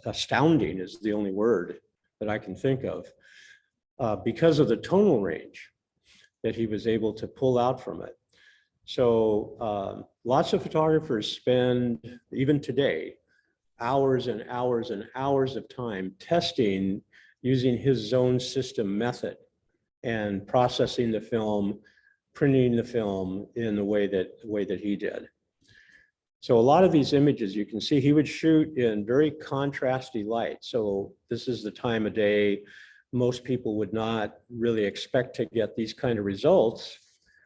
astounding is the only word that I can think of, because of the tonal range that he was able to pull out from it. So lots of photographers spend, even today, hours and hours and hours of time testing using his zone system method and processing the film, printing the film in the way that he did. So a lot of these images you can see he would shoot in very contrasty light. So this is the time of day most people would not really expect to get these kind of results,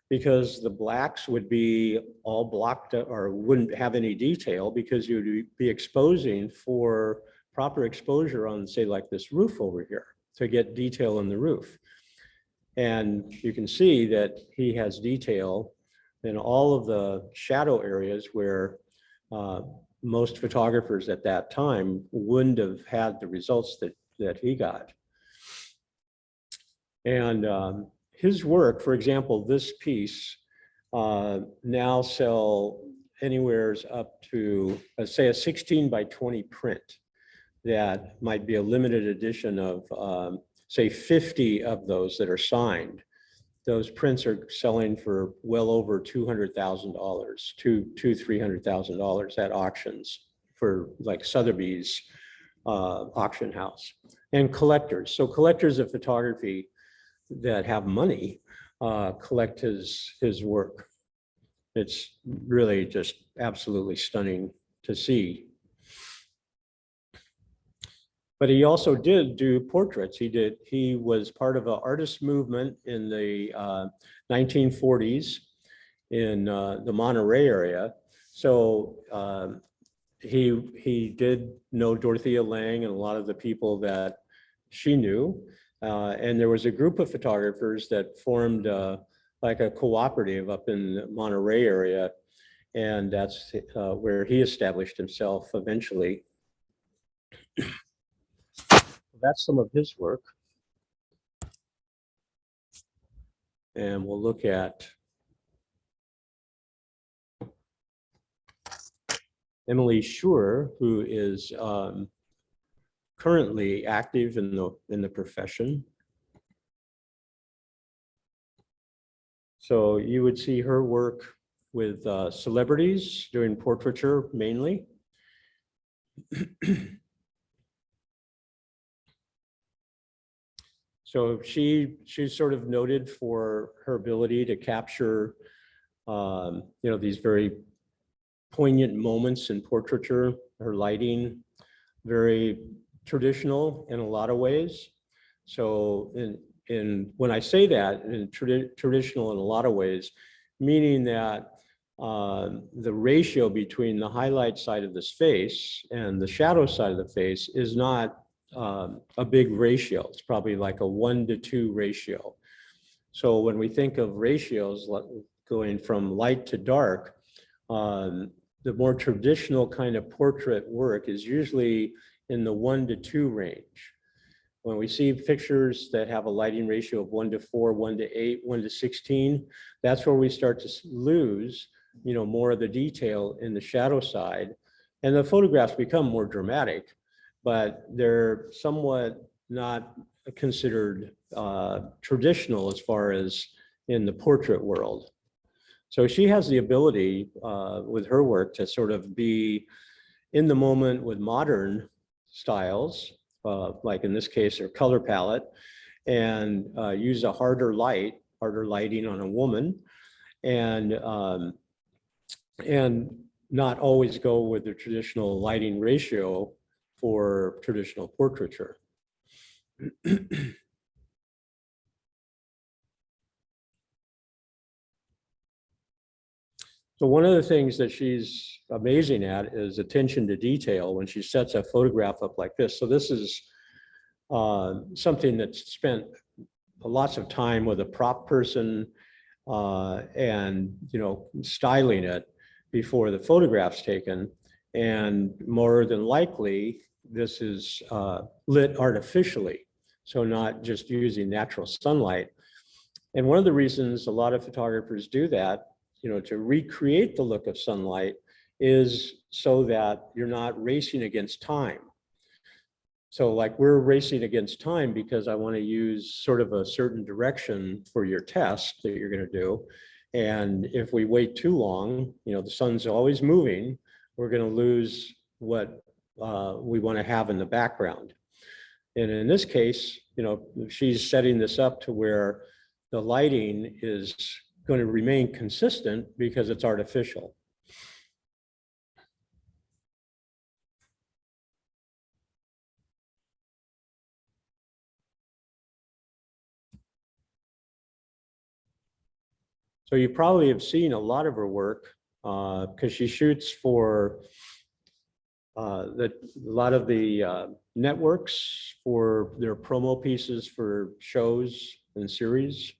because the blacks would be all blocked or wouldn't have any detail, because you'd be exposing for proper exposure on, say, like this roof over here to get detail in the roof. And you can see that he has detail in all of the shadow areas where most photographers at that time wouldn't have had the results that he got. And his work, for example, this piece now sell anywhere up to, let's say, a 16 by 20 print that might be a limited edition of, say, 50 of those that are signed. Those prints are selling for well over $200,000, $300,000 at auctions for like Sotheby's auction house. And collectors. So collectors of photography that have money collect his work. It's really just absolutely stunning to see. But he also did do portraits. He was part of an artist movement in the 1940s in the Monterey area. So he did know Dorothea Lange and a lot of the people that she knew. And there was a group of photographers that formed like a cooperative up in the Monterey area. And that's where he established himself eventually. That's some of his work. And we'll look at Emily Schur, who is currently active in the profession. So you would see her work with celebrities doing portraiture mainly. So she's sort of noted for her ability to capture, these very poignant moments in portraiture. Her lighting, very traditional in a lot of ways. So when I say that, traditional in a lot of ways, meaning that the ratio between the highlight side of this face and the shadow side of the face is not a big ratio. It's probably like a 1-to-2 ratio. So when we think of ratios going from light to dark, the more traditional kind of portrait work is usually in the 1-to-2 range. When we see pictures that have a lighting ratio of 1-to-4, 1-to-8, 1-to-16, that's where we start to lose, more of the detail in the shadow side, and the photographs become more dramatic, but they're somewhat not considered traditional as far as in the portrait world. So she has the ability with her work to sort of be in the moment with modern styles, like in this case, her color palette, and use a harder lighting on a woman, and not always go with the traditional lighting ratio for traditional portraiture. So one of the things that she's amazing at is attention to detail when she sets a photograph up like this. So this is something that's spent lots of time with a prop person and styling it before the photograph's taken. And more than likely, this is lit artificially, so not just using natural sunlight. And one of the reasons a lot of photographers do that, to recreate the look of sunlight, is so that you're not racing against time. So like we're racing against time because I want to use sort of a certain direction for your test that you're going to do. And if we wait too long, the sun's always moving, we're going to lose what we want to have in the background. And in this case, she's setting this up to where the lighting is going to remain consistent because it's artificial. So you probably have seen a lot of her work because she shoots for a lot of the networks for their promo pieces for shows and series.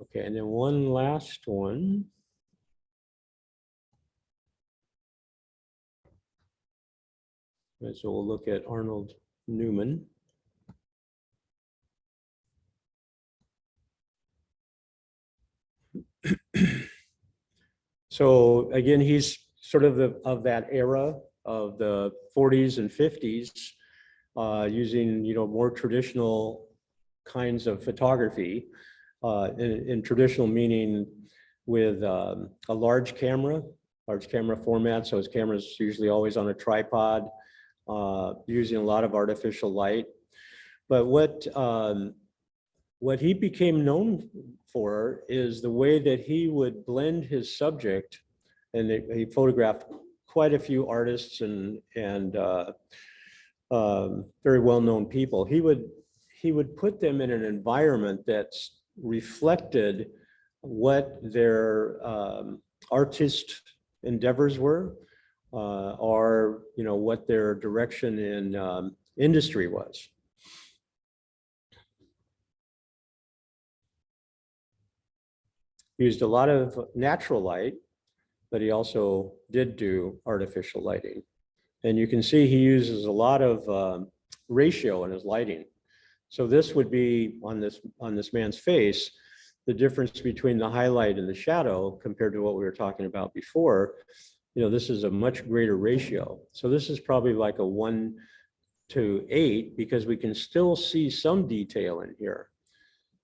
Okay, and then one last one. So we'll look at Arnold Newman. So again, he's sort of that era of the 40s and 50s, using more traditional kinds of photography, in traditional meaning with a large camera format. So his camera's usually always on a tripod, using a lot of artificial light. But what he became known for is the way that he would blend his subject, and he photographed quite a few artists and very well-known people. He would put them in an environment that's reflected what their artist endeavors were, or what their direction in industry was. He used a lot of natural light, but he also did do artificial lighting. And you can see he uses a lot of ratio in his lighting. So this would be on this man's face, the difference between the highlight and the shadow compared to what we were talking about before. This is a much greater ratio. So this is probably like a 1:8 because we can still see some detail in here.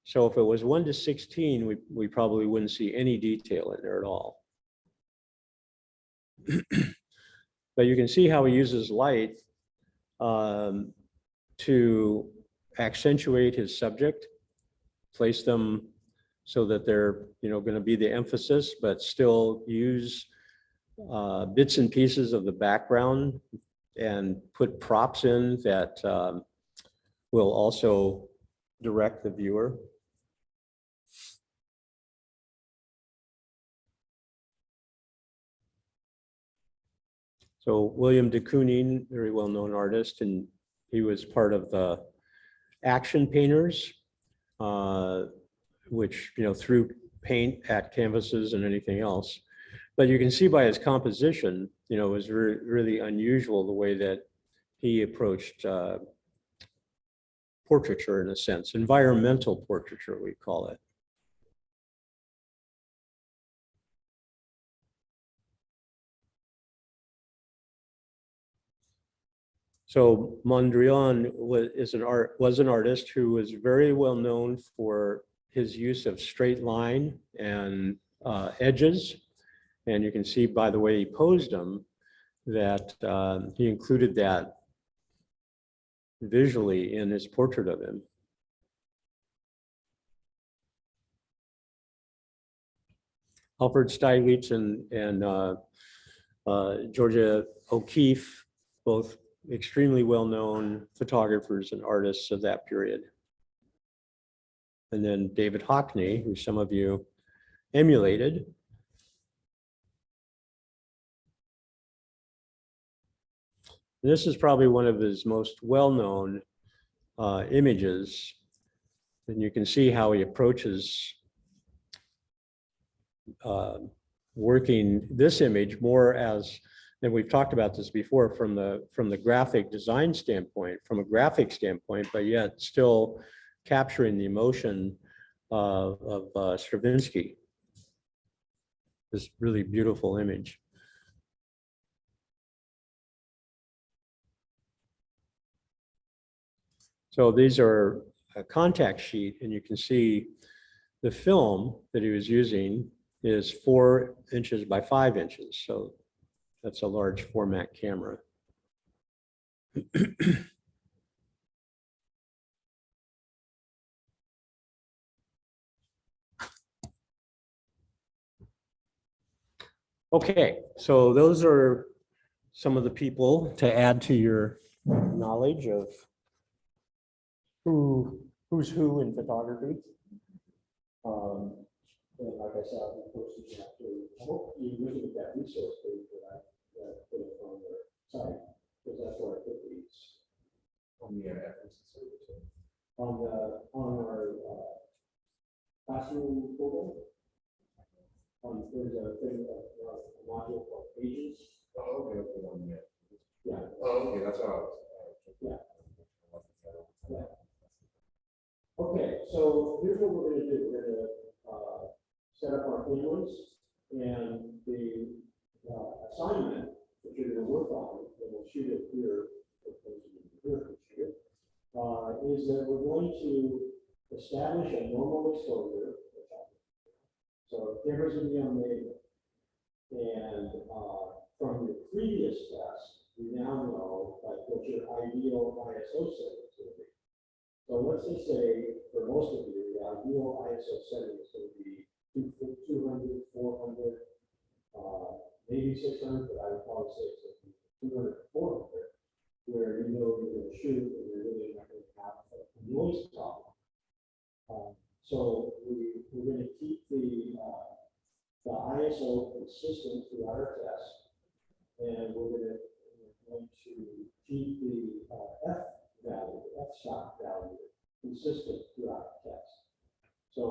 So if it was 1:16, we probably wouldn't see any detail in there at all. But you can see how he uses light to accentuate his subject, place them so that they're going to be the emphasis, but still use bits and pieces of the background and put props in that will also direct the viewer. So William de Kooning, very well-known artist, and he was part of the action painters, which threw paint at canvases and anything else. But you can see by his composition, it was really unusual the way that he approached portraiture, in a sense, environmental portraiture, we call it. So Mondrian was an artist who was very well known for his use of straight line and edges. And you can see by the way he posed them that he included that visually in his portrait of him. Alfred Stieglitz and Georgia O'Keeffe, both extremely well-known photographers and artists of that period. And then David Hockney, who some of you emulated. And this is probably one of his most well-known images. And you can see how he approaches working this image more as and we've talked about this before from the graphic design standpoint, from a graphic standpoint, but yet still capturing the emotion of Stravinsky. This really beautiful image. So these are a contact sheet, and you can see the film that he was using is 4 inches by 5 inches. So that's a large format camera. Okay, so those are some of the people to add to your knowledge of who's who in photography. And like I said, of course, you have to, I hope you look at that resource page that I put up on the site, because that's where I put these. On the on our classroom portal. There's a thing, a module called Pages. Oh, okay, yeah. Oh, okay, that's all. Yeah. Yeah. Okay, so here's what we're going to do. We're going to set up our cameras, and the assignment that you're going to work on, and we'll shoot it here, is that we're going to establish a normal exposure. So cameras will be on negative. And from your previous test, we now know like what your ideal ISO setting is going to be. So let's just say, for most of you, the ideal ISO setting is going to be 200, 400, maybe 600, but I would probably say it's 200, 400, where you know you're going to shoot and you're really not going to have a noise problem. So we're going to keep the ISO consistent throughout our test, and we're going to keep the F value, the f-stop value, consistent throughout the test. So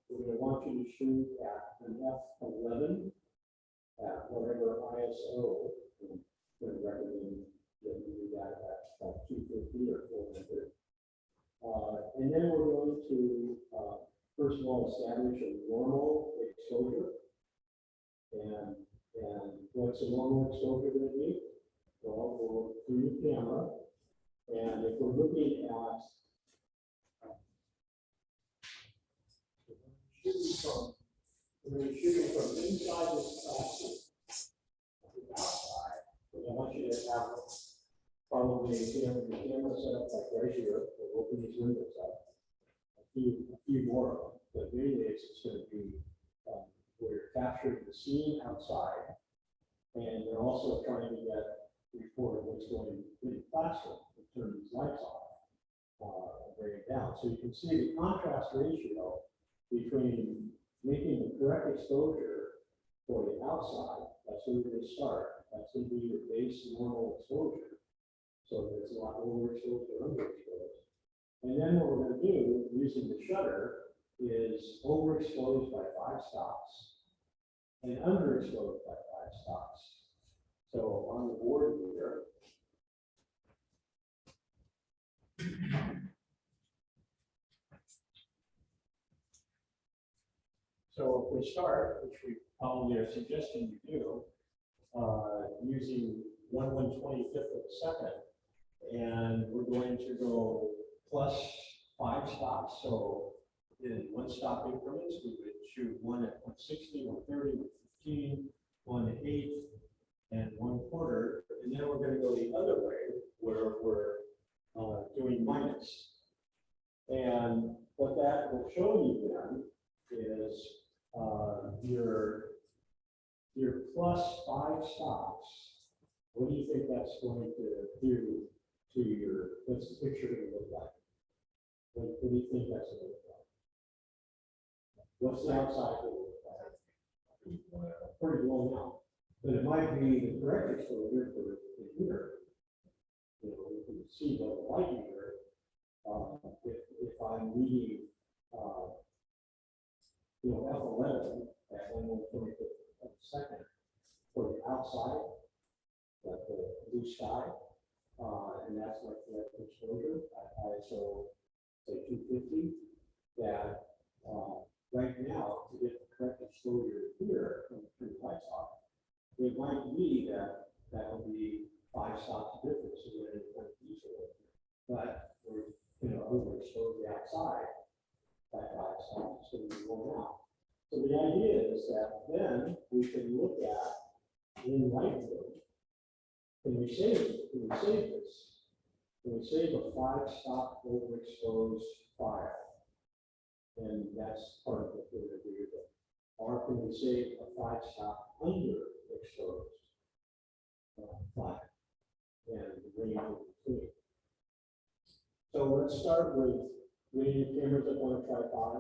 we're going to want you to shoot at an f11 at whatever ISO. I'm going to recommend that you do that at 250 or 400. And then we're going to, first of all, establish a normal exposure. And what's a normal exposure going to be? Well, we'll look through the camera. And if we're looking at we're going to shoot from inside this classroom to the outside. And I want you to have probably the camera set up like right here. We'll open these windows up. A few more of them, but mainly it's going to be we're capturing the scene outside, and they're also trying to get report what's going in the classroom and turn these lights off, bring it down. So you can see the contrast ratio between making the correct exposure for the outside. That's where you're going to start. That's going to be your base normal exposure. So there's a lot overexposed or underexposed. And then what we're going to do using the shutter is overexposed by 5 stops and underexposed by 5 stops. So on the board here, so if we start, which we probably are suggesting you do, using 1/125th of a second, and we're going to go plus 5 stops. So in 1 stop increments, we would shoot 1 at 160, 130, 115, 1/8, and 1/4. And then we're going to go the other way where we're doing minus. And what that will show you then is your plus 5 stops. What do you think that's going to do to your, what's the picture going to look like? What do you think that's going to look like? What's the outside going to look like? Pretty blown out. But it might be the correct exposure for the here. You know, you can see the light here. If I'm reading, F11 at 1/125th of a second for the outside. outside, like the blue sky, and that's like the exposure at ISO say 250. That right now, to get the correct exposure here from the lights off, it might be that will be 5 stops difference in the diesel. But we're overexposed the outside by 5 stops, so we go out. So the idea is that then we can look at in Lightroom, can we save this? Can we save a 5-stop overexposed file? And that's part of what we're going to do with it. Or can we save a 5-stop underexposed file and bring it in between? So let's start with getting your cameras up on a tripod,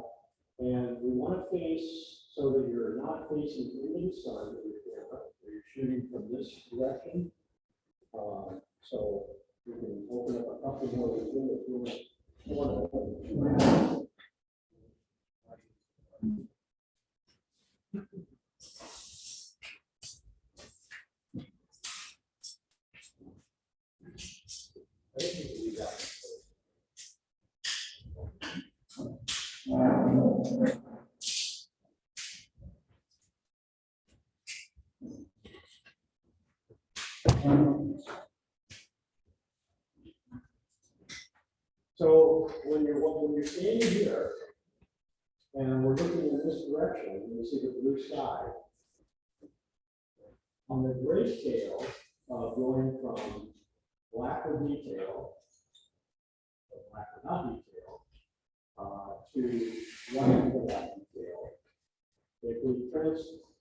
and we want to face so that you're not facing into the sun with your camera. You're shooting from this direction. So you can open up a couple more if you want. I think you can leave that. So when you're standing here and we're looking in this direction, and you see the blue sky, on the grayscale of going from black or detail, or black or not detail, to white or not detail, if we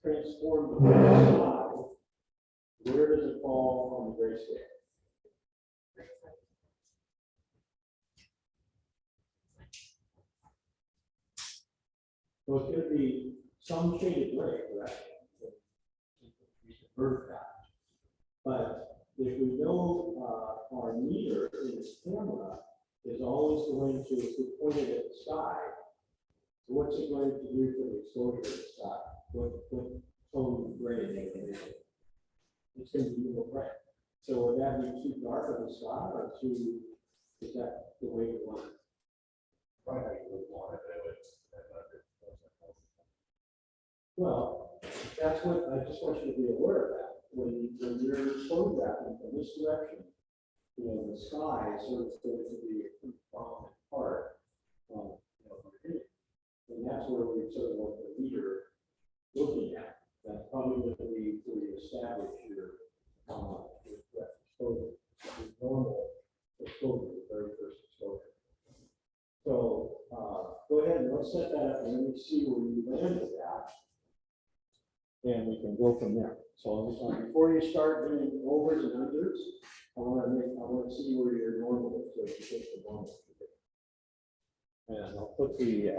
transform the blue sky, where does it fall on the grayscale? So it's going to be some shaded gray, correct? We convert that. But if we know our meter in this camera is always going to, if we point it at the sky, what's it going to do for the exposure of the sky? What tone gray is it? It's going to be more gray. So would that be too dark of the sky, or too, is that the way you want it? Probably how you would want it. Well, that's what I just want you to be aware of that. When you're photographing from this direction, the sky is sort of going to be a pretty prominent part of the image. And that's where we sort of want the meter looking at. That's probably going to be where you establish your exposure, your normal exposure, the very first exposure. So go ahead and let's set that up and let me see where you land with that. And we can go from there. So before you start doing overs and unders, I want to see where your normal is. So you take the normal. And I'll put the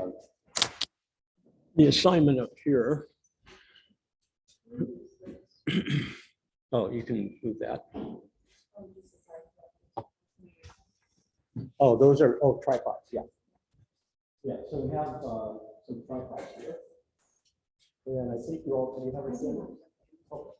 assignment up here. Oh, you can move that. Oh, those are tripods. Yeah. Yeah. So we have some tripods here. And I think you have a camera. Oh.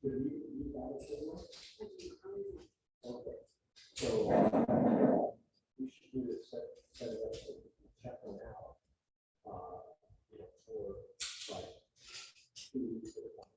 Okay. So we should do this, set it up, so we can check them out. For like 2 weeks at a time.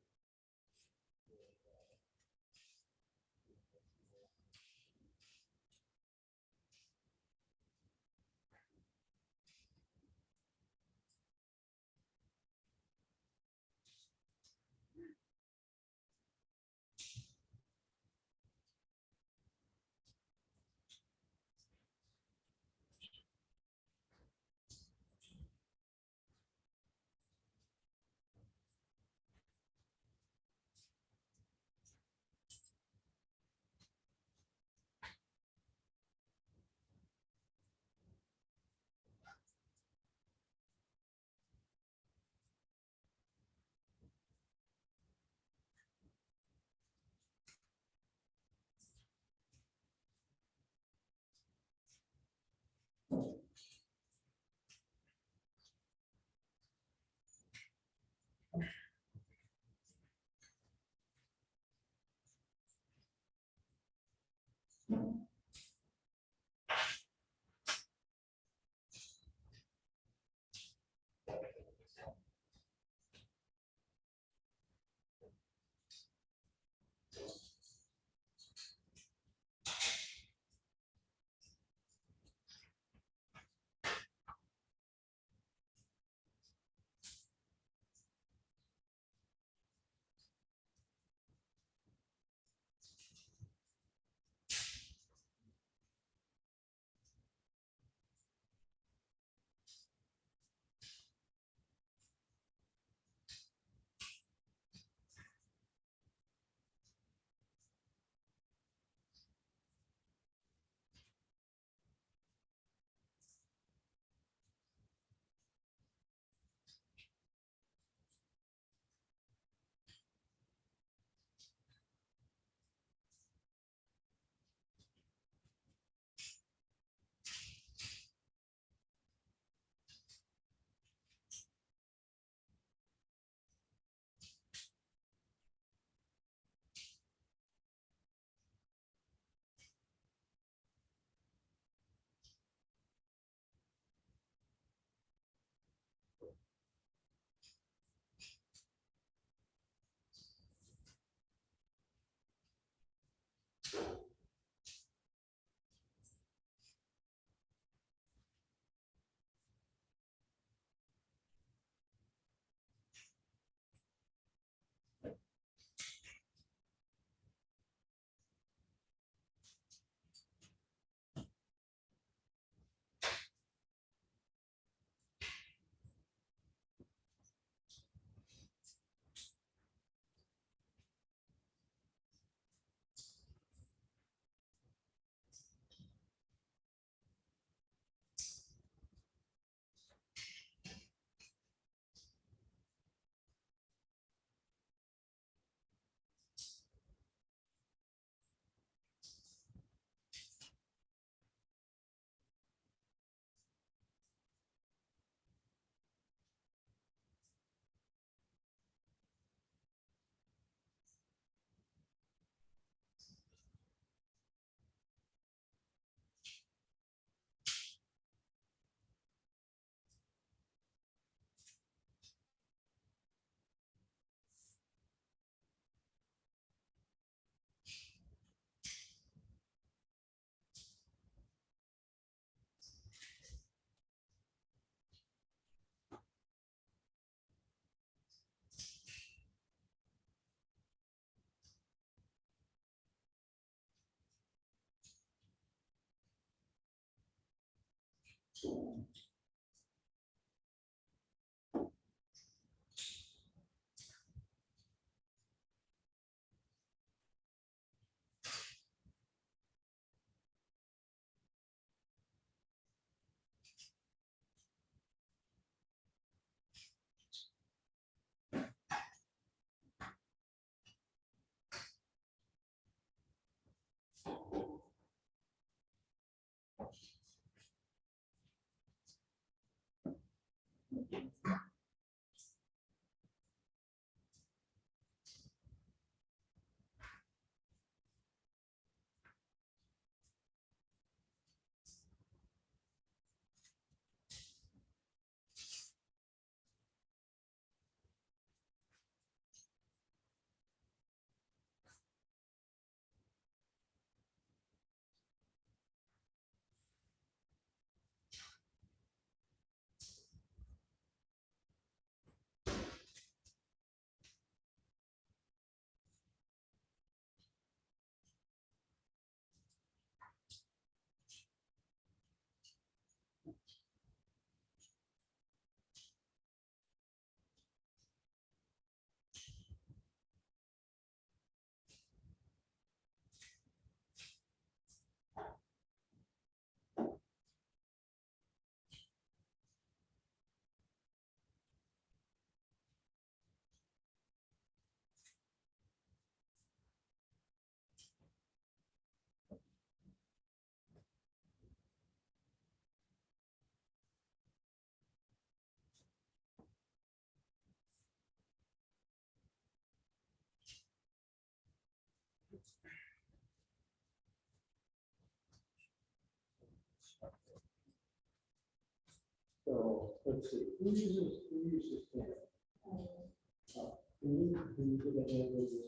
let's see, who uses camera? Can you give a hand with this?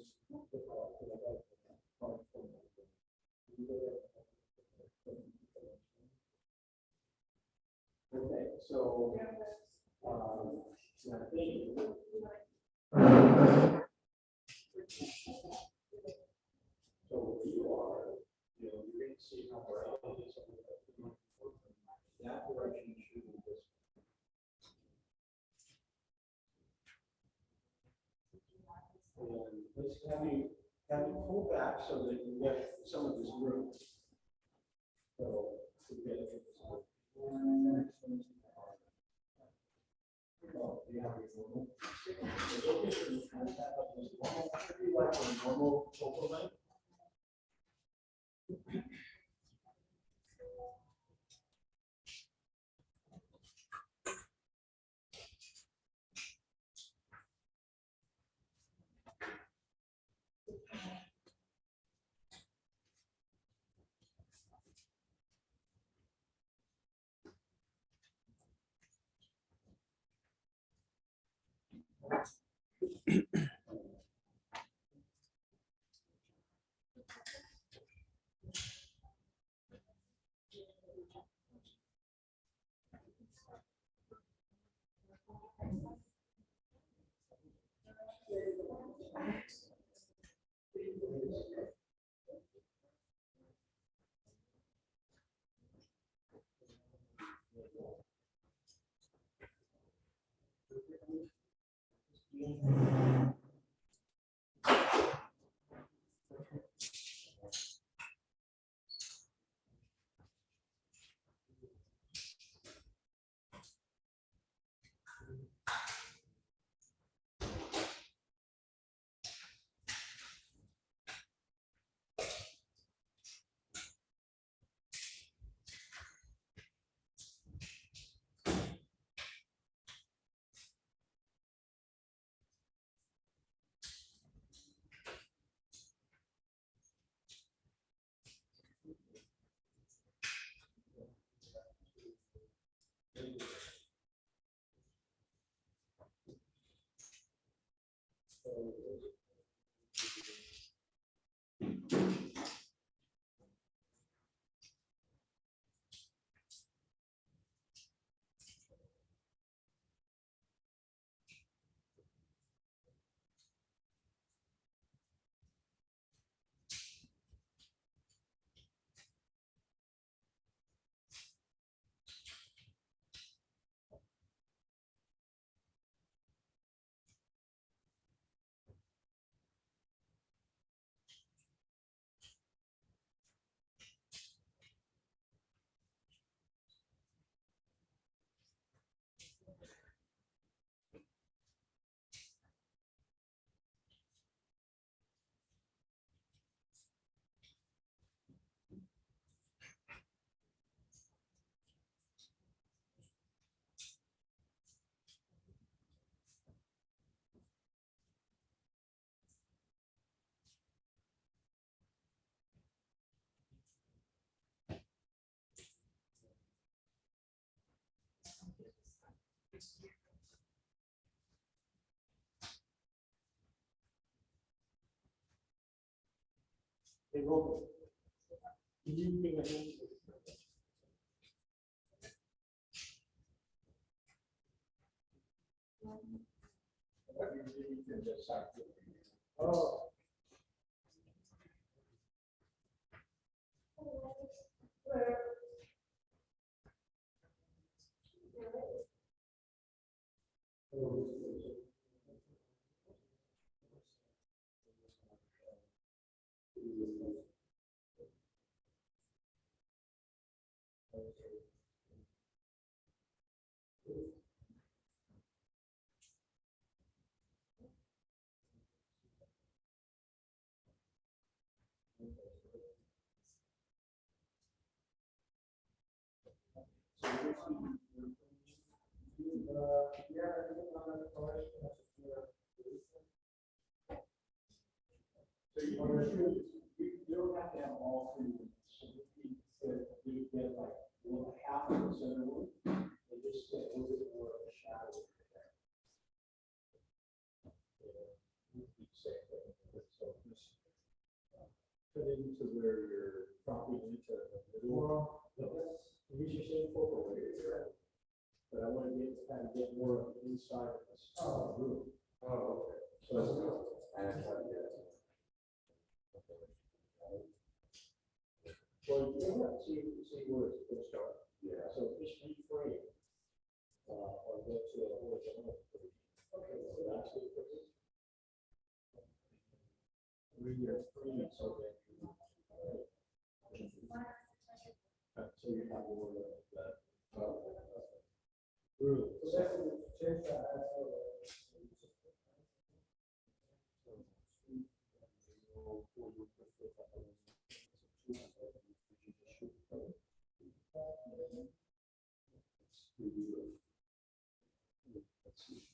Okay, so, I think. So where you are, you know, you're going to see how bright it is. That direction should be this. And let's have you pull back so that you get some of this room. So to get it. Normal focal length. Hey, Robert, can you give a hand? Oh. So you don't have to have all three. So you get like half of the center one, and just a little bit more. Use your same focal weight, but I want to get more of the inside of this room. Oh, okay. So well, you have to see where it's going to start. Yeah. So just reframe, or go to a horizontal. Okay, so that's it. Reframe it so that so you have more of that. Room. So that's change that.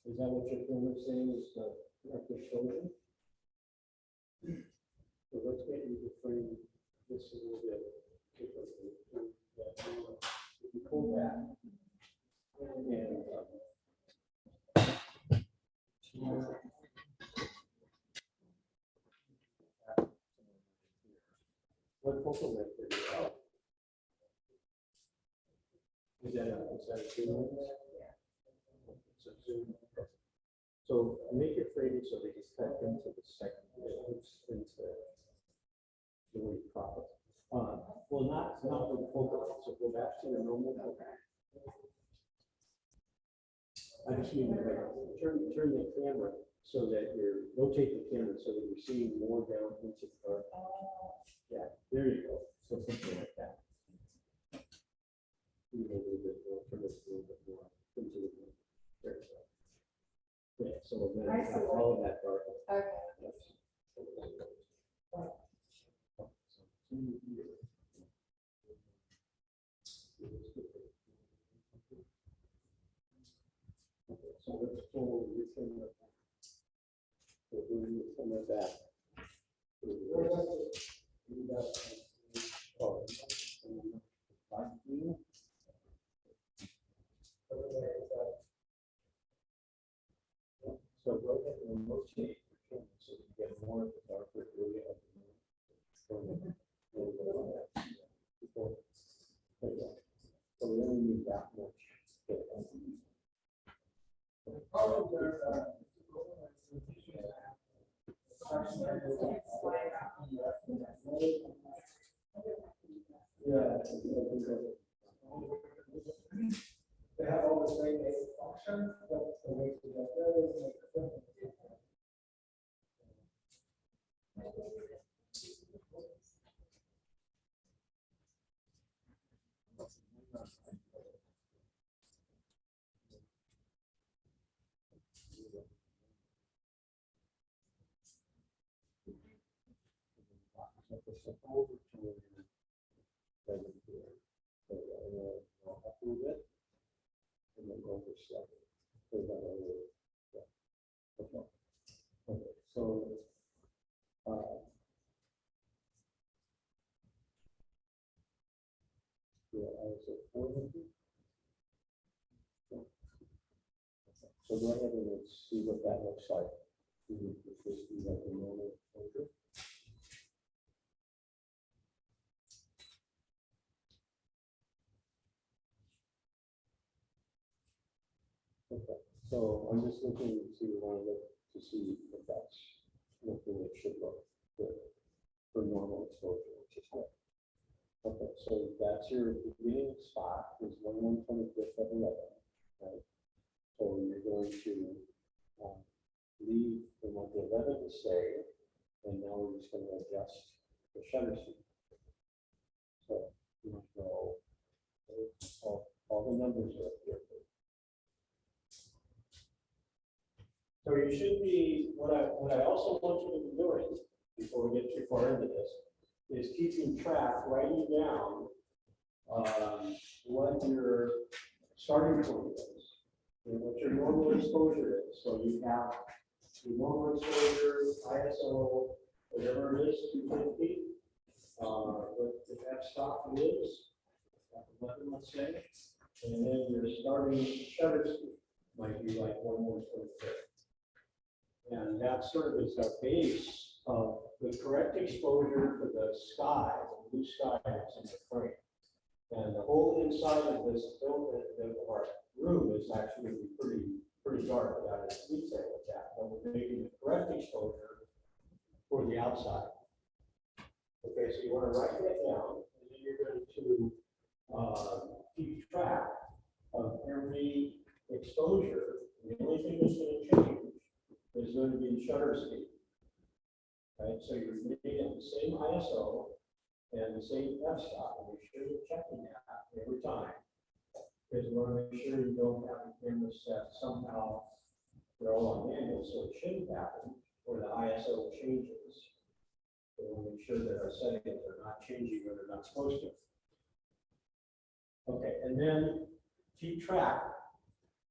Is that what your friend was saying is the correct exposure? So let's get you to frame this a little bit differently. If you pull back and what focal length are you at? Is that a zoom? So make your framing so they can step into the second, into the way profit. Well, not with the focal, so go back to your normal focal. I just mean turn the camera so that rotate the camera so that you're seeing more down into the dark. Yeah, there you go. So something like that. A little bit more, turn this a little bit more into the room. There you go. Yeah, so then all of that dark. Okay. So let's pull your camera. So bring your camera back. So go ahead and rotate your camera so you get more of the darker area of the moon. So we only need that much. Yeah. They have all the same basic functions, but the way to get there is make a difference. Over to where you're right here. So up a little bit. And then go over slightly. So that way, yeah. Okay. Okay. So, yeah, I was at 400. So go ahead and let's see what that looks like. This is like the normal exposure. Okay, so I'm just looking to see if that's looking it should look good for normal exposure, which is good. Okay, so that's your beginning spot is 1/125th of 11, right? So you're going to leave the 1/11 to stay, and now we're just going to adjust the shutter speed. So you go all the numbers are up here. So you should be, what I also want you to be doing, before we get too far into this, is keeping track, writing down what your starting point is, and what your normal exposure is. So you have your normal exposure, ISO, whatever it is, 250, what the f-stop is, let's say, and then your starting shutter speed might be like 1/125th. And that sort of is the base of the correct exposure for the sky, the blue sky that's in the frame. And the whole inside of this building, our room is actually pretty dark without any detail with that. But we're making the correct exposure for the outside. Okay, so you want to write that down, and then you're going to keep track of every exposure. The only thing that's going to change is going to be shutter speed. Right, so you're making the same ISO and the same f-stop, and make sure you're checking that every time. Because you want to make sure you don't have the camera set somehow, they're all on manual, so it shouldn't happen, or the ISO changes. So we'll make sure that our settings are not changing when they're not supposed to. Okay, and then keep track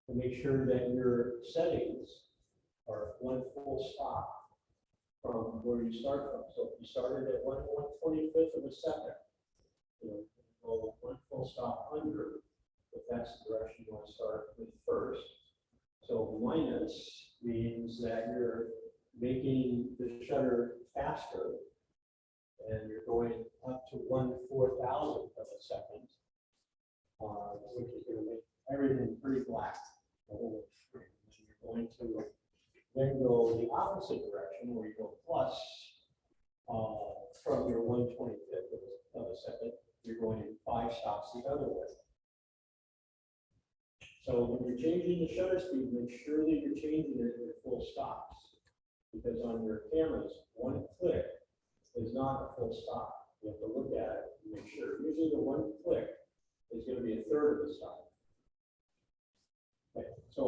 to make sure that your settings are one full stop from where you start from. So if you started at 1/25th of a second, you know, go one full stop under, if that's the direction you want to start with first. So minus means that you're making the shutter faster, and you're going up to 1/4000th of a second, which is going to make everything pretty black. The whole screen. And you're going to then go the opposite direction, where you go plus from your 1/25th of a second, you're going in 5 stops the other way. So when you're changing the shutter speed, make sure that you're changing it in full stops, because on your cameras, one click is not a full stop. You have to look at it and make sure. Usually the one click is going to be a third of the stop. Okay, so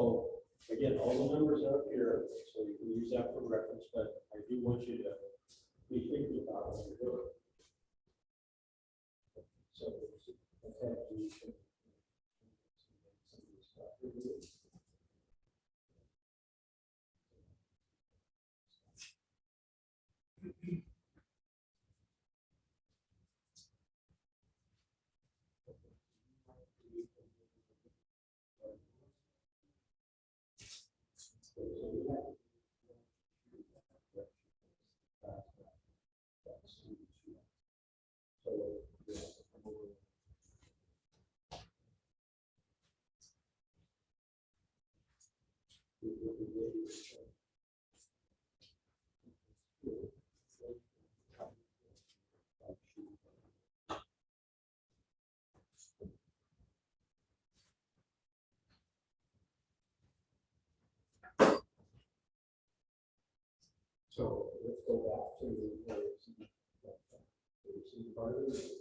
again, all the numbers are up here, so you can use that for reference, but I do want you to be thinking about what you're doing. So, okay, we should. So let's go back to the part of it.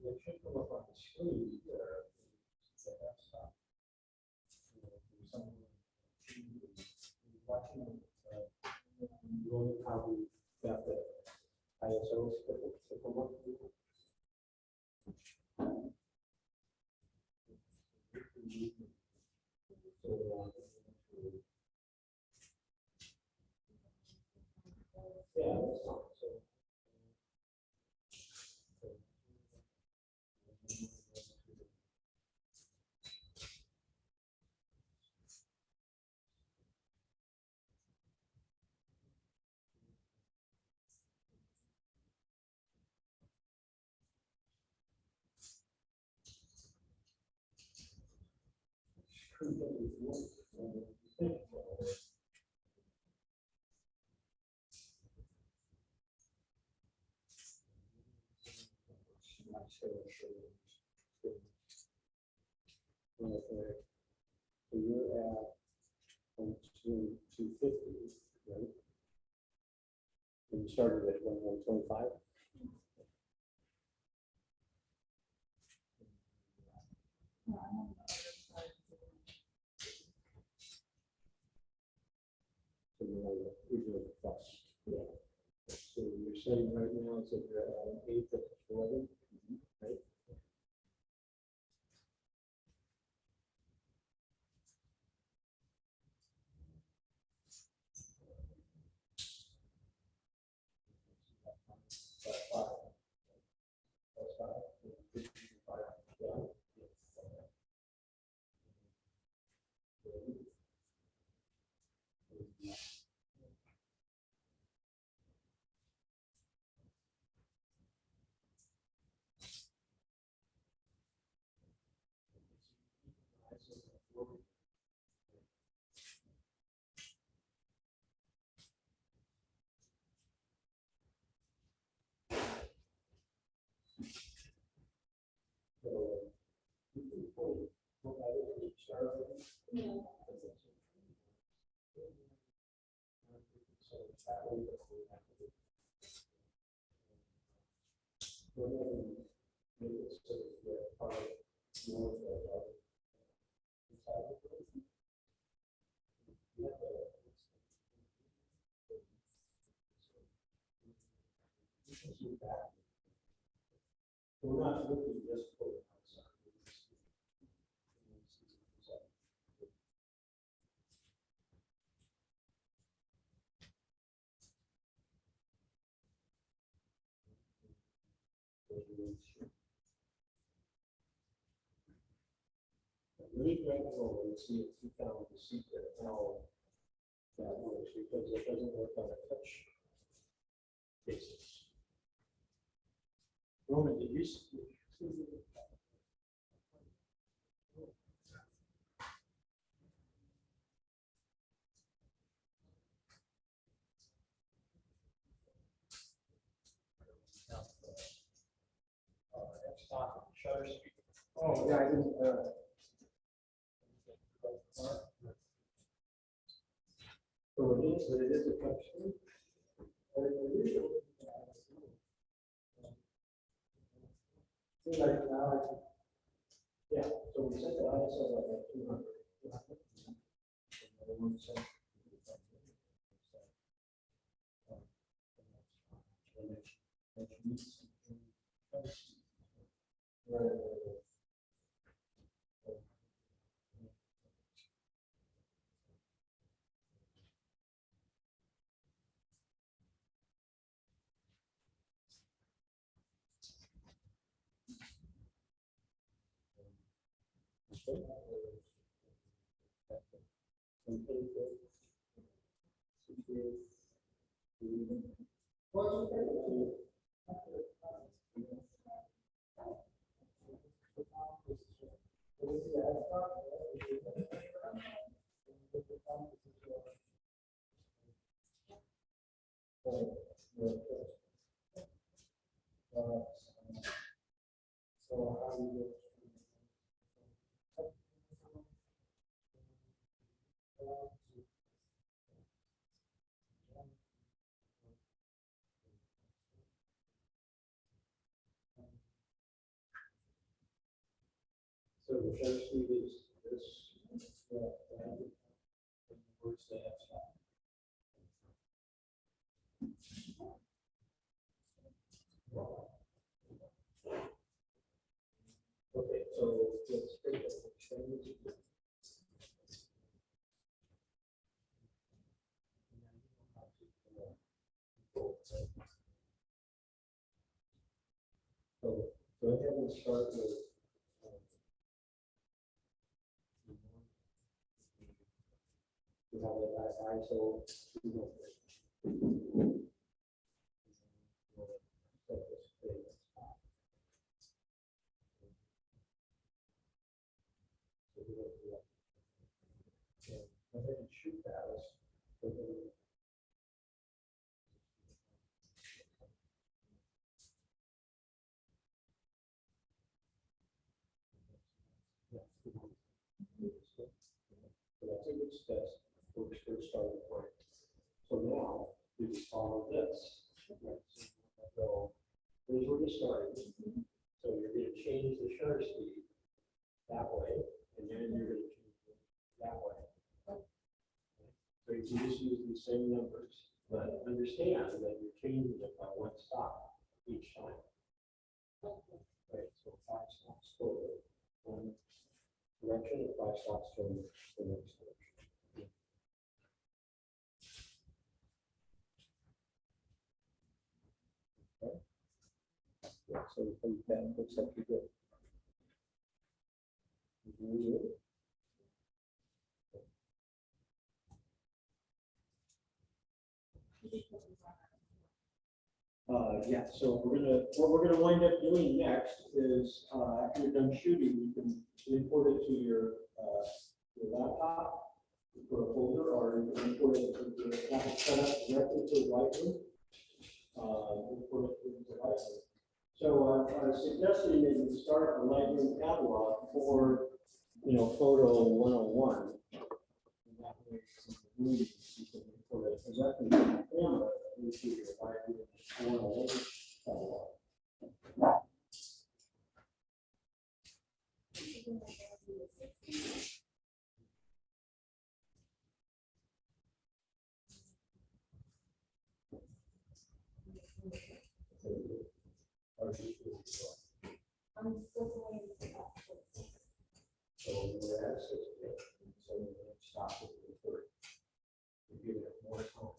It should come up on the screen there. Watching how we got the ISO to come up. Yeah, that's fine. Okay. So you're at 250, right? And you started at 125? So you're doing plus. Yeah. So you're saying right now is that you're at an 8 of 11, right? We're not looking just for the outside. Leave right alone and see if you found the secret how that works, because it doesn't work on a touch basis. Roman, did you see? Oh, yeah, I didn't. So it is, but it is a touch screen. Like now, yeah, so we set the ISO like at 200. So the shutter speed is this. Where's the f-stop? Okay, so let's take a change. So go ahead and start with. We have the ISO 200. Go ahead and shoot that. That's first starting point. So now you just follow this. Right? So here's where you started. So you're going to change the shutter speed that way, and then you're going to change it that way. So you can just use the same numbers, but understand that you're changing it by one stop each time. Right, so 5 stops forward, one direction, and 5 stops to the next direction. Okay. Yeah, so that looks like you're good. Yeah, so what we're gonna wind up doing next is, after you're done shooting, you can import it to your laptop, for a folder, or you can import it to have it set up directly to Lightroom. Import it into Lightroom. So I'm suggesting that you start a Lightroom catalog for, Photo 101. And that way, you can import it directly from the camera into your Lightroom 101 catalog. So we're at 6, so we're going to stop it at 30. We give it more time.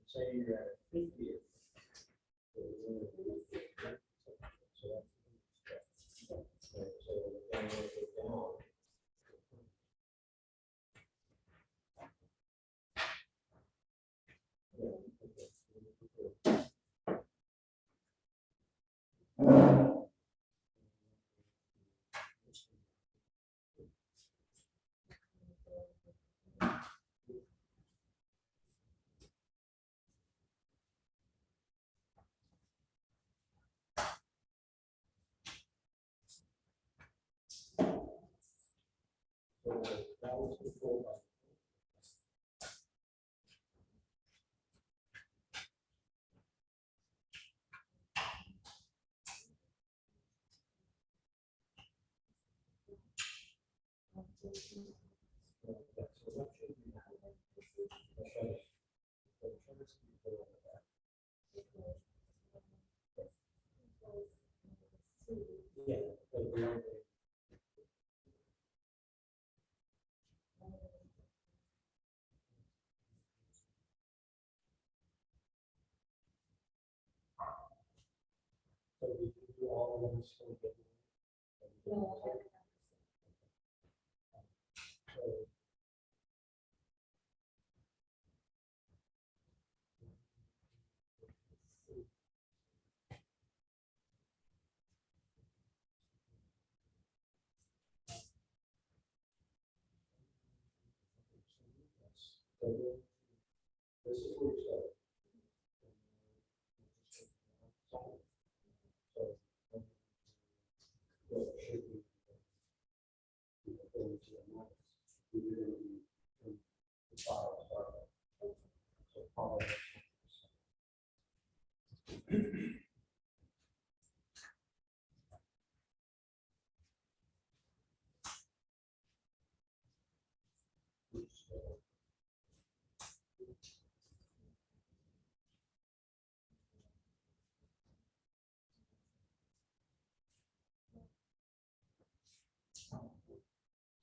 Say you're at 50. So then we'll go down. So that was controlled by. Yeah. So we can do all of them. So this is where you start. So it should be going to the max. You're going to be the file start. So follow it.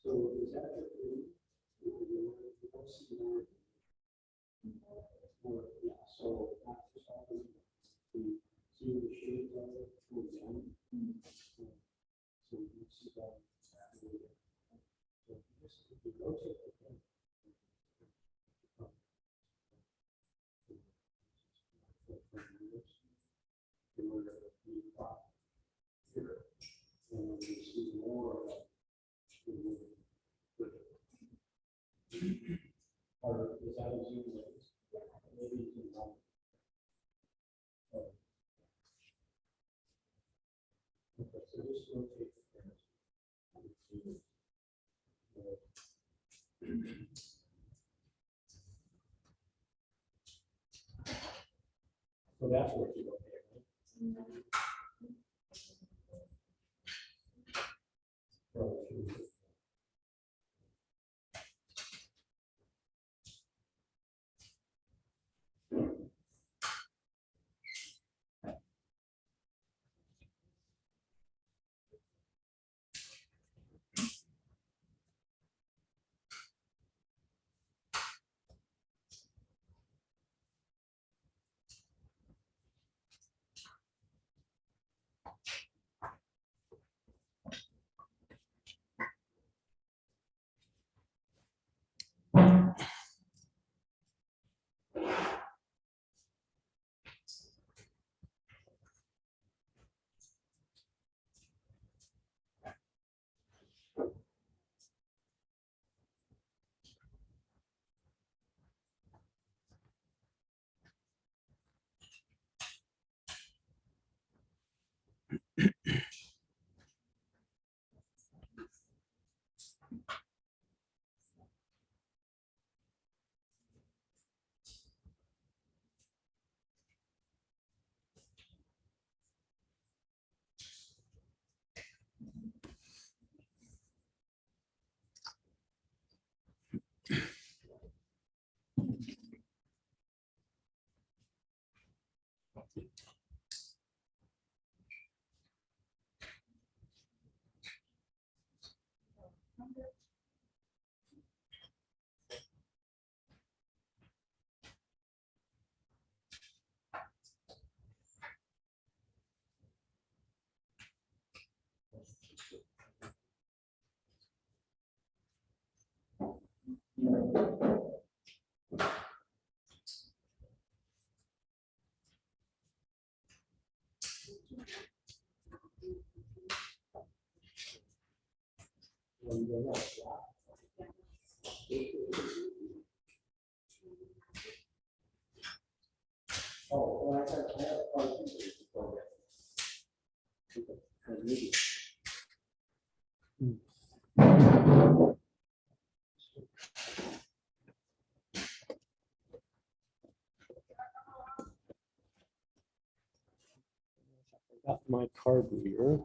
So is that the Yeah, so that's just happening. We see the shades of it towards the end. So you see that. So just if you rotate the thing. And you see more of that. Or is that a zoom lens? Maybe you can help. Okay, so just rotate the camera. So that's what you look at, right? Oh, well, I have a program. Maybe. Got my card reader.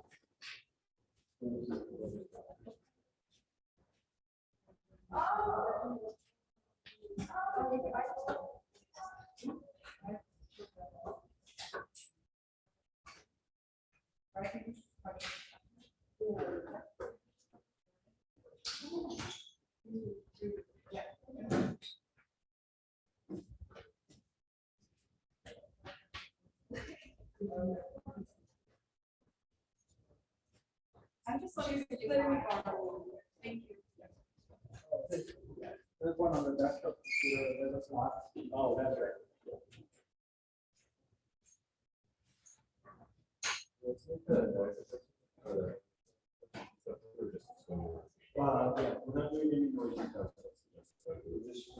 I'm just looking for you. Thank you. There's one on the desktop computer, there's a slot. Oh, that's right. Yeah, we're not doing any noise. We're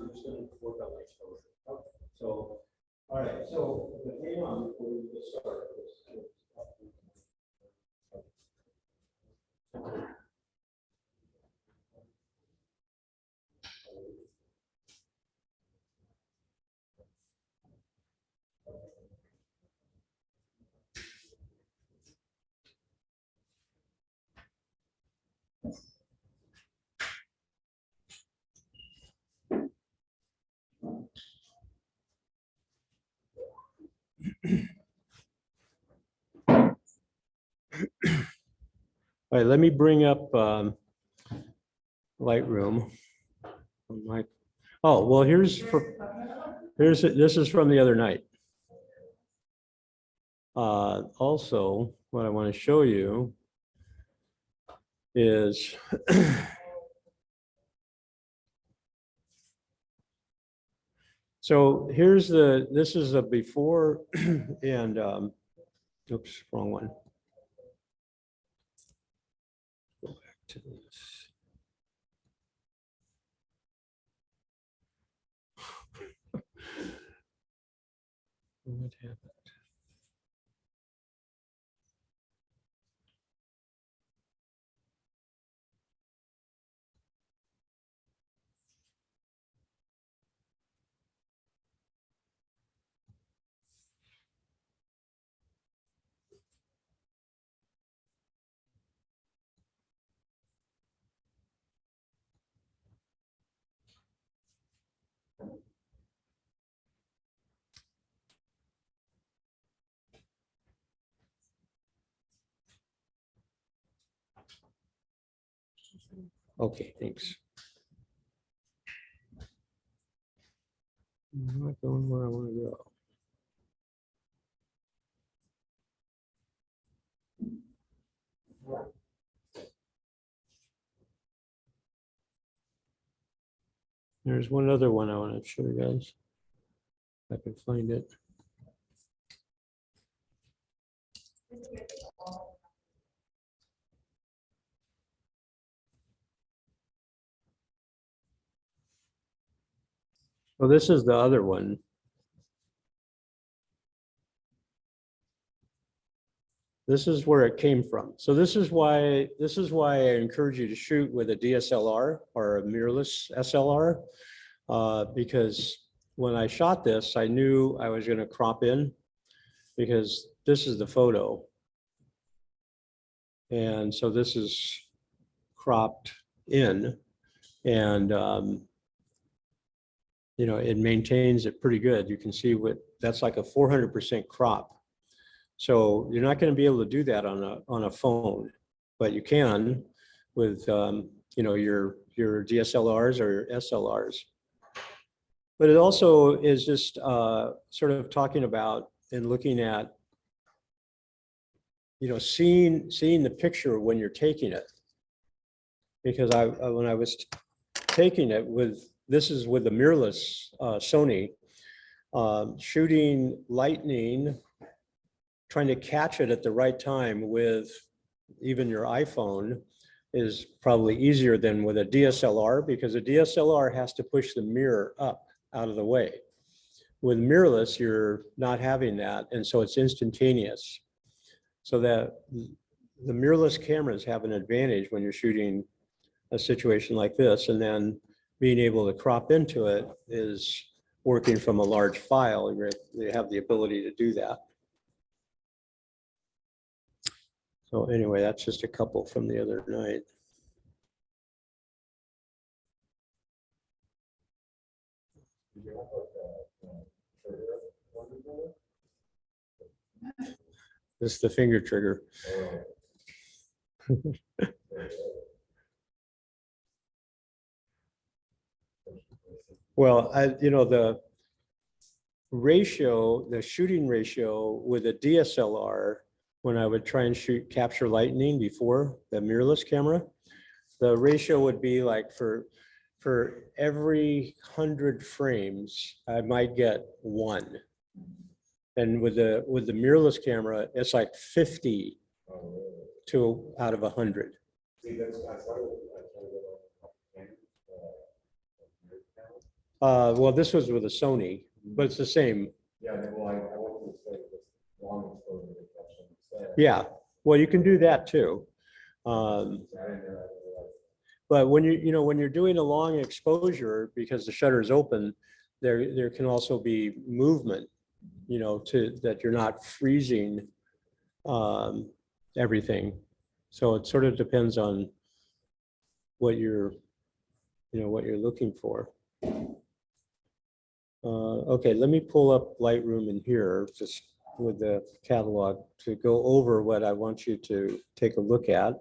just gonna work on the exposure. Okay. So, all right, so hang on before we get started. All right, let me bring up Lightroom. Oh, well, here's for, This is from the other night. Also, what I want to show you is so this is a before and oops, wrong one. Go back to this. What happened? Okay, thanks. I'm not going where I want to go. There's one other one I want to show you guys. If I can find it. Well, this is the other one. This is where it came from. So this is why I encourage you to shoot with a DSLR or a mirrorless SLR, because when I shot this, I knew I was going to crop in because this is the photo. And so this is cropped in and, you know, it maintains it pretty good. You can see that's like a 400% crop. So you're not going to be able to do that on a phone, but you can with, you know, your DSLRs or your SLRs. But it also is just sort of talking about and looking at, you know, seeing the picture when you're taking it. Because when I was taking it this is with the mirrorless Sony, shooting lightning, trying to catch it at the right time with even your iPhone is probably easier than with a DSLR, because a DSLR has to push the mirror up out of the way. With mirrorless, you're not having that, and so it's instantaneous. So that the mirrorless cameras have an advantage when you're shooting a situation like this, and then being able to crop into it is working from a large file. They have the ability to do that. So anyway, that's just a couple from the other night. This is the finger trigger. Well, you know, the shooting ratio with a DSLR, when I would try and capture lightning before the mirrorless camera, the ratio would be like for every 100 frames, I might get 1. And with the mirrorless camera, it's like 50 out of 100. Well, this was with a Sony, but it's the same. Yeah, well, I wanted to say this long exposure detection instead. Yeah, well, you can do that too. But when when you're doing a long exposure, because the shutter is open, there can also be movement, you know, that you're not freezing everything. So it sort of depends on what you're looking for. Okay, let me pull up Lightroom in here just with the catalog to go over what I want you to take a look at.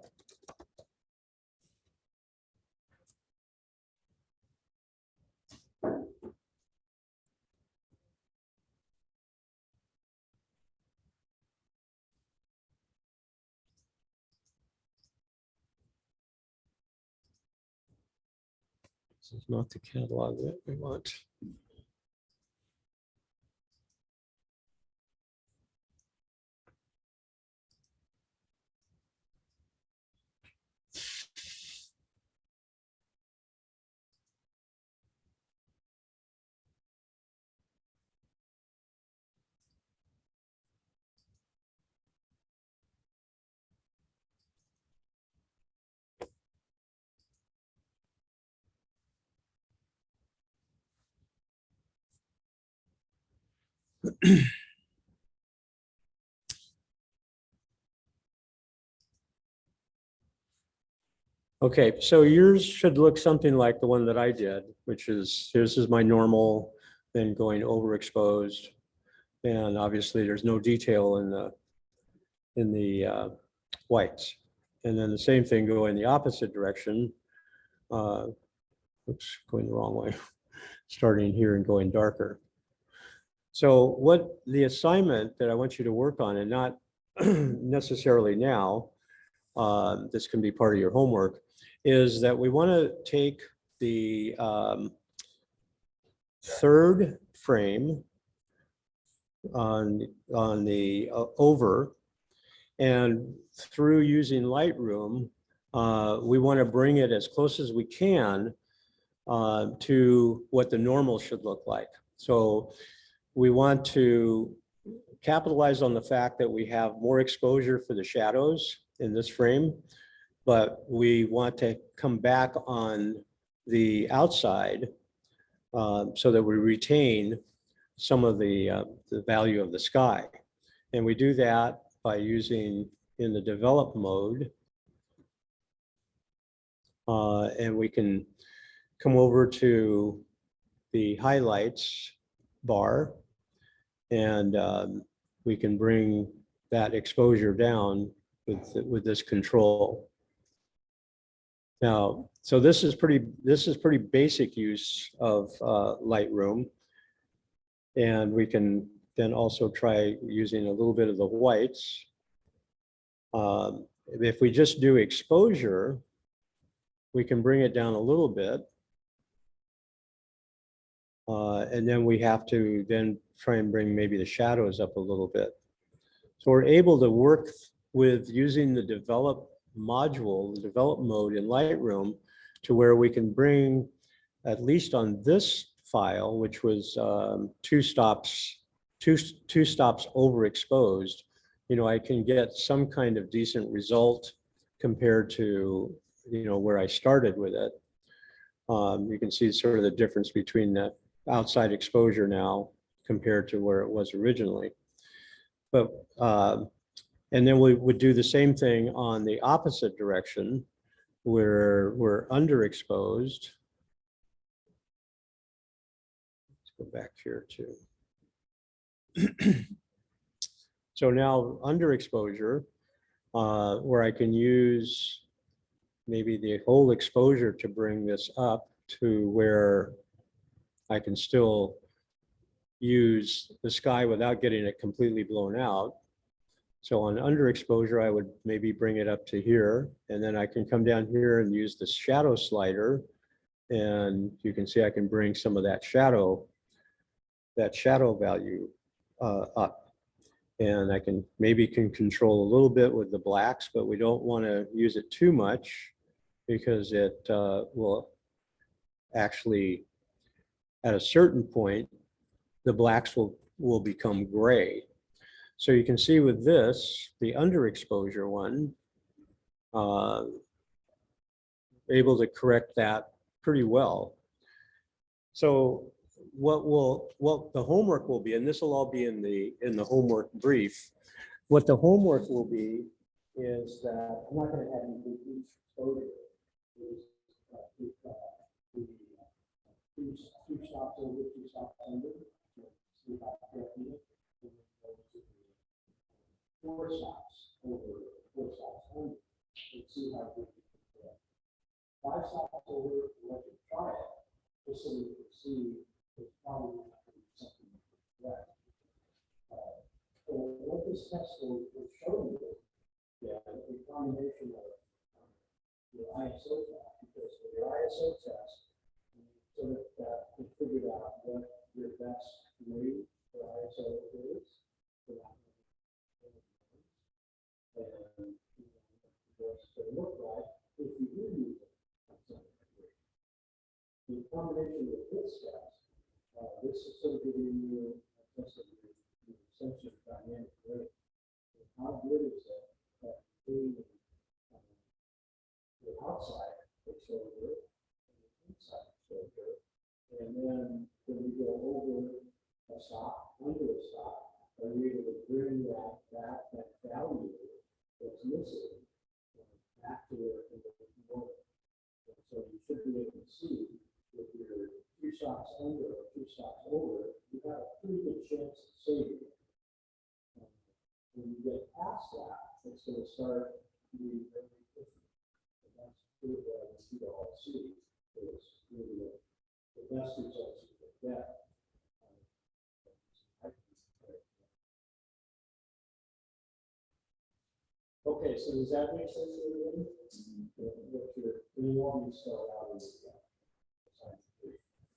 This is not the catalog that we want. Okay, so yours should look something like the one that I did, which is, this is my normal, then going overexposed. And obviously there's no detail in the whites. And then the same thing go in the opposite direction. Oops, going the wrong way, starting here and going darker. So what the assignment that I want you to work on, and not necessarily now, this can be part of your homework, is that we want to take the third frame on the over, and through using Lightroom, we want to bring it as close as we can to what the normal should look like. So we want to capitalize on the fact that we have more exposure for the shadows in this frame, but we want to come back on the outside so that we retain some of the value of the sky. And we do that by using in the develop mode. And we can come over to the highlights bar, and we can bring that exposure down with this control. Now, so this is pretty basic use of Lightroom, and we can then also try using a little bit of the whites. If we just do exposure, we can bring it down a little bit. And then we have to then try and bring maybe the shadows up a little bit. So we're able to work with using the develop module, the develop mode in Lightroom, to where we can bring, at least on this file, which was two stops overexposed, you know, I can get some kind of decent result compared to, you know, where I started with it. You can see sort of the difference between the outside exposure now compared to where it was originally. But and then we would do the same thing on the opposite direction where we're underexposed. Let's go back here too. So now underexposure, where I can use maybe the whole exposure to bring this up to where I can still use the sky without getting it completely blown out. So on underexposure, I would maybe bring it up to here, and then I can come down here and use the shadow slider, and you can see I can bring some of that shadow value up. And I can maybe control a little bit with the blacks, but we don't want to use it too much because it will actually, at a certain point, the blacks will become gray. So you can see with this, the underexposure one, able to correct that pretty well. So what the homework will be, and this will all be in the homework brief. What the homework will be is that I'm not going to have you do each exposure. Two stops over, two stops under. Four stops over, four stops under. Let's see how we can do that. 5 stops over, let you try it, just so you can see it's probably not going to be something correct. So what this test will show you is the combination of your ISO test, because for your ISO test, you sort of to figure out what your best rate for ISO is. For that. And you know, what's to look like if you do use it. In combination with this stuff, this is sort of giving you a sense of the sense of dynamic rate. And how good is it that being the outside exposure, and the inside exposure, and then when you go over a stop, under a stop, are you able to bring that value that's missing back to where it was? And so you should be able to see if you're 2 stops under or 2 stops over, you have a pretty good chance of saving. When you get past that, it's going to start to be very different. And that's really what I want you to all see is really the best results you can get. Okay, so does that make sense to everybody? What you want me to start out with?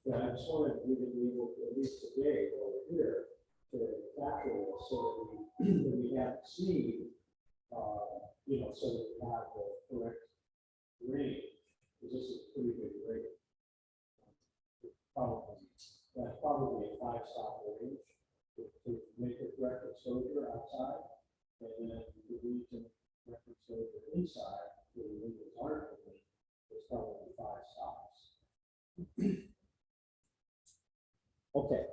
Yeah, I just wanted you to be able to, at least today, over here, to tackle this so that we have seen, you know, so that we have the correct range, because this is pretty good range. That's probably a 5-stop range to make a correct exposure outside, and then the region correct exposure inside, where the windows aren't open, it's probably 5 stops. Okay.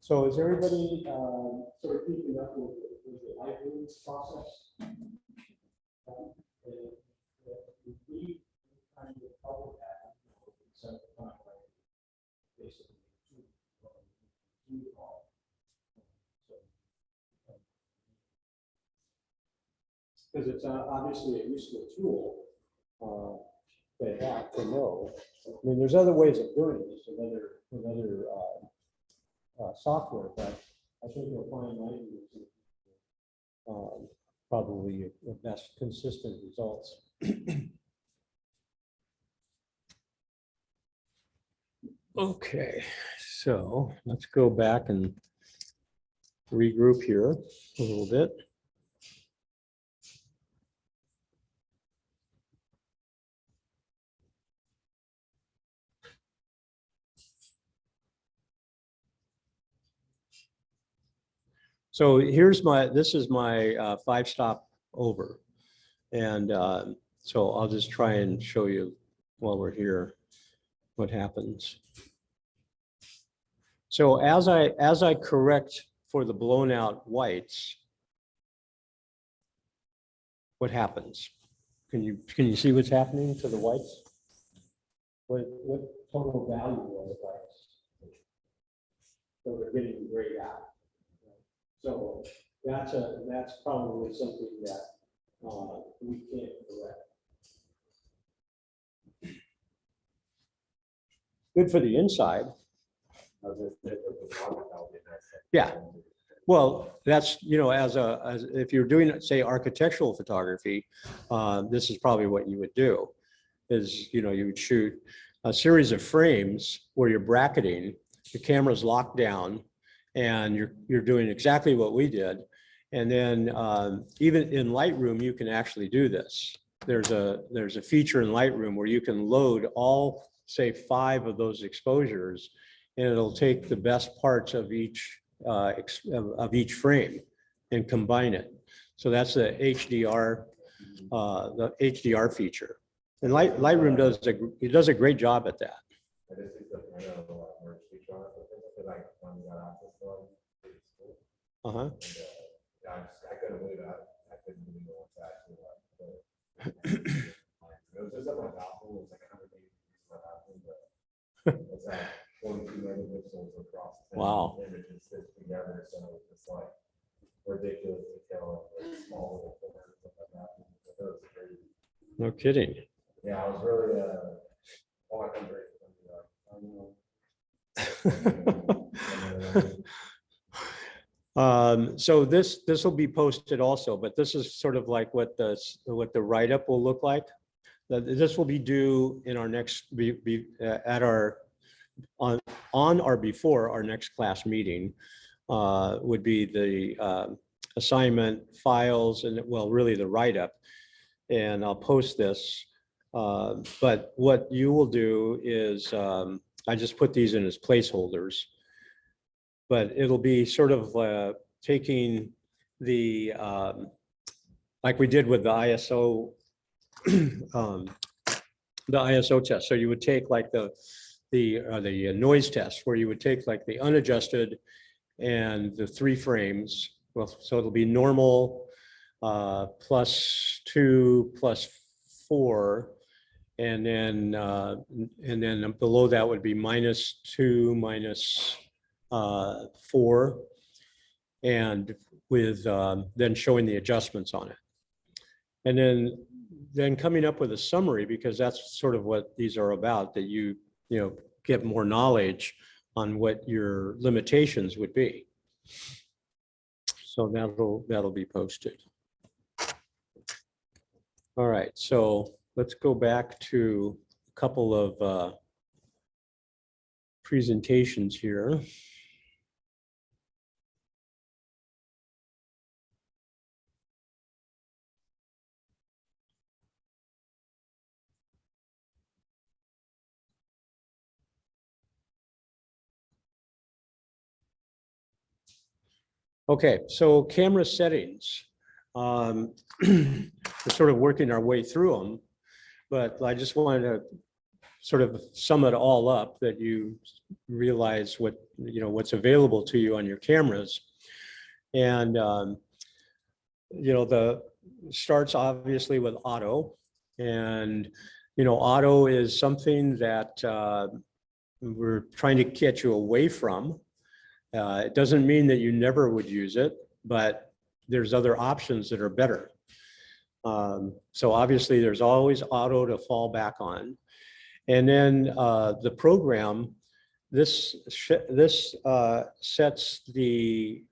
So is everybody sort of keeping up with the Lightroom process? We kind of cover that. Set the time basically because it's obviously a useful tool they have to know. I mean, there's other ways of doing this with other software, but I think you'll find Lightroom probably the best consistent results. Okay, so let's go back and regroup here a little bit. So this is my 5-stop over. And so I'll just try and show you while we're here what happens. So as I correct for the blown out whites, what happens? Can you see what's happening to the whites? What total value are the whites? So they're getting grayed out. So that's probably something that we can't correct. Good for the inside. Yeah. Well, that's, you know, as if you're doing, say, architectural photography, this is probably what you would do. Is, you know, you would shoot a series of frames where you're bracketing, the camera's locked down, and you're doing exactly what we did. And then even in Lightroom, you can actually do this. There's a feature in Lightroom where you can load all, say, 5 of those exposures, and it'll take the best parts of each frame and combine it. So that's the HDR feature. And Lightroom does a great job at that. Uh-huh. I couldn't believe that. I couldn't believe it was actually like. It was just up on Apple. It was like 180 degrees on Apple, but it's like 42 megapixels across. Wow. Images stitched together, so it's like ridiculous detail of like small little corners and stuff like that. It was crazy. No kidding. Yeah, I was really So this will be posted also, but this is sort of like what the write-up will look like. This will be due in our next, at our, on or before our next class meeting, would be the assignment files and, well, really the write-up. And I'll post this. But what you will do is, I just put these in as placeholders. But it'll be sort of taking the, like we did with the ISO, the ISO test. So you would take like the noise test, where you would take like the unadjusted and the 3 frames. Well, so it'll be normal, +2, +4, and then below that would be -2, -4, and with then showing the adjustments on it. And then coming up with a summary, because that's sort of what these are about, that you get more knowledge on what your limitations would be. So that'll be posted. All right, so let's go back to a couple of presentations here. Okay, so camera settings. We're sort of working our way through them, but I just wanted to sort of sum it all up, that you realize what's available to you on your cameras. And the starts obviously with auto, and auto is something that we're trying to get you away from. It doesn't mean that you never would use it, but there's other options that are better. So obviously there's always auto to fall back on. And then the program, this sets the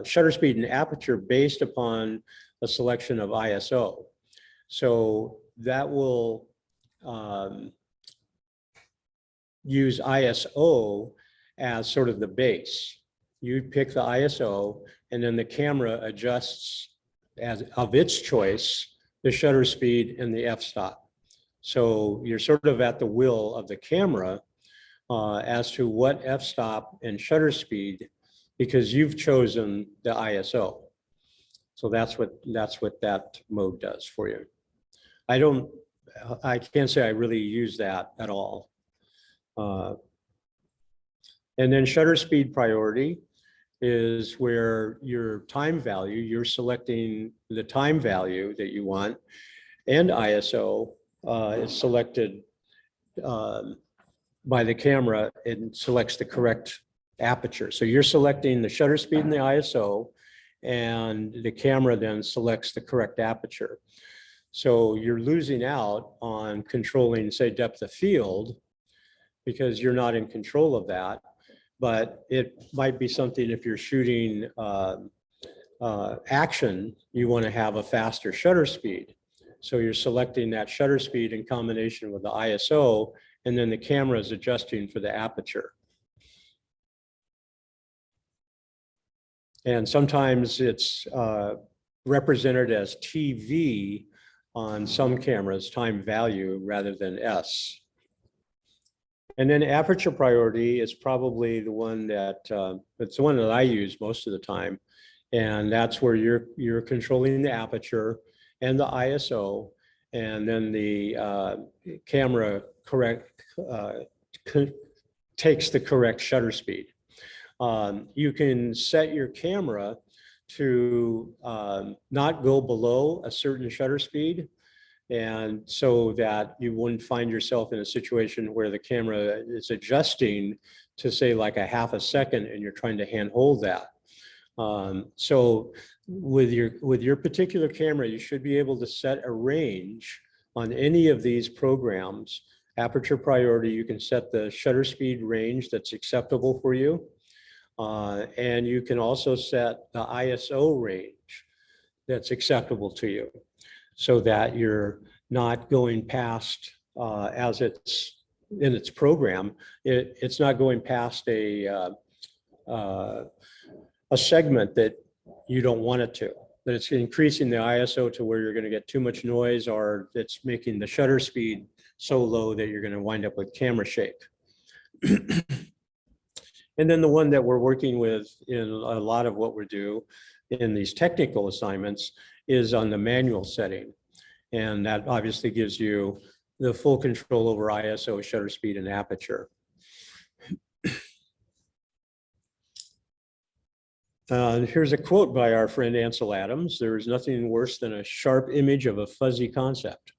shutter speed and aperture based upon a selection of ISO. So that will use ISO as sort of the base. You pick the ISO, and then the camera adjusts as of its choice the shutter speed and the f-stop. So you're sort of at the will of the camera as to what f-stop and shutter speed, because you've chosen the ISO. So that's what that mode does for you. I can't say I really use that at all. And then shutter speed priority is where your time value, you're selecting the time value that you want, and ISO is selected by the camera and selects the correct aperture. So you're selecting the shutter speed and the ISO, and the camera then selects the correct aperture. So you're losing out on controlling, say, depth of field, because you're not in control of that. But it might be something, if you're shooting action, you want to have a faster shutter speed. So you're selecting that shutter speed in combination with the ISO, and then the camera is adjusting for the aperture. And sometimes it's represented as TV on some cameras, time value, rather than S. And then aperture priority is probably the one that, it's the one that I use most of the time. And that's where you're controlling the aperture and the ISO, and then the camera takes the correct shutter speed. You can set your camera to not go below a certain shutter speed, and so that you wouldn't find yourself in a situation where the camera is adjusting to, say, like a half a second, and you're trying to hand hold that. So with your particular camera, you should be able to set a range on any of these programs aperture priority, you can set the shutter speed range that's acceptable for you. And you can also set the ISO range that's acceptable to you so that you're not going past, as it's in its program, it's not going past a segment that you don't want it to, that it's increasing the ISO to where you're going to get too much noise, or it's making the shutter speed so low that you're going to wind up with camera shake. And then the one that we're working with in a lot of what we do in these technical assignments is on the manual setting. And that obviously gives you the full control over ISO, shutter speed, and aperture. Here's a quote by our friend Ansel Adams: "There is nothing worse than a sharp image of a fuzzy concept."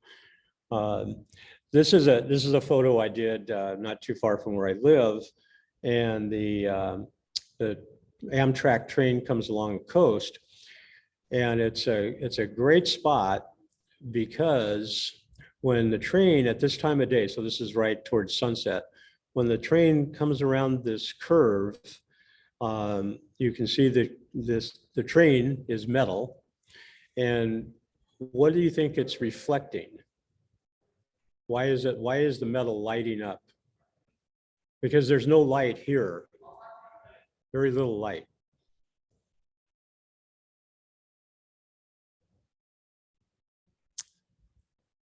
This is a photo I did not too far from where I live, and the Amtrak train comes along the coast, and it's a great spot because when the train at this time of day, so this is right towards sunset, when the train comes around this curve, you can see that the train is metal. And what do you think it's reflecting? Why is the metal lighting up? Because there's no light here, very little light.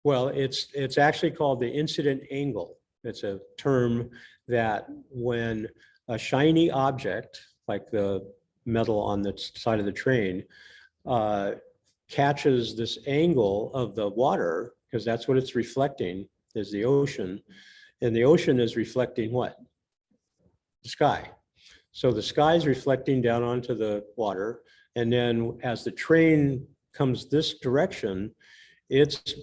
Well, it's actually called the incident angle. It's a term that when a shiny object, like the metal on the side of the train, catches this angle of the water, because that's what it's reflecting, is the ocean. And the ocean is reflecting what? The sky. So the sky is reflecting down onto the water. And then as the train comes this direction, it's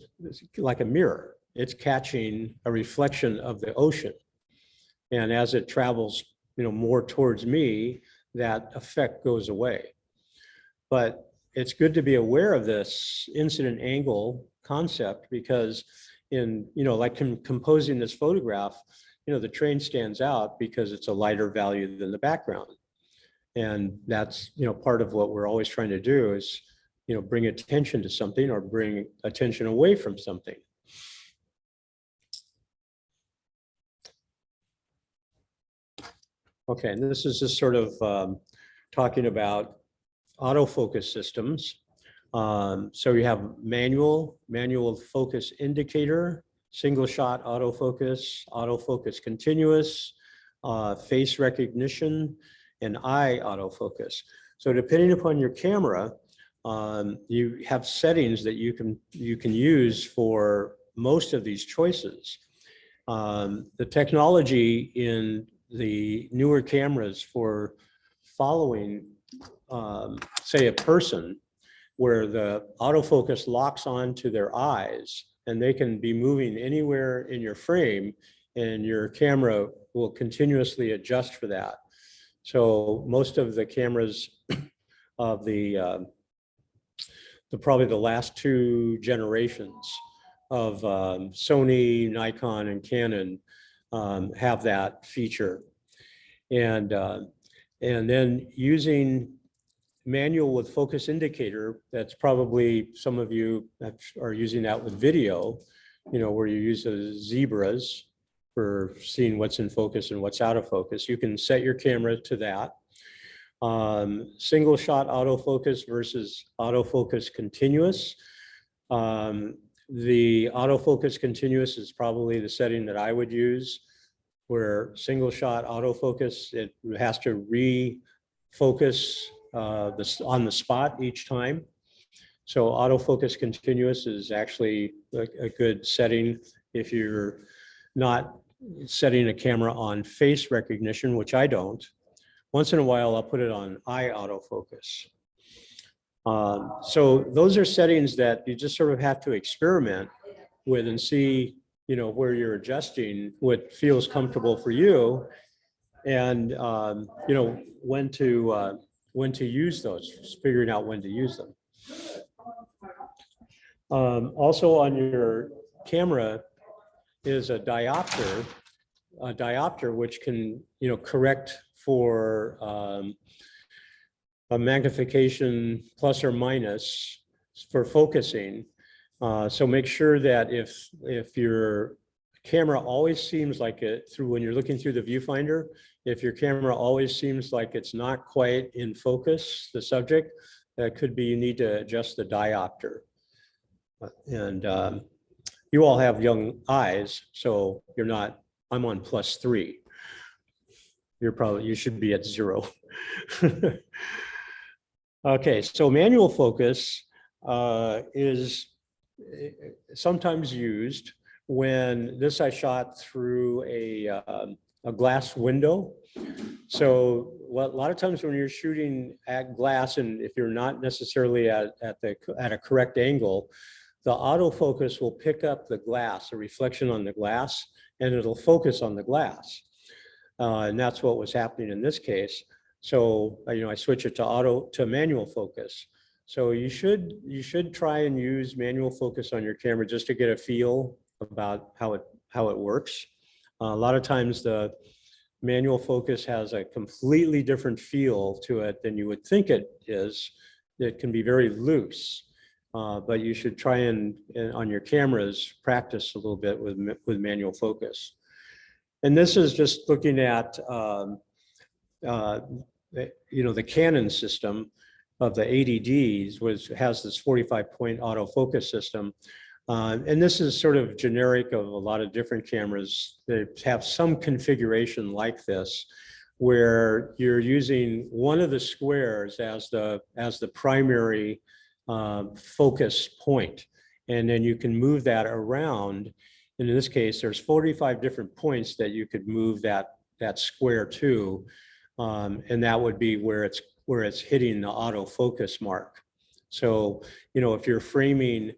like a mirror. It's catching a reflection of the ocean. And as it travels, more towards me, that effect goes away. But it's good to be aware of this incident angle concept, because like composing this photograph, the train stands out because it's a lighter value than the background. And that's, part of what we're always trying to do is, bring attention to something or bring attention away from something. Okay, and this is just sort of talking about autofocus systems. So you have manual focus indicator, single shot autofocus continuous, face recognition, and eye autofocus. So depending upon your camera, you have settings that you can use for most of these choices. The technology in the newer cameras for following, say, a person, where the autofocus locks onto their eyes and they can be moving anywhere in your frame, and your camera will continuously adjust for that. So most of the cameras of probably the last two generations of Sony, Nikon, and Canon have that feature. And then using manual with focus indicator, that's probably some of you that are using that with video, where you use the zebras for seeing what's in focus and what's out of focus. You can set your camera to that. Single shot autofocus versus autofocus continuous. The autofocus continuous is probably the setting that I would use, where single shot autofocus, it has to refocus on the spot each time. So autofocus continuous is actually a good setting if you're not setting a camera on face recognition, which I don't. Once in a while, I'll put it on eye autofocus. So those are settings that you just sort of have to experiment with and see, where you're adjusting what feels comfortable for you, and when to use those, just figuring out when to use them. Also on your camera, is a diopter which can, correct for a magnification plus or minus for focusing. So make sure that if your camera always seems like it when you're looking through the viewfinder, if your camera always seems like it's not quite in focus, the subject, that could be you need to adjust the diopter. And you all have young eyes, so you're not, I'm on +3. You should be at 0. Okay, so manual focus is sometimes used when I shot through a glass window. So a lot of times when you're shooting at glass, and if you're not necessarily at a correct angle, the autofocus will pick up the glass, a reflection on the glass, and it'll focus on the glass. And that's what was happening in this case. So, I switch it to manual focus. So you should try and use manual focus on your camera just to get a feel about how it works. A lot of times the manual focus has a completely different feel to it than you would think it is. It can be very loose, but you should try and on your cameras practice a little bit with manual focus. And this is just looking at the Canon system of the 80Ds has this 45-point autofocus system. And this is sort of generic of a lot of different cameras that have some configuration like this, where you're using one of the squares as the primary focus point. And then you can move that around. And in this case, there's 45 different points that you could move that square to. And that would be where it's hitting the autofocus mark. So, if you're framing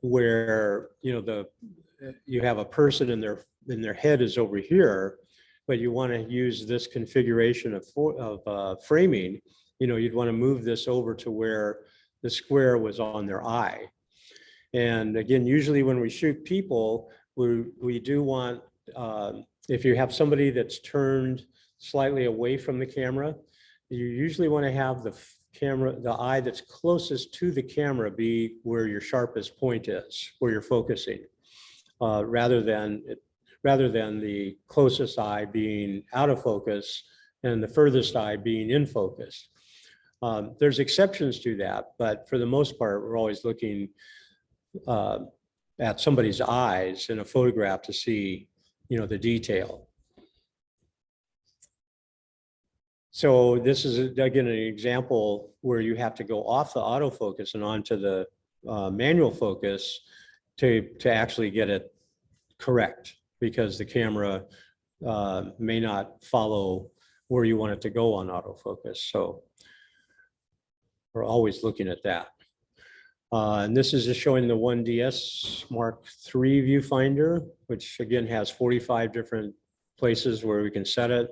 where you have a person and their head is over here, but you want to use this configuration of framing, you'd want to move this over to where the square was on their eye. And again, usually when we shoot people, we do want, if you have somebody that's turned slightly away from the camera, you usually want to have the eye that's closest to the camera be where your sharpest point is, where you're focusing, rather than the closest eye being out of focus and the furthest eye being in focus. There's exceptions to that, but for the most part, we're always looking at somebody's eyes in a photograph to see, the detail. So this is, again, an example where you have to go off the autofocus and onto the manual focus to actually get it correct, because the camera may not follow where you want it to go on autofocus. So we're always looking at that. And this is just showing the 1DS Mark III viewfinder, which again has 45 different places where we can set it.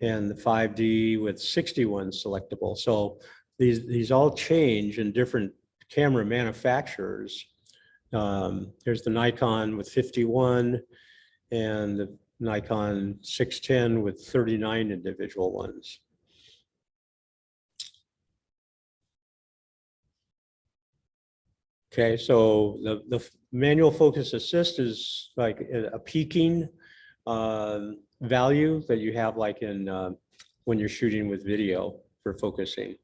And the 5D with 61 selectable. So these all change in different camera manufacturers. There's the Nikon with 51 and the Nikon 610 with 39 individual ones. Okay, so the manual focus assist is like a peaking value that you have like in when you're shooting with video for focusing.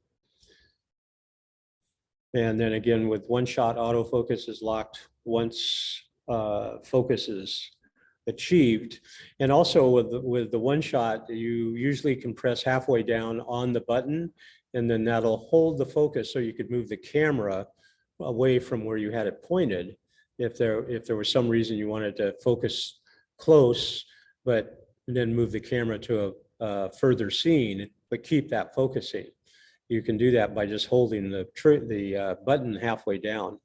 And then again, with one shot, autofocus is locked once focus is achieved. And also with the one shot, you usually can press halfway down on the button, and then that'll hold the focus so you could move the camera away from where you had it pointed. If there was some reason you wanted to focus close, but then move the camera to a further scene, but keep that focusing. You can do that by just holding the button halfway down,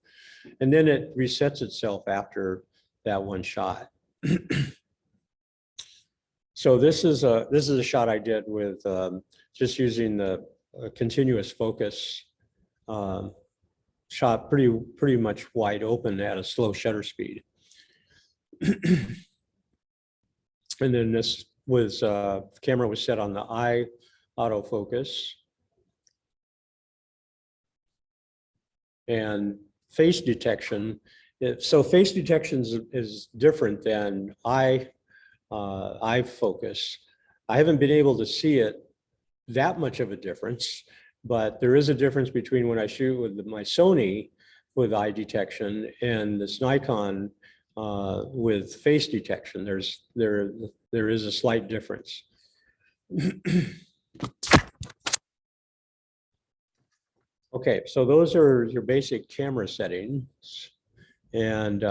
and then it resets itself after that one shot. So this is a shot I did with just using the continuous focus shot pretty much wide open at a slow shutter speed. And then this was, camera was set on the eye autofocus. And face detection. So face detection is different than eye focus. I haven't been able to see it that much of a difference, but there is a difference between when I shoot with my Sony with eye detection and this Nikon with face detection. There is a slight difference. Okay, so those are your basic camera settings. And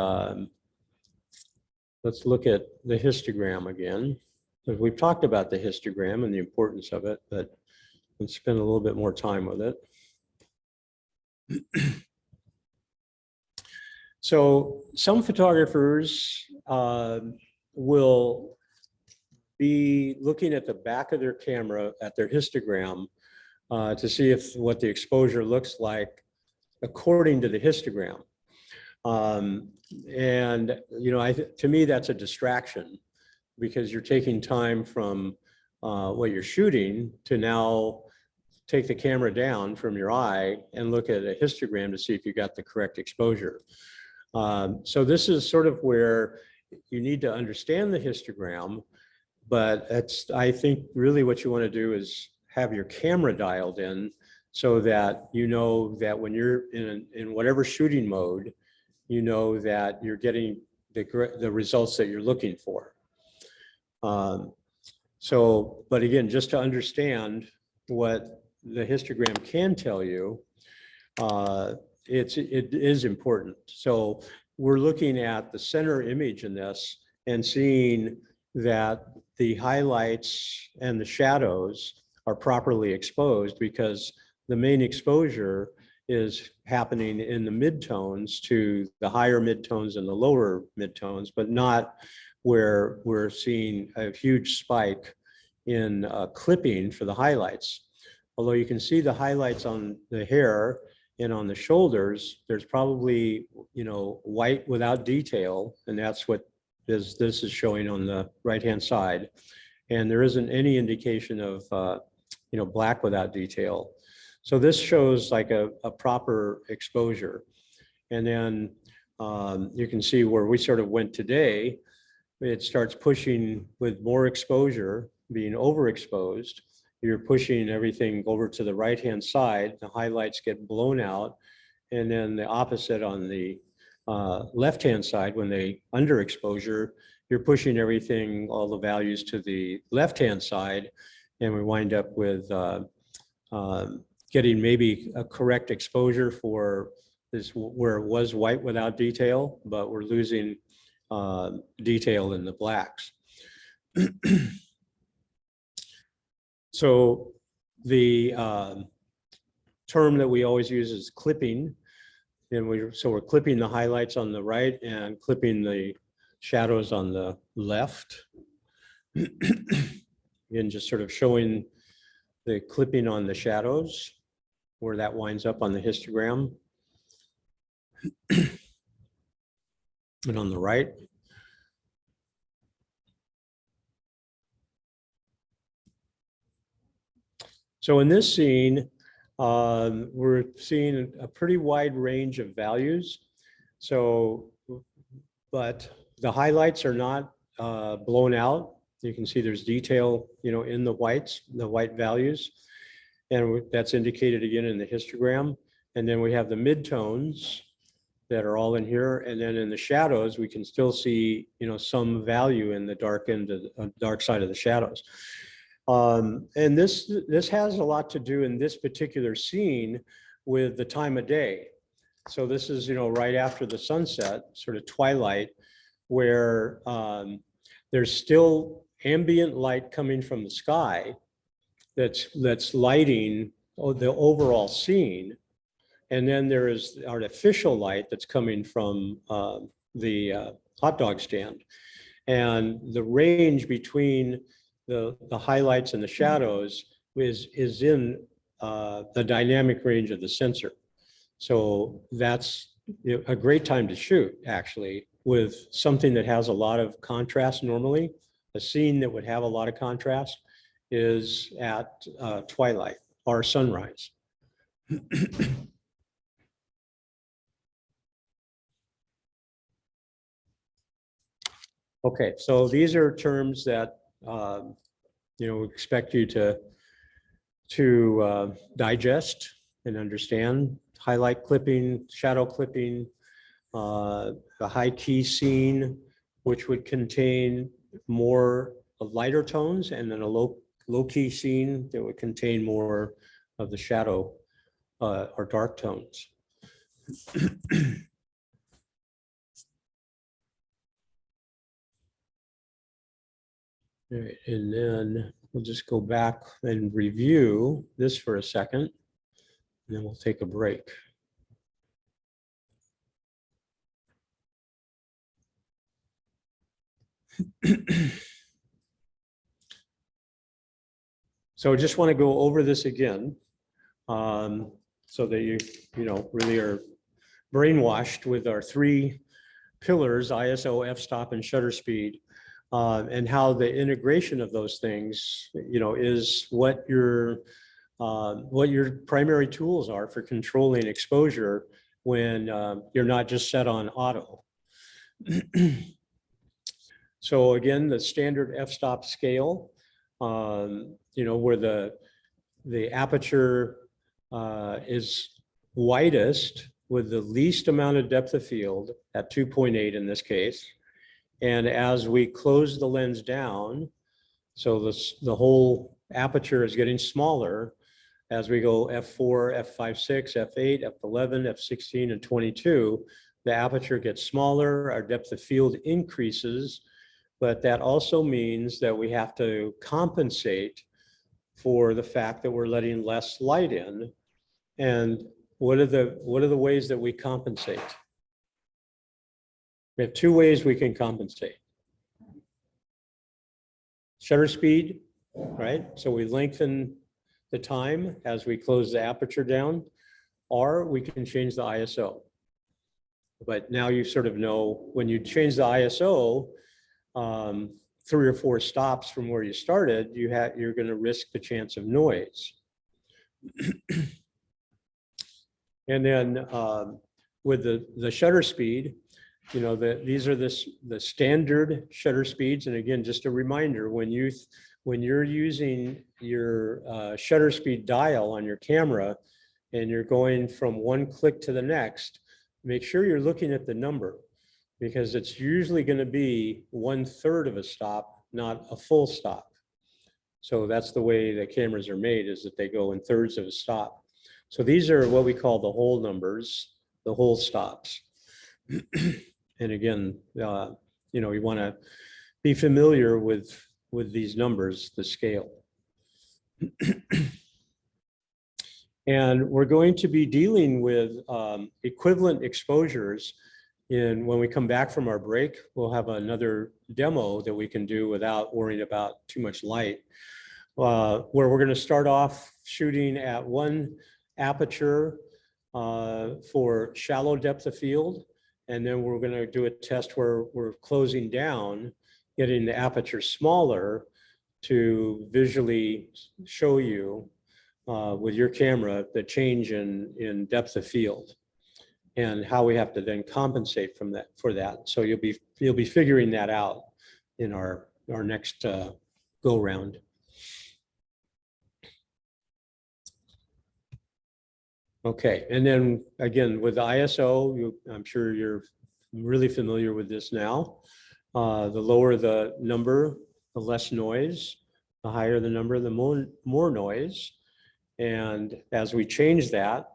let's look at the histogram again. Because we've talked about the histogram and the importance of it, but let's spend a little bit more time with it. So some photographers will be looking at the back of their camera at their histogram to see if what the exposure looks like according to the histogram. And, you know, to me, that's a distraction because you're taking time from what you're shooting to now take the camera down from your eye and look at a histogram to see if you got the correct exposure. So this is sort of where you need to understand the histogram, but I think really what you want to do is have your camera dialed in so that you know that when you're in whatever shooting mode, you know that you're getting the results that you're looking for. So, but again, just to understand what the histogram can tell you, it is important. So we're looking at the center image in this and seeing that the highlights and the shadows are properly exposed because the main exposure is happening in the midtones to the higher midtones and the lower midtones, but not where we're seeing a huge spike in clipping for the highlights. Although you can see the highlights on the hair and on the shoulders, there's probably, you know, white without detail, and that's what this is showing on the right-hand side. And there isn't any indication of, you know, black without detail. So this shows like a proper exposure. And then you can see where we sort of went today. It starts pushing with more exposure, being overexposed. You're pushing everything over to the right-hand side. The highlights get blown out. And then the opposite on the left-hand side, when they underexposure, you're pushing everything, all the values to the left-hand side. And we wind up with getting maybe a correct exposure for this where it was white without detail, but we're losing detail in the blacks. So the term that we always use is clipping. And we're clipping the highlights on the right and clipping the shadows on the left. Again, just sort of showing the clipping on the shadows, where that winds up on the histogram. And on the right. So in this scene, we're seeing a pretty wide range of values. So, but the highlights are not blown out. You can see there's detail, you know, in the whites, the white values. And that's indicated again in the histogram. And then we have the midtones that are all in here. And then in the shadows, we can still see, you know, some value in the dark end of the dark side of the shadows. And this has a lot to do in this particular scene with the time of day. So this is, you know, right after the sunset, sort of twilight, where there's still ambient light coming from the sky that's lighting the overall scene. And then there is artificial light that's coming from the hot dog stand. And the range between the highlights and the shadows is in the dynamic range of the sensor. So that's a great time to shoot, actually, with something that has a lot of contrast normally. A scene that would have a lot of contrast is at twilight or sunrise. Okay, so these are terms that expect you to digest and understand. Highlight clipping, shadow clipping, the high key scene, which would contain more lighter tones, and then a low key scene that would contain more of the shadow or dark tones. All right, and then we'll just go back and review this for a second, and then we'll take a break. So I just want to go over this again, so that you really are brainwashed with our three pillars: ISO, f-stop, and shutter speed, and how the integration of those things, is what your primary tools are for controlling exposure when you're not just set on auto. So again, the standard f-stop scale, where the aperture is widest with the least amount of depth of field at 2.8 in this case. And as we close the lens down, so the whole aperture is getting smaller as we go f4, f5.6, f8, f11, f16, and 22, the aperture gets smaller, our depth of field increases, but that also means that we have to compensate for the fact that we're letting less light in. And what are the ways that we compensate? We have two ways we can compensate. Shutter speed, right? So we lengthen the time as we close the aperture down, or we can change the ISO. But now you sort of know when you change the ISO, 3 or 4 stops from where you started, you're going to risk the chance of noise. And then with the shutter speed, these are the standard shutter speeds. And again, just a reminder, when you're using your shutter speed dial on your camera and you're going from one click to the next, make sure you're looking at the number, because it's usually going to be 1/3 of a stop, not a full stop. So that's the way the cameras are made, is that they go in thirds of a stop. So these are what we call the whole numbers, the whole stops. And again, you want to be familiar with these numbers, the scale. And we're going to be dealing with equivalent exposures. And when we come back from our break, we'll have another demo that we can do without worrying about too much light, where we're going to start off shooting at 1 aperture for shallow depth of field. And then we're going to do a test where we're closing down, getting the aperture smaller to visually show you with your camera the change in depth of field and how we have to then compensate for that. So you'll be figuring that out in our next go round. Okay, and then again with the ISO, I'm sure you're really familiar with this now. The lower the number, the less noise. The higher the number, the more noise. And as we change that,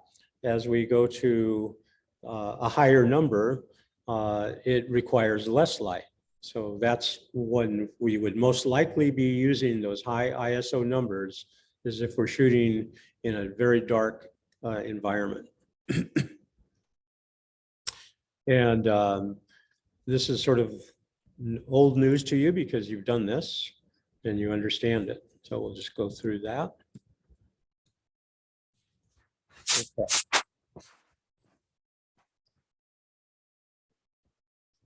as we go to a higher number, it requires less light. So that's when we would most likely be using those high ISO numbers, is if we're shooting in a very dark environment. And this is sort of old news to you because you've done this and you understand it. So we'll just go through that. Okay.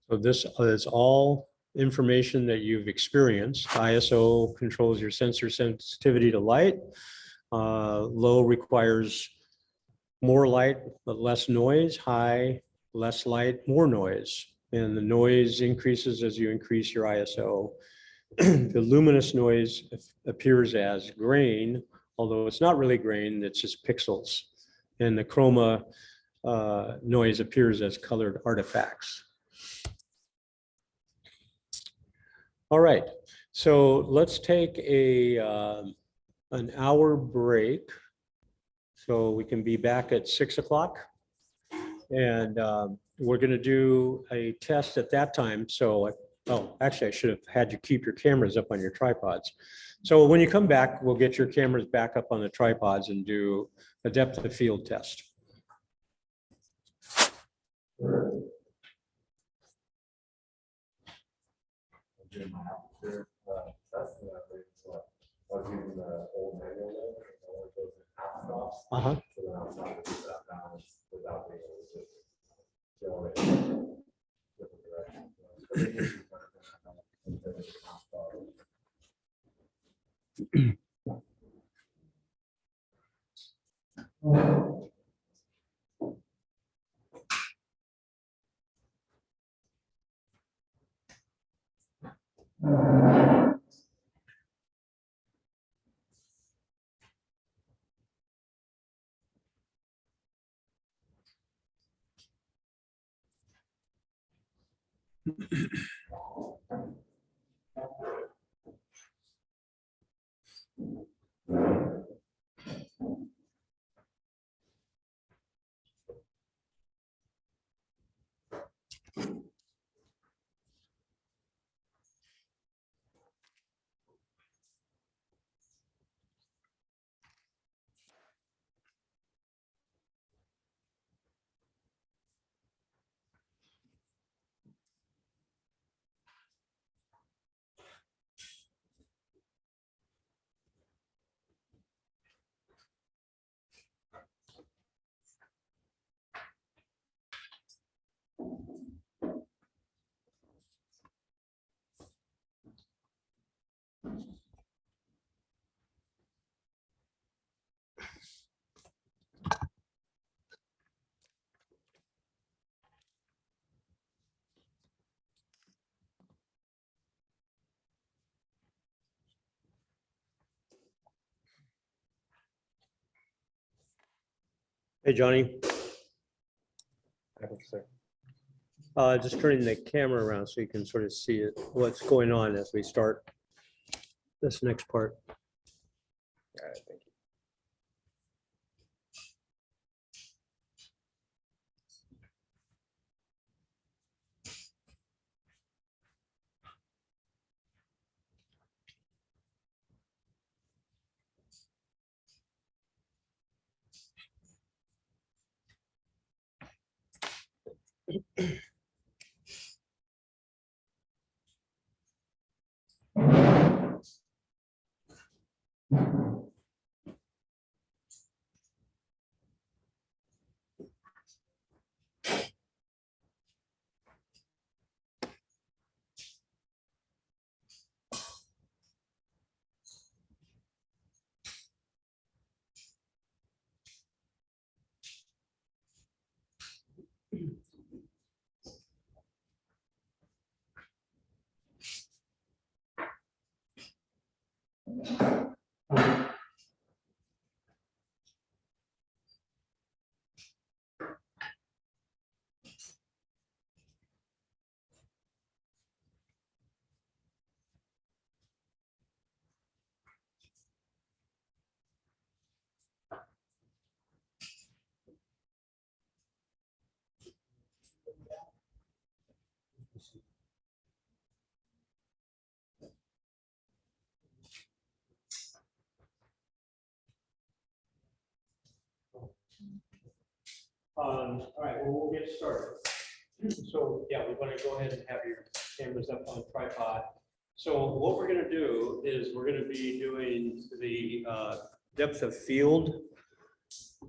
So this is all information that you've experienced. ISO controls your sensor sensitivity to light. Low requires more light, but less noise. High, less light, more noise. And the noise increases as you increase your ISO. The luminous noise appears as grain, although it's not really grain, it's just pixels. And the chroma noise appears as colored artifacts. All right, so let's take an hour break so we can be back at 6 o'clock. And we're going to do a test at that time. So, oh, actually, I should have had you keep your cameras up on your tripods. So when you come back, we'll get your cameras back up on the tripods and do a depth of field test. Doing my aperture, testing that thing, so I was using the old manual there, and I went to those half stops, Uh-huh. so then I was able to do that balance without being able to just go in different directions. So it gives you kind of a half stop. Hey, Johnny. Just turning the camera around so you can sort of see it, what's going on as we start this next part. All right, thank you. All right, well, we'll get started. So, yeah, we want to go ahead and have your cameras up on tripod. So what we're going to do is we're going to be doing the depth of field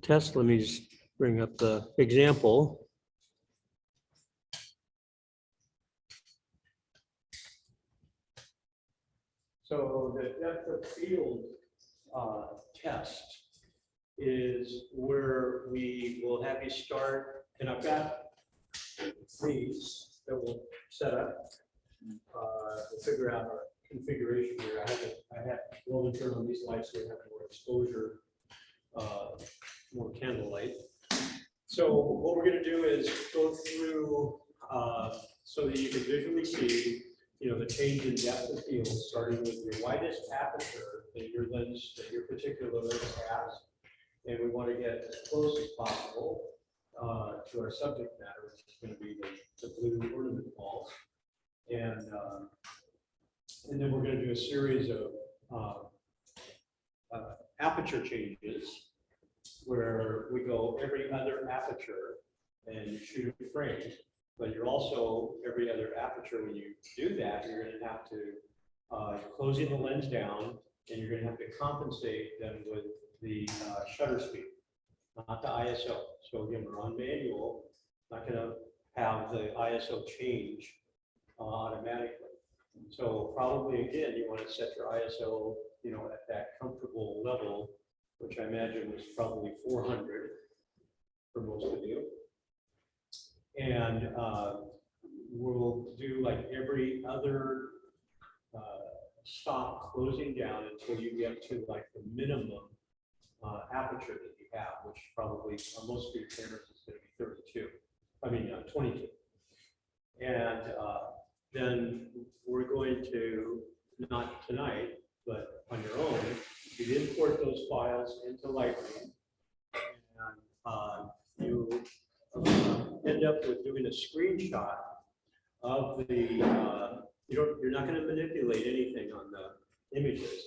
test. Let me just bring up the example. So the depth of field test is where we will have you start, and I've got these that we'll set up. We'll figure out our configuration here. I had Roland turn on these lights so we have more exposure, more candlelight. So what we're going to do is go through so that you can visually see, the change in depth of field, starting with your widest aperture that your lens, that your particular lens has. And we want to get as close as possible to our subject matter, which is going to be the blue ornament balls. And then we're going to do a series of aperture changes where we go every other aperture and shoot a frame. But you're also, every other aperture, when you do that, you're going to have to closing the lens down, and you're going to have to compensate them with the shutter speed, not the ISO. So again, we're on manual, not going to have the ISO change automatically. So probably, again, you want to set your ISO, at that comfortable level, which I imagine was probably 400 for most of you. And we'll do like every other stop closing down until you get to like the minimum aperture that you have, which probably on most of your cameras is going to be 22. And then we're going to, not tonight, but on your own, you import those files into Lightroom, and you end up with doing a screenshot of the, you're not going to manipulate anything on the images,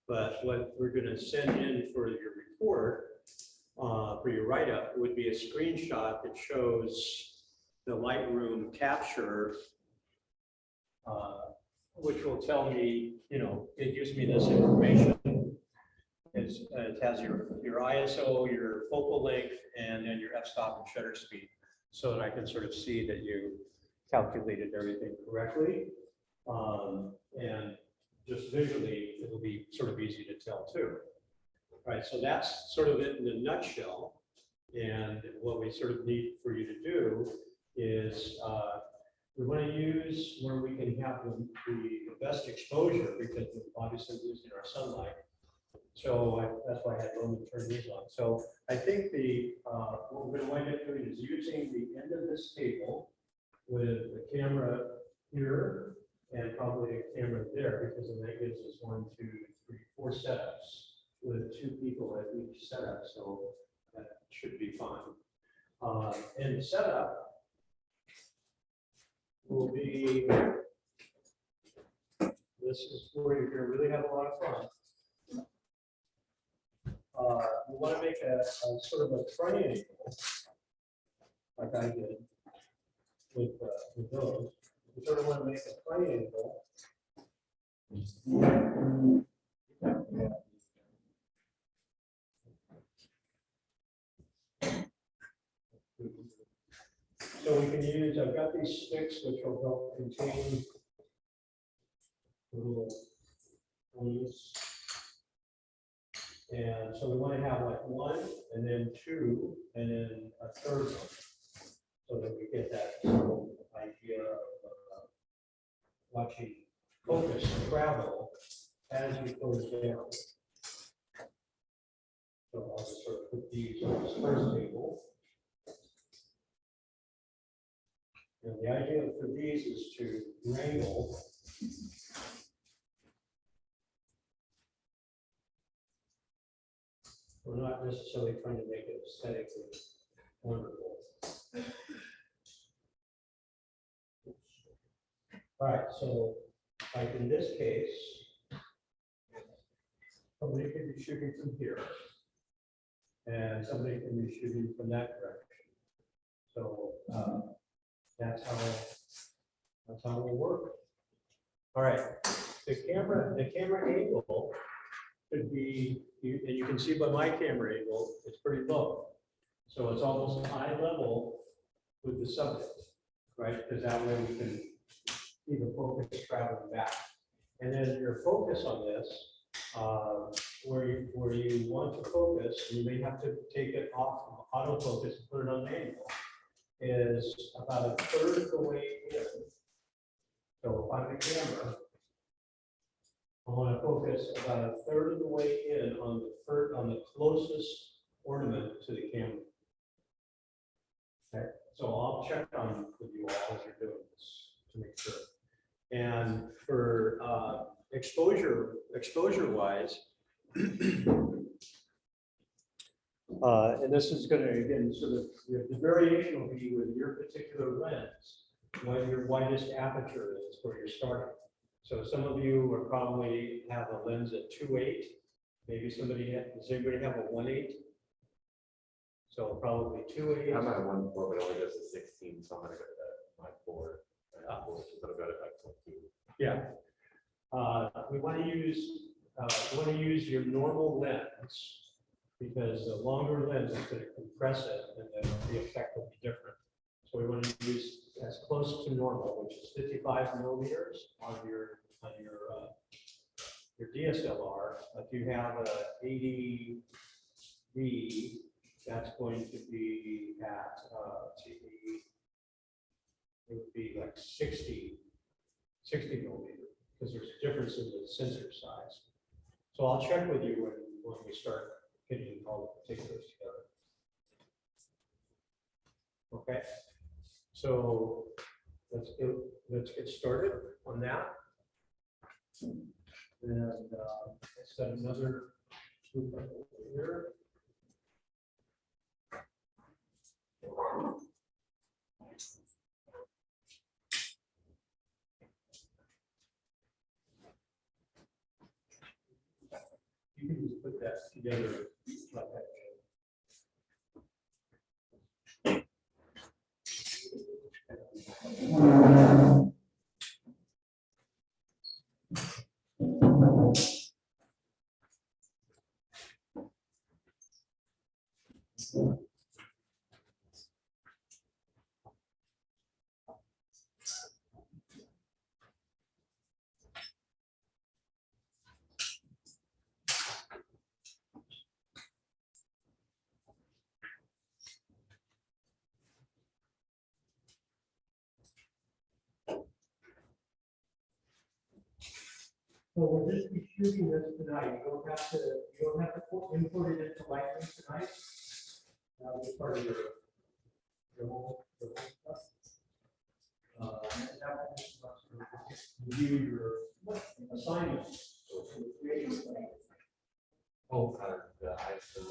but what we're going to send in for your report, for your write-up, would be a screenshot that shows the Lightroom capture, which will tell me, it gives me this information. It has your ISO, your focal length, and then your f-stop and shutter speed, so that I can sort of see that you calculated everything correctly. And just visually, it'll be sort of easy to tell too. Right, so that's sort of it in a nutshell. And what we sort of need for you to do is we want to use where we can have the best exposure, because we're obviously using our sunlight. So that's why I had Roman turn these on. So I think what we're going to wind up doing is using the end of this table with the camera here and probably a camera there, because then that gives us 1, 2, 3, 4 setups with 2 people at each setup. So that should be fine. And the setup will be, this is where you're going to really have a lot of fun. We want to make a sort of a triangle, like I did with those. We sort of want to make a triangle. So we can use, I've got these sticks which will help contain little leaves. And so we want to have like 1, and then 2, and then a third one, so that we get that whole idea of watching focus travel as we close down. So I'll just sort of put these on this first table. And the idea for these is to wrangle we're not necessarily trying to make it aesthetically wonderful. All right, so like in this case, somebody could be shooting from here, and somebody can be shooting from that direction. So that's how it will work. All right, the camera angle could be, and you can see by my camera angle, it's pretty low. So it's almost eye level with the subject, right? Because that way we can see the focus traveling back. And then your focus on this, where you want to focus, you may have to take it off of autofocus and put it on manual, is about a third of the way in. So if I'm the camera, I want to focus about a third of the way in on the closest ornament to the camera. Okay, so I'll check on with you all as you're doing this to make sure. And for exposure wise, and this is going to, again, sort of, the variation will be with your particular lens, what your widest aperture is where you're starting. So some of you are probably have a lens at 2.8. Maybe does anybody have a 1.8? So probably 2.8. I'm at 1.4, but it only goes to 16, so I'm gonna go to my 4. So I've got it back to 2. Yeah. We want to use your normal lens because the longer lens is going to compress it and then the effect will be different. So we want to use as close to normal, which is 55 millimeters on your DSLR. If you have a 80D, that's going to be at let's see, it would be like 60 millimeter because there's a difference in the sensor size. So I'll check with you when we start getting all the particulars together. Okay, so let's get started on that. And let's set another group up over here. You can just put that together like that. So we'll just be shooting this tonight. You don't have to import it into Lightroom tonight. That'll be part of your whole stuff. Review your assignments. Oh, the ISO.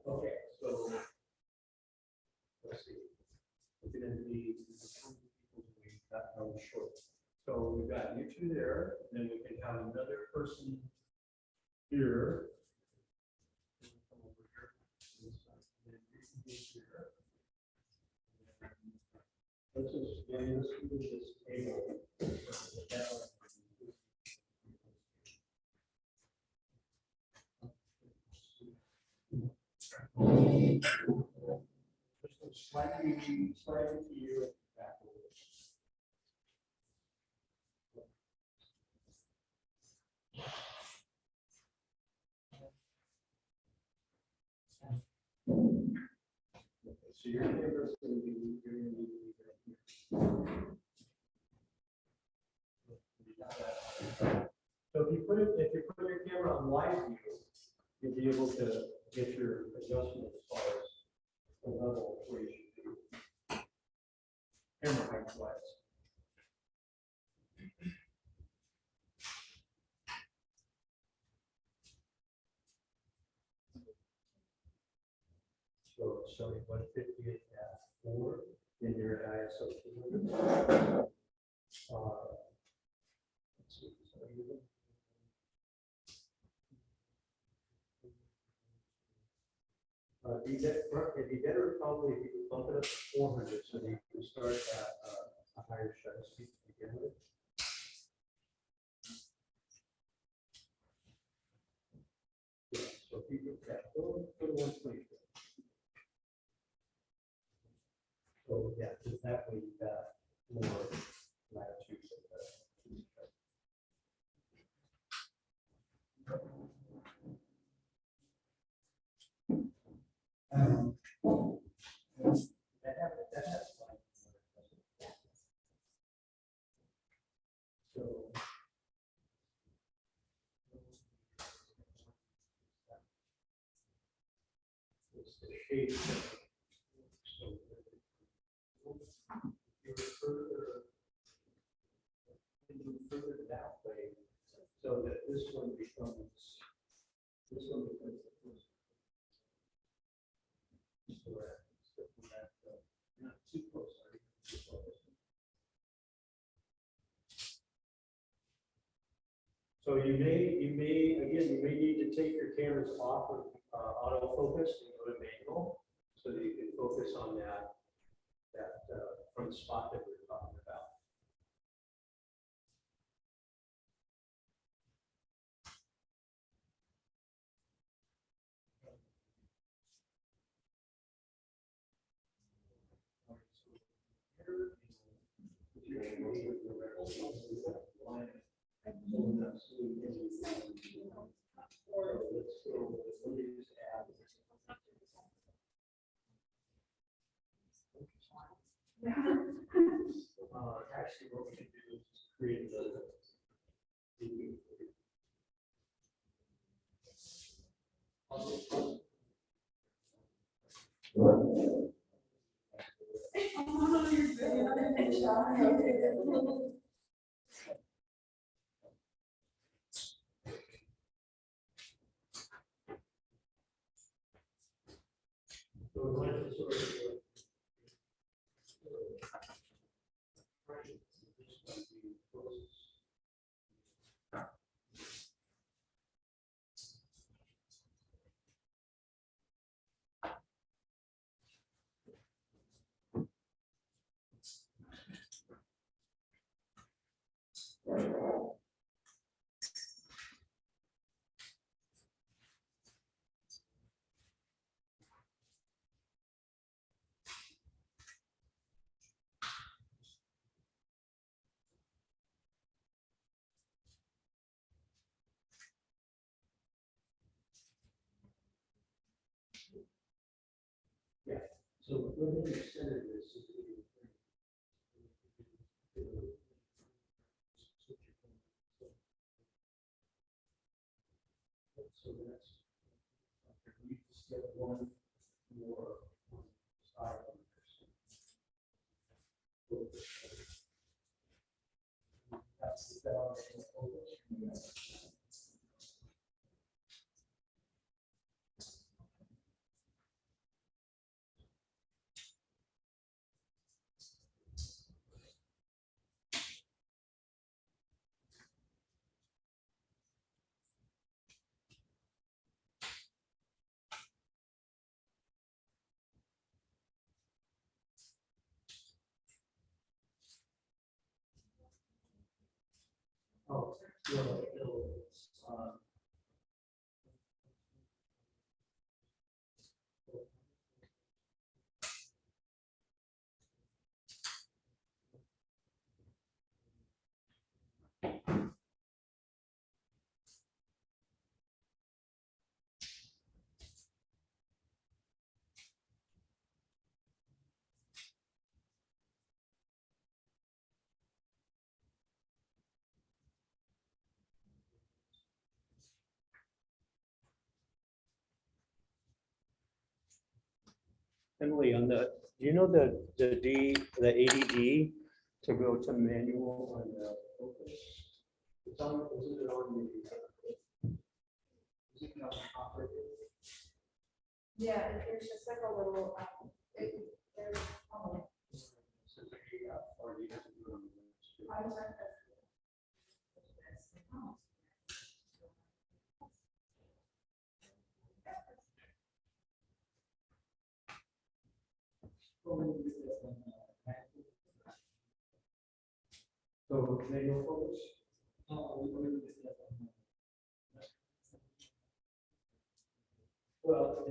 Okay, so let's see. Looking at the we got no short. So we've got you two there, and then we can have another person here. Come over here. And then you can be here. Let's just, let's do this table. Just slightly to you and back a little. So your camera's going to be, you're going to be right here. So if you put your camera on live view, you'll be able to get your adjustment as far as the level where you should be. Camera height wise. So showing 150 at 4 in your ISO 200. Let's see, so you- it'd be better probably if you bump it up to 400 so that you can start at a higher shutter speed to begin with. Yeah, so if you get that, go to 120. So yeah, just that way you got more latitude. That has fine. So. It's the shade. So if you're further that way, so that this one becomes the first. So not too close, sorry. Too close. So you may need to take your cameras off of autofocus and go to manual so that you can focus on that front spot that we're talking about. Actually, what we can do is create the Oh, you're good. So we wanted to sort of So when you center this. So that's, we just get one more side. That's oh, Emily, on the, do you know the ADD to go to manual on the focus? It's on, isn't it on the? Is it on operator? Yeah, there's just like a little, there's, So they, or you have to do it on the. I was at the. So manual focus? Well.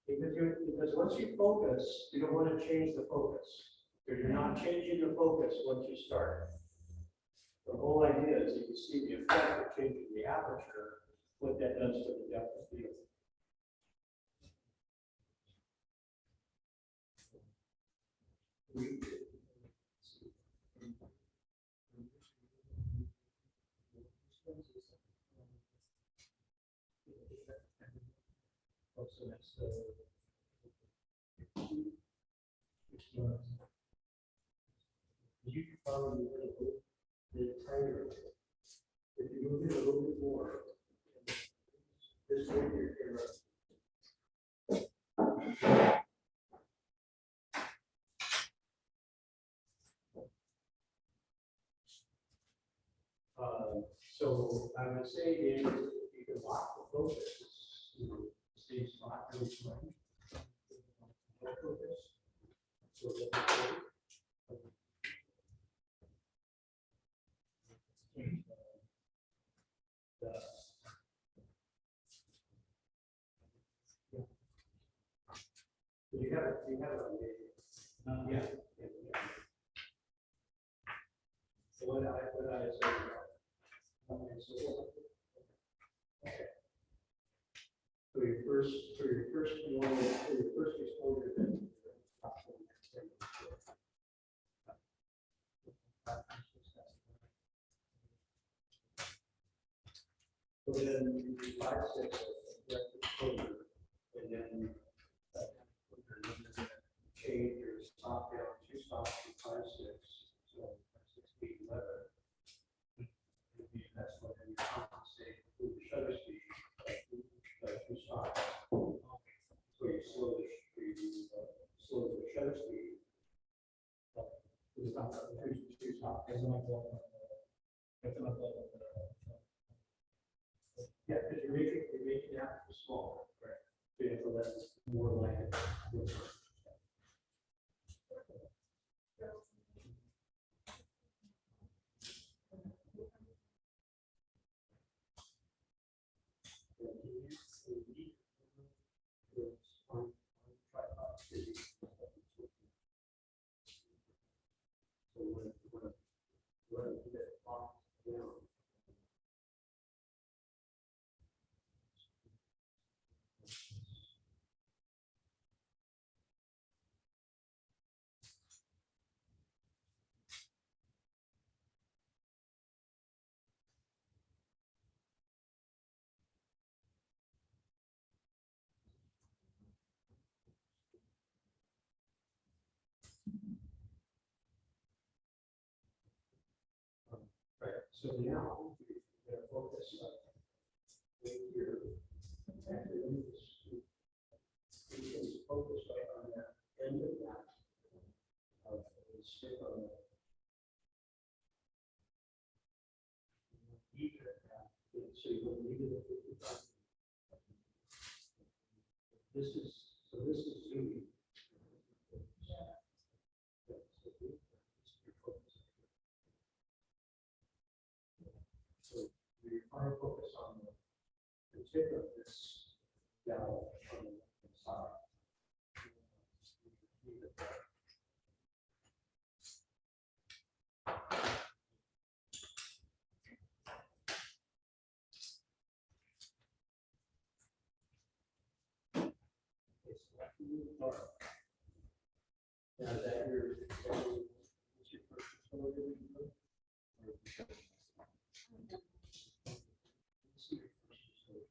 Because once you focus, you don't want to change the focus. Because you're not changing the focus once you start. The whole idea is that you see the effect of changing the aperture, what that does to the depth of field. So that's you can probably move it a little bit tighter. If you move it a little bit more, this way you're so I would say if you can lock the focus, you know, stay spot really strong. Focus. So you have it, yeah. So what I say, okay, so. Okay. So your first normal, your first exposure. Then. So then you do 5, 6, direct exposure, and then change your stop down 2 stops to 5, 6, so 6, 8, 11. That's what then you compensate with the shutter speed, 2 stops. So you slow the shutter speed. Two stops. Yeah, because you're making the aperture smaller, right? So you have to let more light in. So now, we're gonna focus right here. And then we can focus right on that end of that. Stick on the. So you're gonna leave it at 55. This is zooming. So we want to focus on the tip of this dowel on the side. Now is that your, what's your first exposure? Let's see your first exposure.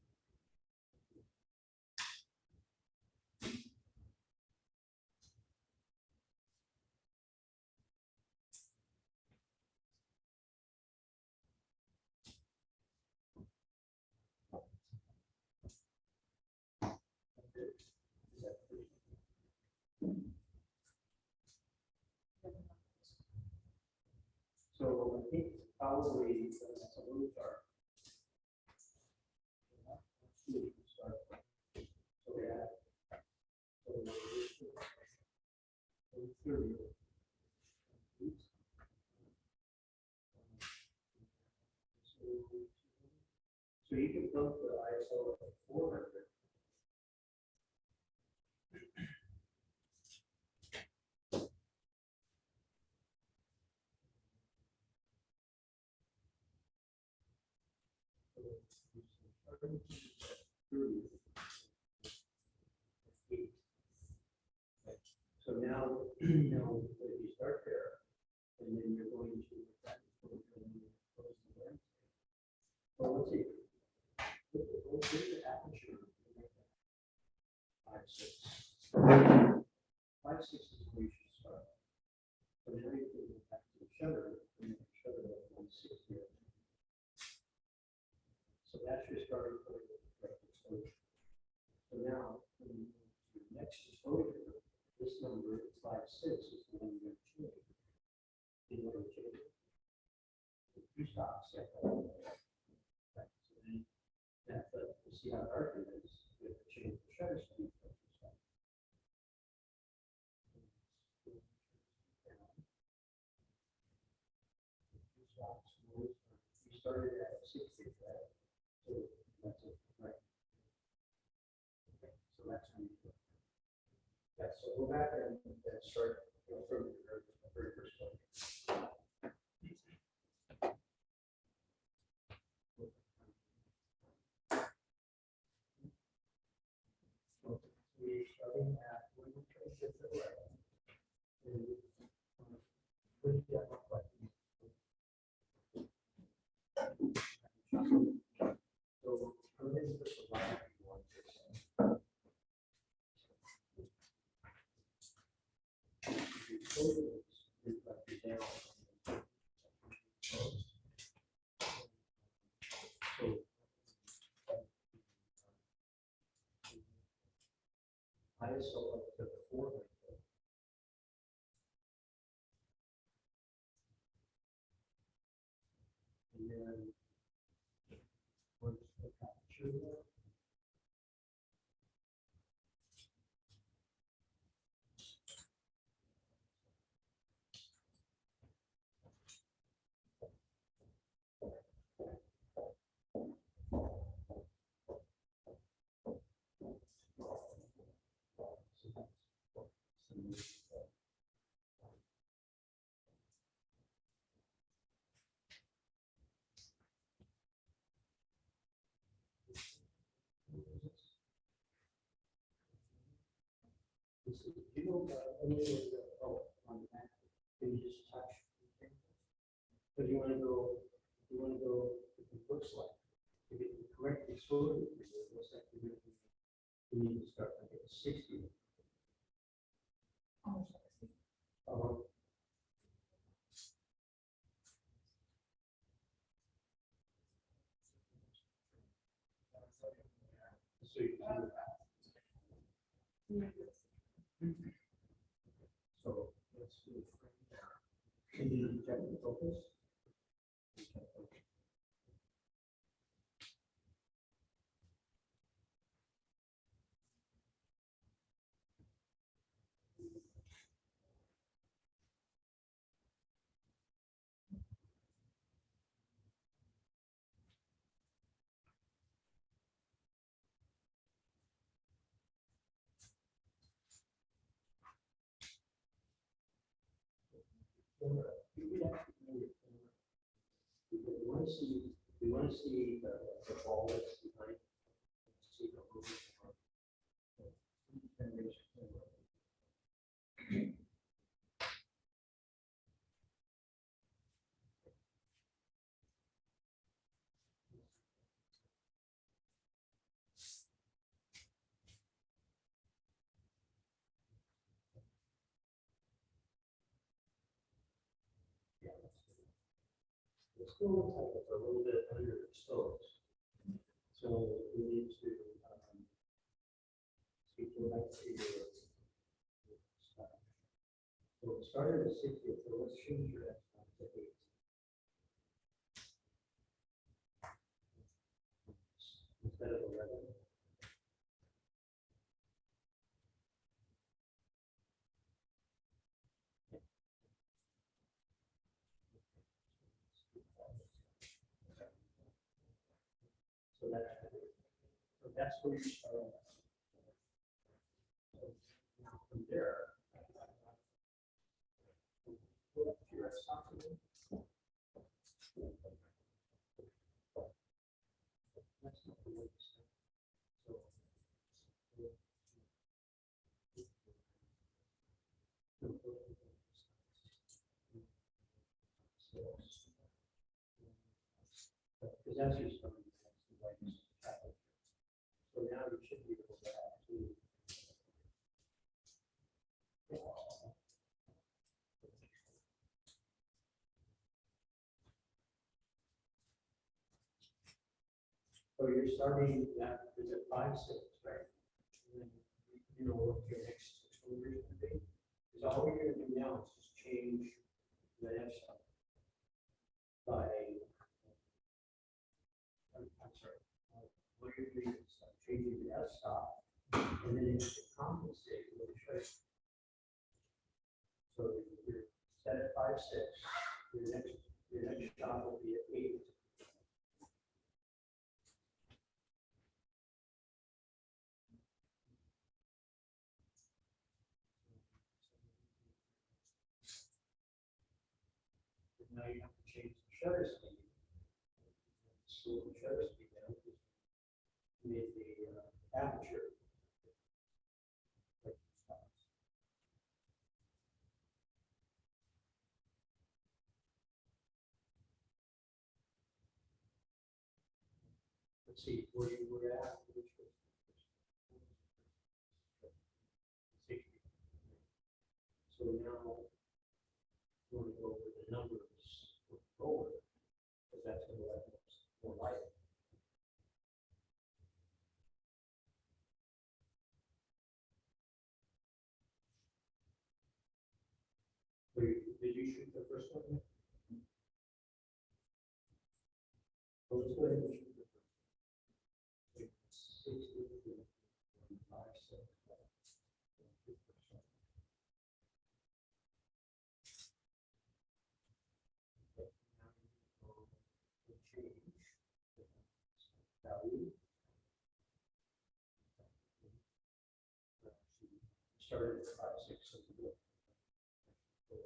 Is that pretty? So I think probably that's a little dark. Start. So yeah. So 30. So you can dump the ISO at 400. So now, you know, if you start there, and then you're going to. Well, let's see. What's the aperture? 5.6. 5.6 is where you should start. So now you can go back to the shutter, and you can shutter at 1.6 here. So that's your starting point of the correct exposure. So now, when you move to the next exposure, this number, 5.6, is the one you're going to change. You want to change it. You stop, set that. Right, so then, to see how dark it is, you have to change the shutter speed. You started at 60, right? So that's it, right? Okay, so that's when you go. Yeah, so go back and start from the very first one. We're starting at 1.6 at the right. And put it down like so I'm going to put the line at 1%. ISO up to 400. And then where's the capture? This is, you know, on the back, can you just touch? But you want to go, if it looks like, to get the correct exposure, it looks like you need to start like at 60. So you can, so let's do it. Can you check the focus? We want to see the ball that's behind. See the movement. It still looks like it's a little bit underexposed. So we need to speak to that. So it started at 60, so let's change your X to 8. Instead of 11. So that's where you start. So now from there, go up to your esophagus. That's not the way to start. Because that's your stomach. So now you should be able to actually. So you're starting that is at 5, 6, right? And then you know what your next exposure is going to be. Because all you're going to do now is just change the F stop by. I'm sorry. What you're doing is changing the F stop, and then you can compensate with the trace. So you're set at 5, 6. Your next stop will be at 8. Now you have to change the shutter speed. Slow the shutter speed down. Make the aperture. Let's see where you were at. Which was 60. So now we're going to go over the numbers forward, because that's going to let us more light. So did you shoot the first one? So let's go ahead and shoot the first one. 60, 5, 6. Value. Started at 5, 6. So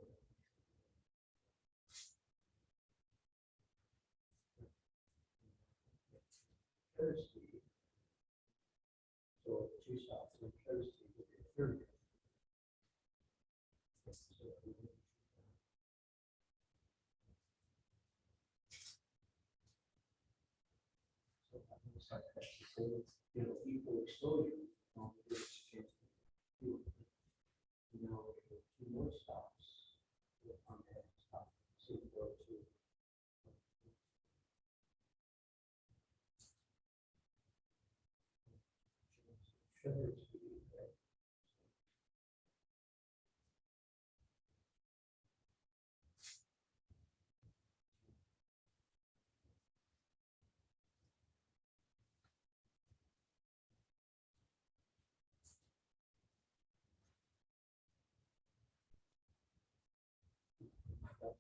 shutter speed. So 2 stops and shutter speed will be 30. So you know, equal exposure on the exchange. You know, 2 more stops on that stop. So you go to. So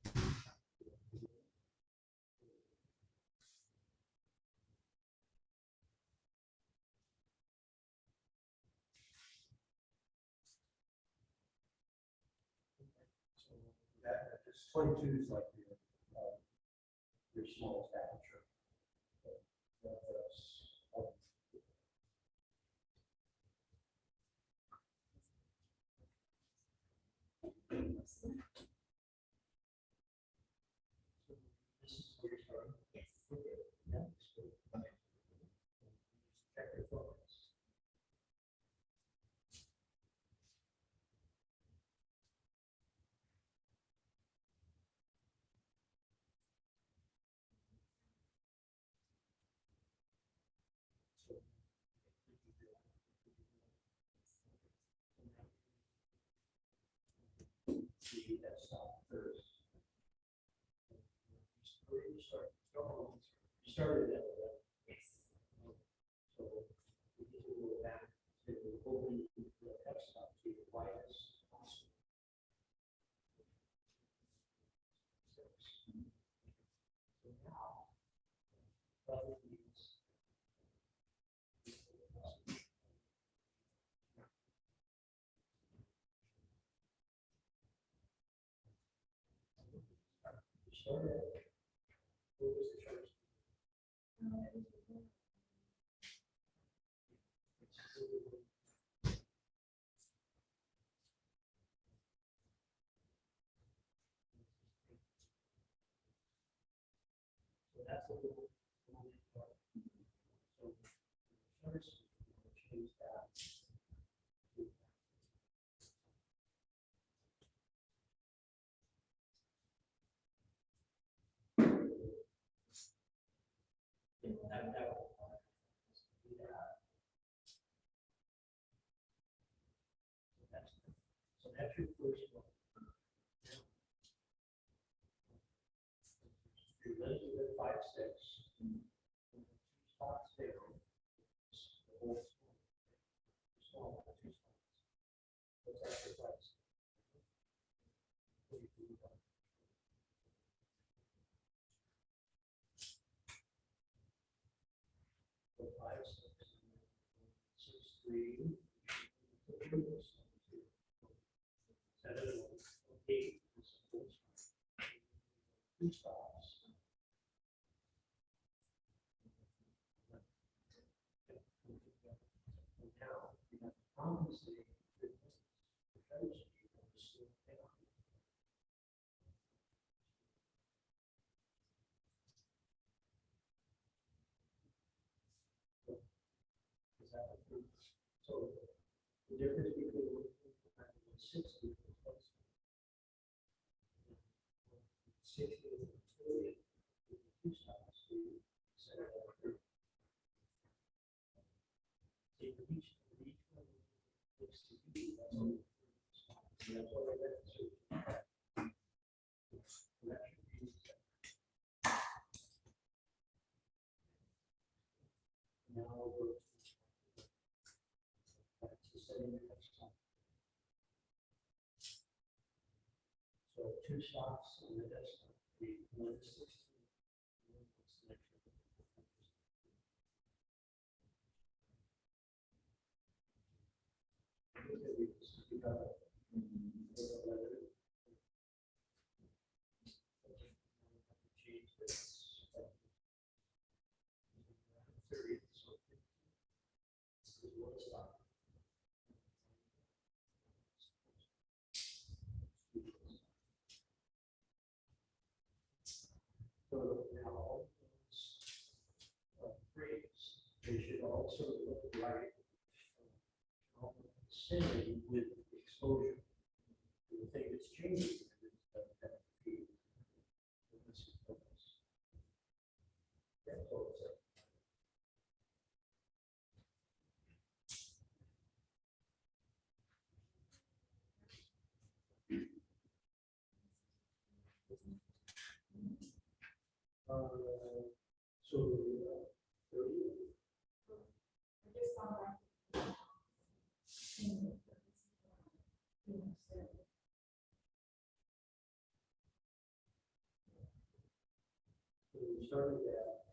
that, just 22 is like your smallest aperture. That's, this is where you're starting. Yes. Okay. Yeah, that's good. Check your focus. See that stop first. You started at Yes. so we need to go back to open the text stop to the widest possible. So now, probably means you started at what was the church? So that's a little part. So first, change that. That will do that. So that's your first one. You're ready to go 5, 6. Spots there. The whole small, 2 spots. What's that for size? What do you do about it? So 5, 6, 6, 3. 7, 8. 2 spots. Now, you have to compensate for the strategy of the slow down. Is that what you- So the difference between 60 and 60 is 2 stops. So each one looks to be, that's all. So that's what I got. So that should be. Now we'll go to setting the next time. So 2 stops on the desktop, the 160. What's the next one? We got it. Change this. 30, so 50. This is one stop. So now all those frames, they should also look right. Same with exposure. The thing that's changing is that the that's all it's like. So, 30. I just saw that. we started at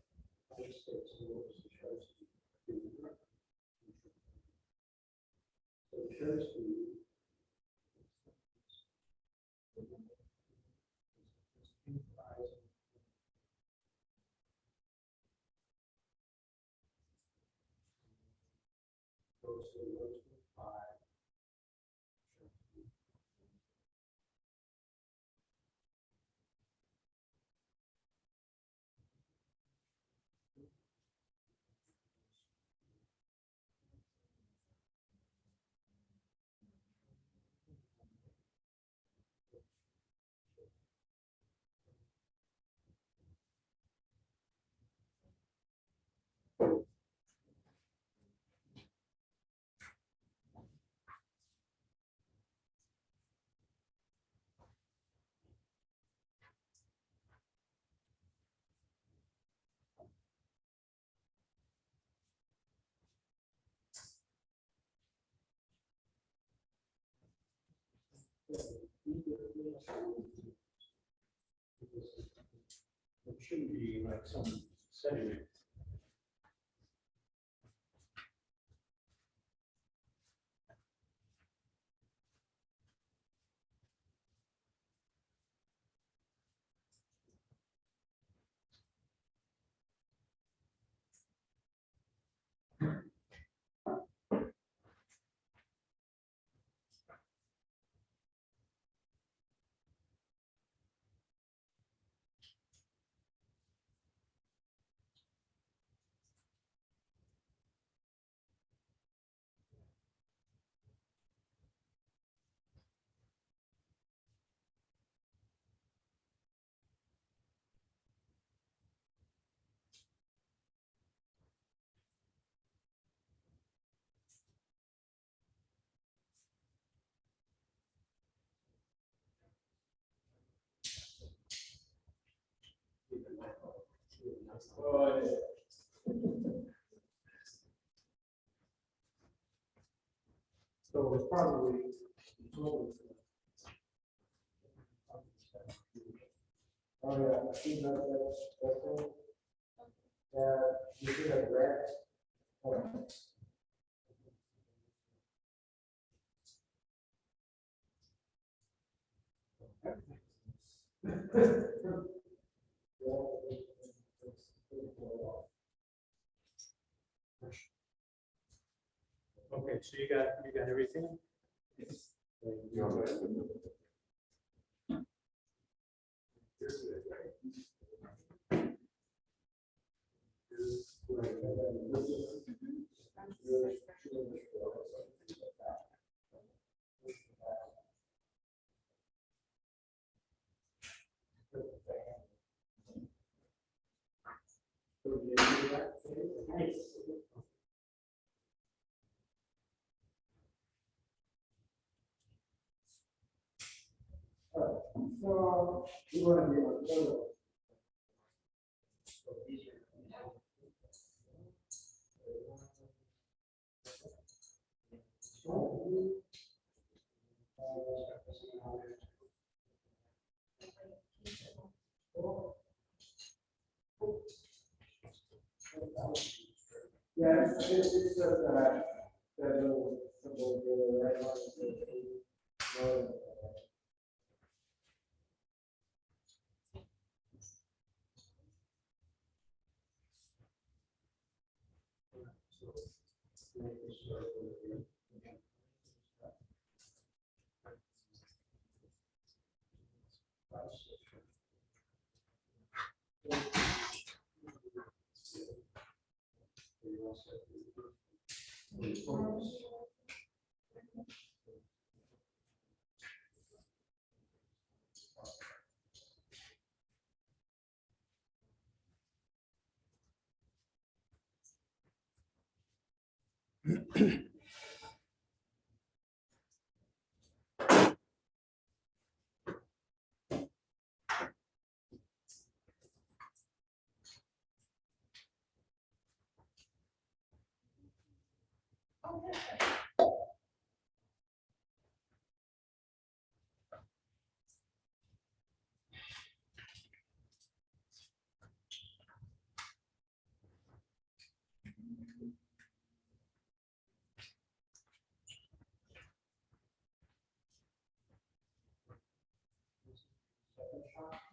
high stakes, and what was the sheriff's speed? So the sheriff's speed. Goes to the lowest of 5. It shouldn't be like some setting. So it's probably. Oh, yeah, I think that's all. You should have rats. Okay, so you got everything? Yes. So you want to be on photo. Yeah, it's just that little symbol there, right?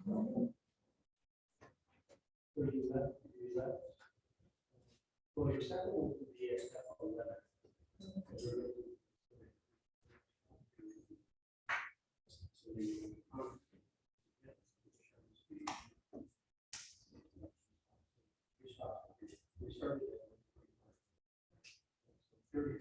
Well, your second one would be at F11. We started at 30.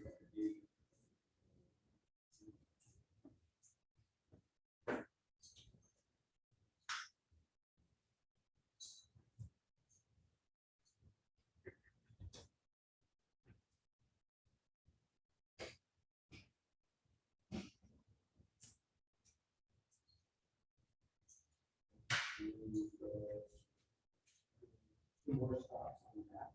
Two more stops on that.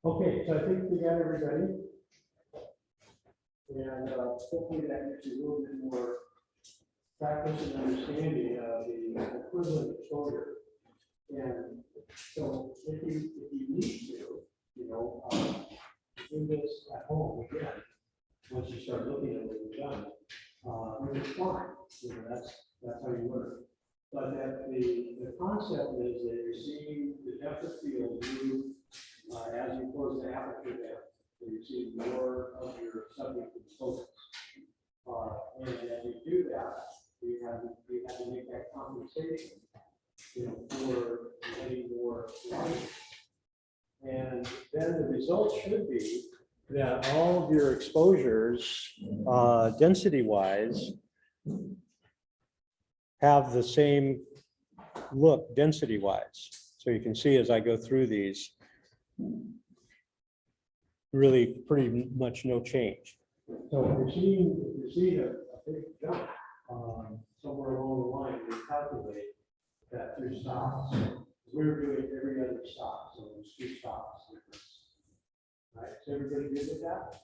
Okay, so I think we got everybody. And hopefully that gives you a little bit more practice and understanding of the equivalent exposure. And so if you need to, do this at home again, once you start looking at what you've done, it's fine. That's how you learn. But that the concept is that you're seeing the depth of field move as you close the aperture depth. So you see more of your subject in focus. And as you do that, you have to make that compensation, for getting more light. And then the result should be that all of your exposures, density-wise, have the same look density-wise. So you can see as I go through these, really pretty much no change. So if you're seeing a big jump somewhere along the line, we calculate that through stops. We're doing every other stop, so there's 2 stops difference. Right, so everybody good with that?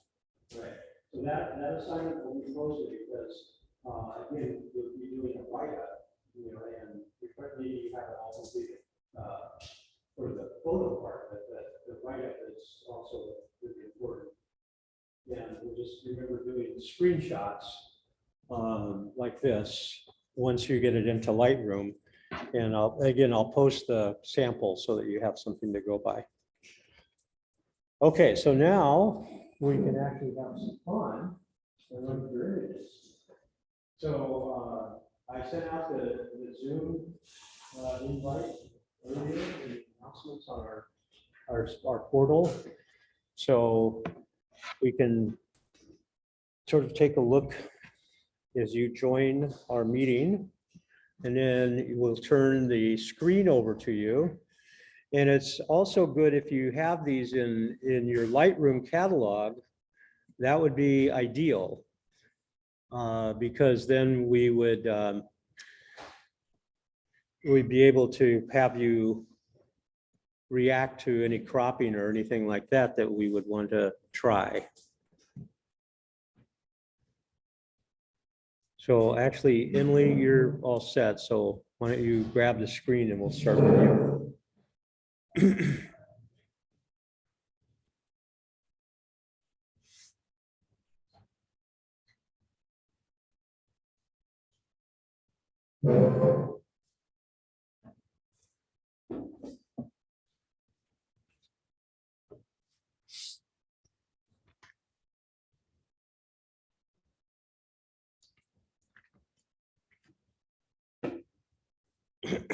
Right. So that assignment will be posted because again, we'll be doing a write-up, and maybe you have it all completed for the photo part, but the write-up is also really important. And we'll just remember doing screenshots like this once you get it into Lightroom. And I'll post the sample so that you have something to go by. Okay, so now we can actually have some fun and look at your images. So I sent out the Zoom invite earlier, the announcements on our portal. So we can sort of take a look as you join our meeting, and then we'll turn the screen over to you. And it's also good if you have these in your Lightroom catalog, that would be ideal. Because then we'd be able to have you react to any cropping or anything like that that we would want to try. So actually, Emily, you're all set. So why don't you grab the screen and we'll start with you.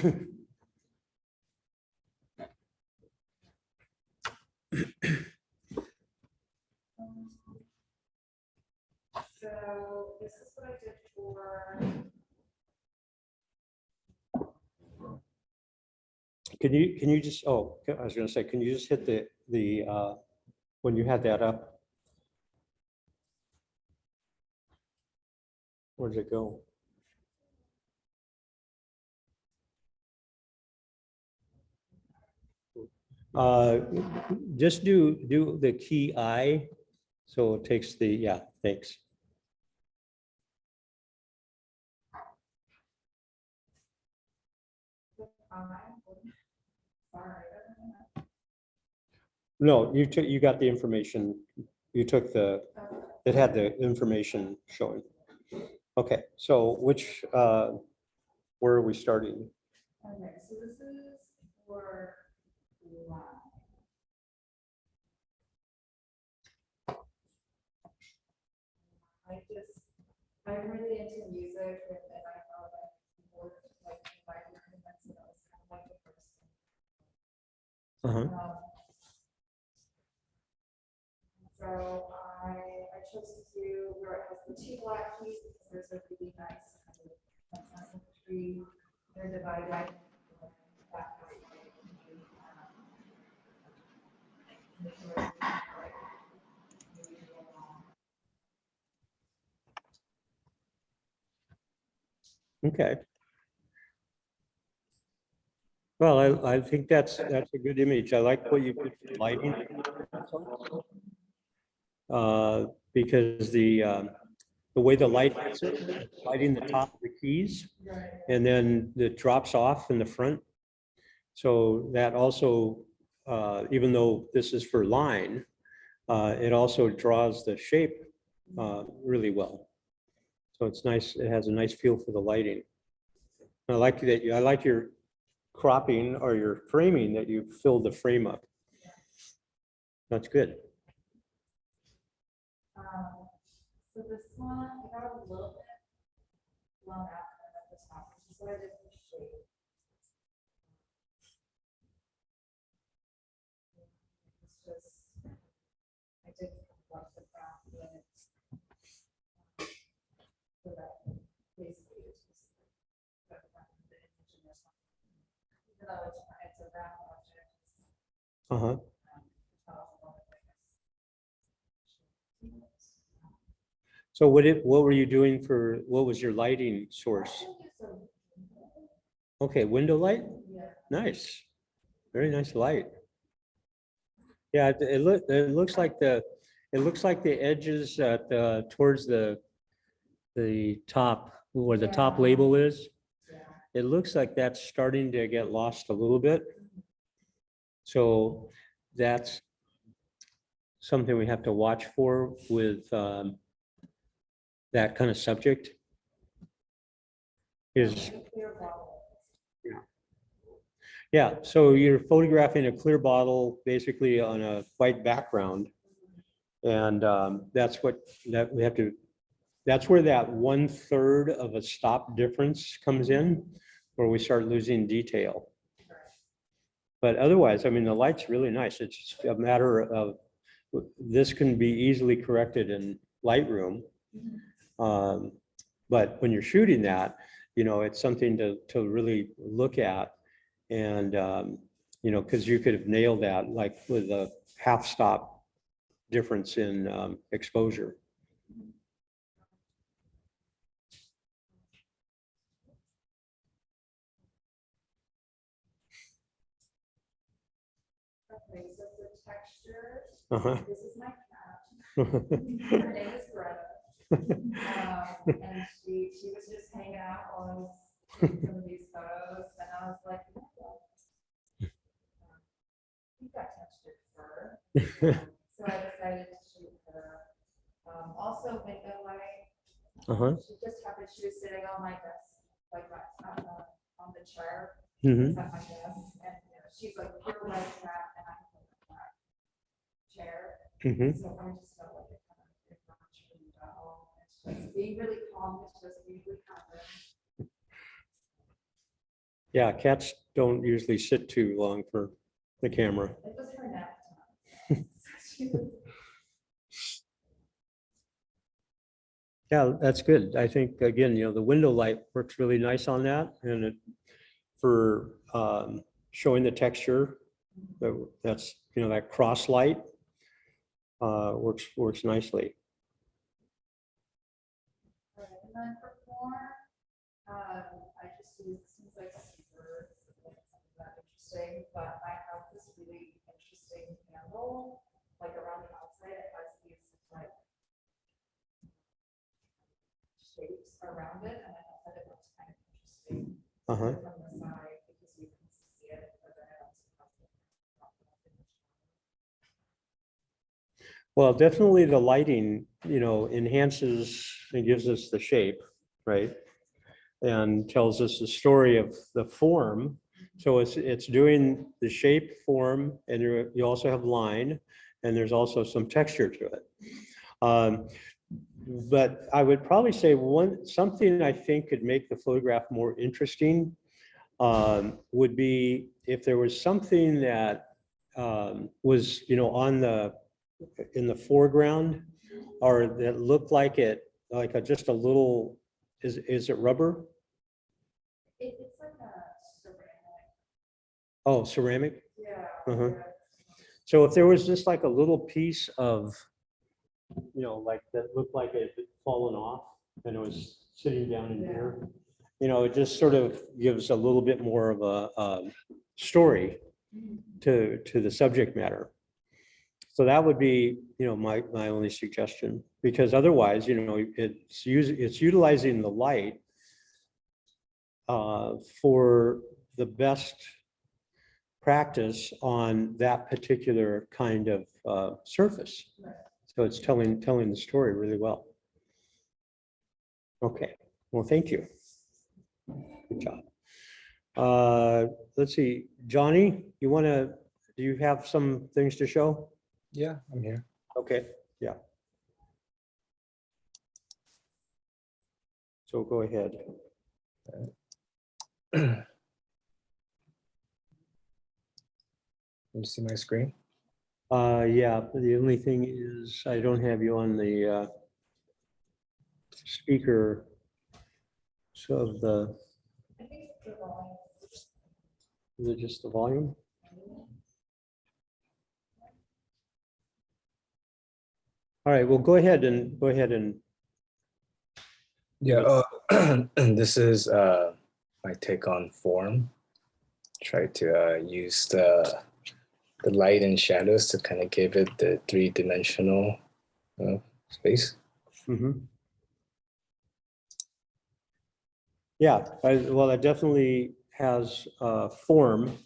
So this is what I did for. Can you just, oh, I was gonna say, can you just hit when you had that up? Where did it go? Just do the key I, so it takes the, yeah, thanks. Sorry. No, you got the information, you took it had the information showing. Okay, so where are we starting? Okay, so this is for line. I'm really into music and I know that people like my that's kind of like the first thing. Uh-huh. So I chose to do where it has the two black keys because there's a really nice kind of that's tree. They're divided. Okay. Well, I think that's a good image. I like what you did for lighting. Because the way the light hits it, lighting the top of the keys, and then it drops off in the front. So that also, even though this is for line, it also draws the shape really well. So it's nice. It has a nice feel for the lighting. I like that. I like your cropping or your framing that you filled the frame up. That's good. So this one, I got a little bit blown out at the top. This is what I did for shape. It's just, I did like the brown limits. So that basically it's just the image in this one. Even though it's a round object. Uh-huh. So what were you doing what was your lighting source? Okay, window light? Nice. Very nice light. Yeah, it looks like the edges towards the top, where the top label is. It looks like that's starting to get lost a little bit. So that's something we have to watch for with that kind of subject. Is yeah, so you're photographing a clear bottle basically on a white background. And that's what we have to, that's where that 1/3 of a stop difference comes in, where we start losing detail. But otherwise, I mean, the light's really nice. It's just a matter of, this can be easily corrected in Lightroom. But when you're shooting that, it's something to really look at. And, because you could have nailed that like with a half stop difference in exposure. Okay, so for texture, Uh-huh. this is my cat. Her name is Greta. And she was just hanging out while I was taking some of these photos, and I was like, you know what? You've got textured fur. So I decided to shoot her. Also window light. Uh-huh. She just happened, she was sitting on my desk, like on the chair. Mhm. At my desk, and she's like pure white cat, and I'm in a black chair. Mhm. So I just felt like it kind of naturally well. It's just being really calm. It's just being really calm. Yeah, cats don't usually sit too long for the camera. It was her nap time. She was- Yeah, that's good. I think, again, the window light works really nice on that, and for showing the texture, that's, that cross light works nicely. Right, and then for form, I just use, it seems like super, something that interesting, but I have this really interesting handle, like around the outside, it has these like shapes around it, and I thought that it looks kind of interesting Uh-huh. from the side, because you can see it, but then it also has the. Well, definitely the lighting, enhances and gives us the shape, right? And tells us the story of the form. So it's doing the shape, form, and you also have line, and there's also some texture to it. But I would probably say something I think could make the photograph more interesting would be if there was something that was, in the foreground, or that looked like just a little, is it rubber? It's like a ceramic, Oh, ceramic. yeah. Uh-huh. yeah. So if there was just like a little piece of, like that looked like it had fallen off and it was sitting down in here, it just sort of gives a little bit more of a story to the subject matter. So that would be, my only suggestion, because otherwise, it's utilizing the light for the best practice on that particular kind of surface. Right. So it's telling the story really well. Okay, well, thank you. Good job. Let's see, Johnny, do you have some things to show? Yeah, I'm here. Okay, yeah. So go ahead. Can you see my screen? Yeah, the only thing is I don't have you on the speaker. So I think it's the volume. is it just the volume? All right, well, go ahead and Yeah, this is my take on form. Try to use the light and shadows to kind of give it the three-dimensional space. Mhm. Yeah, well, it definitely has form,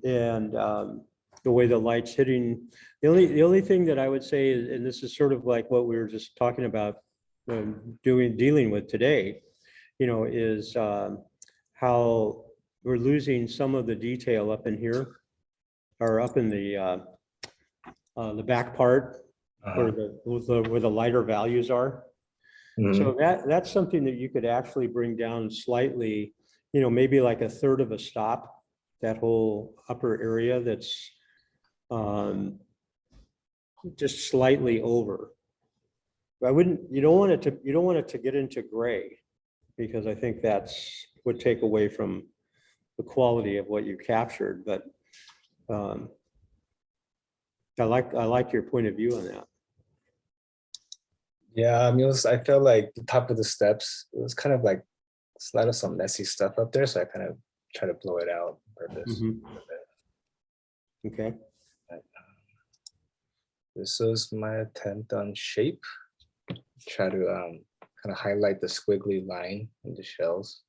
and the way the light's hitting. The only thing that I would say is, and this is sort of like what we were just talking about dealing with today, is how we're losing some of the detail up in here, or up in the back part where the lighter values are. So that's something that you could actually bring down slightly, maybe like a third of a stop, that whole upper area that's just slightly over. You don't want it to get into gray, because I think would take away from the quality of what you captured, but I like your point of view on that. Yeah, I mean, I felt like the top of the steps, it was kind of like a lot of some messy stuff up there, so I kind of try to blow it out on purpose. Mhm. Okay. This was my attempt on shape. Try to kind of highlight the squiggly line in the shells.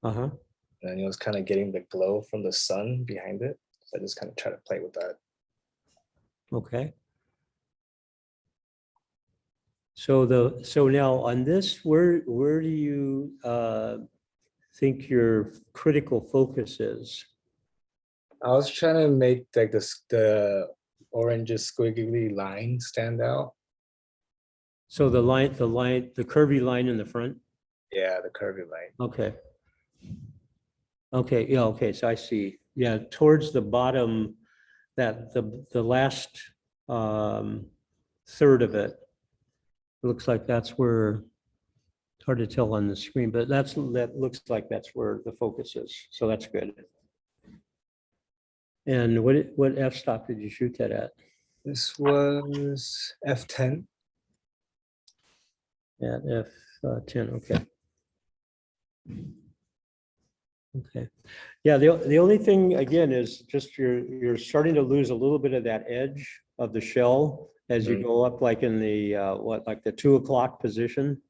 Uh-huh. And it was kind of getting the glow from the sun behind it. So I just kind of try to play with that. Okay. So now on this, where do you think your critical focus is? I was trying to make like the orange squiggly line stand out. So the curvy line in the front? Yeah, the curvy line. Okay. Okay, yeah, okay, so I see. Yeah, towards the bottom, that the last third of it. Looks like that's where, it's hard to tell on the screen, but that looks like that's where the focus is. So that's good. And what f-stop did you shoot that at? This was f10. At f10, okay. Okay. Yeah, the only thing again is just you're starting to lose a little bit of that edge of the shell as you Mhm. go up, like in the like the 2 o'clock position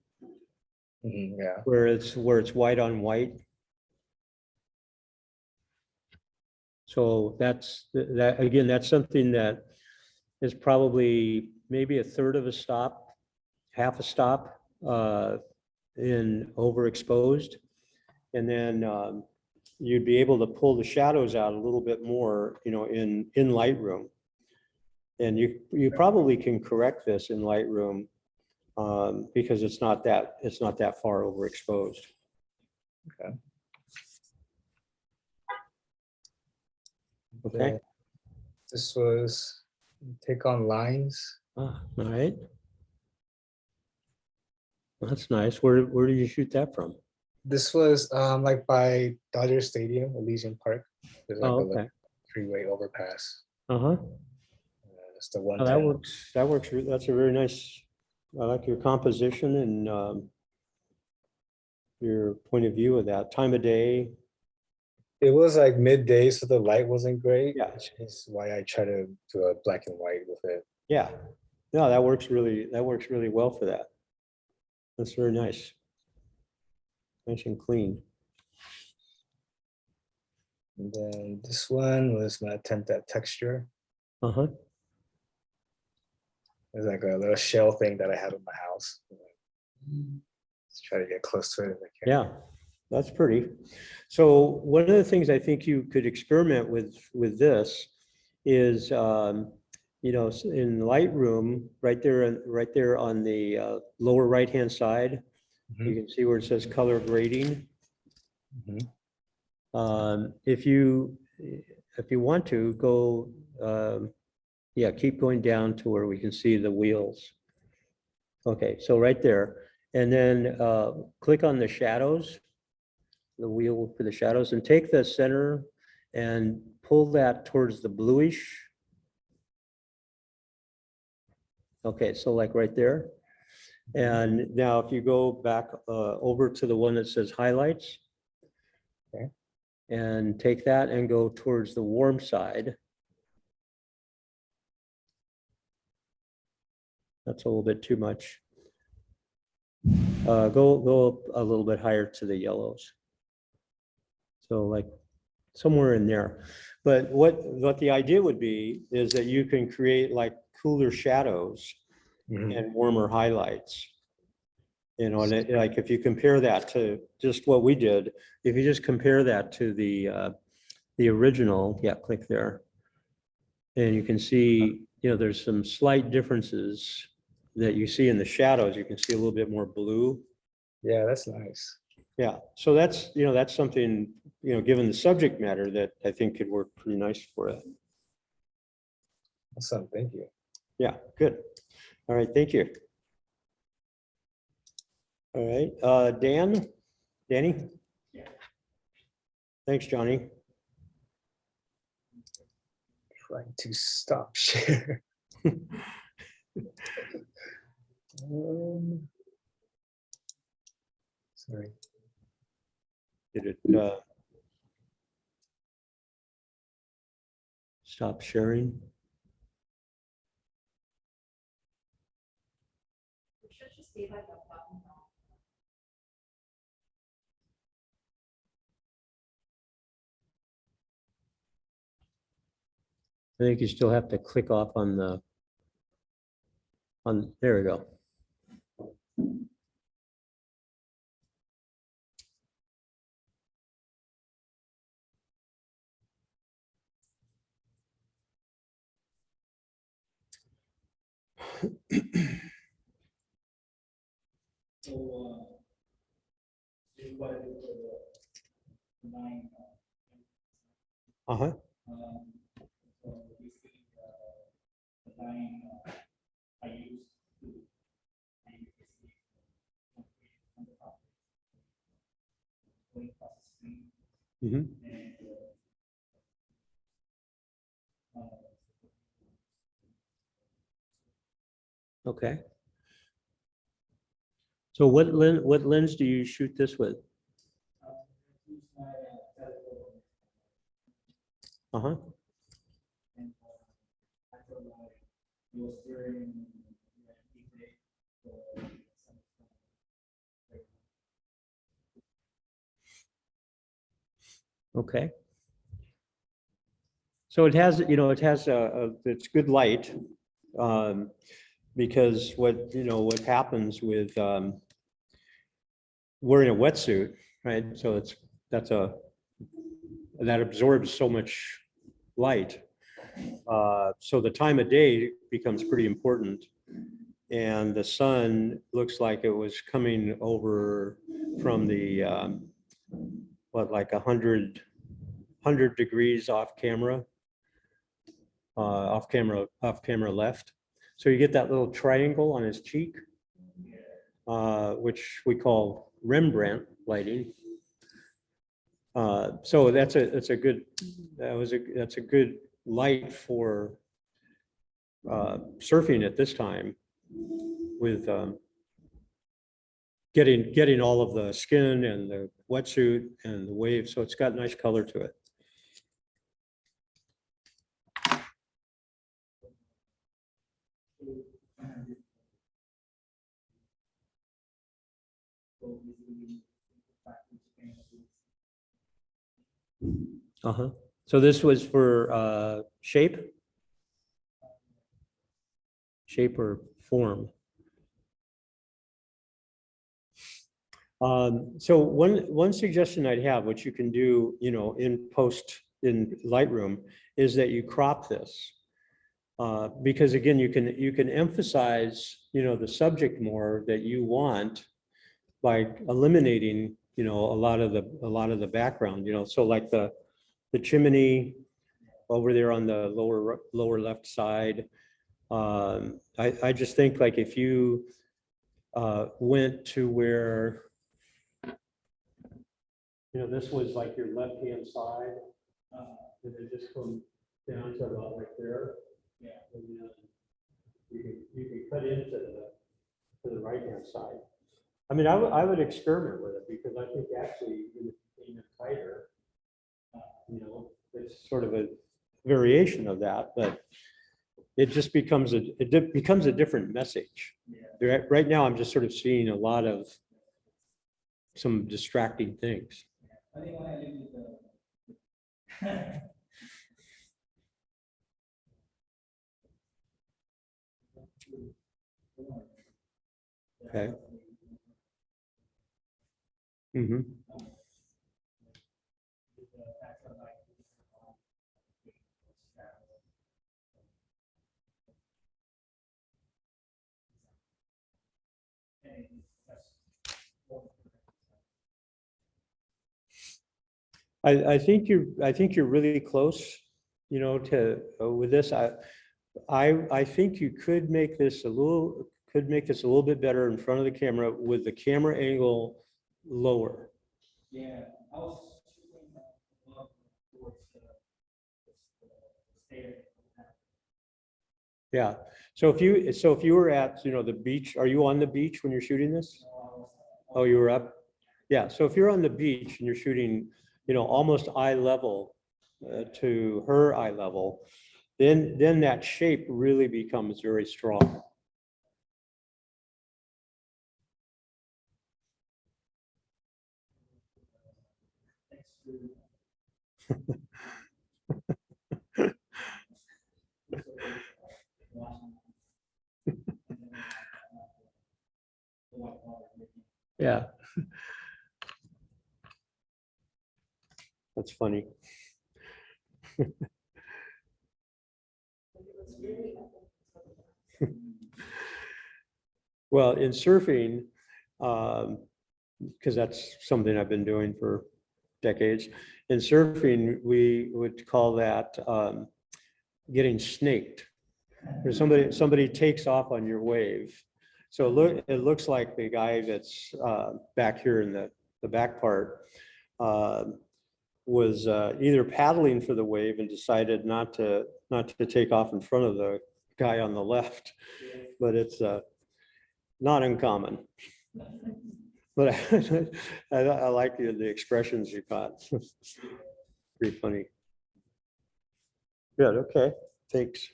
Yeah. where it's white on white. So that again, that's something that is probably maybe a third of a stop, half a stop in overexposed. And then you'd be able to pull the shadows out a little bit more, in Lightroom. And you probably can correct this in Lightroom because it's not that far overexposed. Okay. Then this was take on lines. All right. That's nice. Where did you shoot that from? This was like by Dodger Stadium, Elysian Park. There's like Oh, a little okay. freeway overpass. Uh-huh. It's the Oh, that 110. works. That works. That's a very nice, I like your composition and your point of view of that time of day. It was like midday, so the light wasn't great. Yeah. Which is why I try to do a black and white with it. Yeah. No, that works really well for that. That's very nice. Nice and clean. And then this one was my attempt at texture. Uh-huh. It's like a little shell thing that I had in my house. Let's try to get close to it if I can. Yeah, that's pretty. So one of the things I think you could experiment with this is, in Lightroom, right there on the lower right-hand side, you can see where it says color grading. Mhm. If you want to go, yeah, keep going down to where we can see the wheels. Okay, so right there, and then click on the shadows, the wheel for the shadows, and take the center and pull that towards the bluish. Okay, so like right there. And now if you go back over to the one that says highlights. Okay. And take that and go towards the warm side. That's a little bit too much. Go up a little bit higher to the yellows. So like somewhere in there. But what the idea would be is that you can create like cooler shadows and warmer highlights. And like if you compare that to just what we did, if you just compare that to the original, yeah, click there. And you can see, there's some slight differences that you see in the shadows. You can see a little bit more blue. Yeah, that's nice. Yeah, so that's something, given the subject matter, that I think could work pretty nice for it. Awesome, thank you. Yeah, good. All right, thank you. All right, Danny? Yeah. Thanks, Johnny. Trying to stop share. Sorry. Did it stop sharing? It should just be like a button. I think you still have to click off on there we go. So, everybody for the 9 Uh-huh. So basically, the line I used to basically on the top, going across the screen Mhm. and Okay. So what lens do you shoot this with? use my telephone Uh-huh. and I feel like it was during the evening for some Okay. So it has, it has it's good light. Because what happens with wearing a wetsuit, right? So that absorbs so much light. So the time of day becomes pretty important. And the sun looks like it was coming over from the, like 100 degrees off camera left. So you get that little triangle on his cheek, which we call Rembrandt lighting. So that's a good light for surfing at this time with getting all of the skin and the wetsuit and the waves. So it's got nice color to it. Uh-huh. So this was for shape or form. So one suggestion I'd have, which you can do, in post in Lightroom, is that you crop this. Because again, you can emphasize, the subject more that you want by eliminating, a lot of the background, so like the chimney over there on the lower left side. I just think like if you went to where, this was like your left-hand side, and then just come down to about right there. Yeah. And then you can cut into the right-hand side. I mean, I would experiment with it because I think actually in it tighter, it's sort of a variation of that, but it just becomes a different message. Yeah. Right now, I'm just sort of seeing a lot of some distracting things. I think when I lived with the Okay. Mhm. I think you're really close, to with this. I think you could make this a little bit better in front of the camera with the camera angle lower. Yeah, I was shooting towards the stairs. Yeah. So if you were at, the beach, are you on the beach when you're shooting this? Oh, you were up? Yeah. So if you're on the beach and you're shooting, almost eye level to her eye level, then that shape really becomes very strong. Yeah. That's funny. Well, in surfing, because that's something I've been doing for decades. In surfing, we would call that getting snaked. Or somebody takes off on your wave. So it looks like the guy that's back here in the back part was either paddling for the wave and decided not to take off in front of the guy on the left, but it's not uncommon. But I like the expressions you got. Pretty funny. Good, okay, thanks.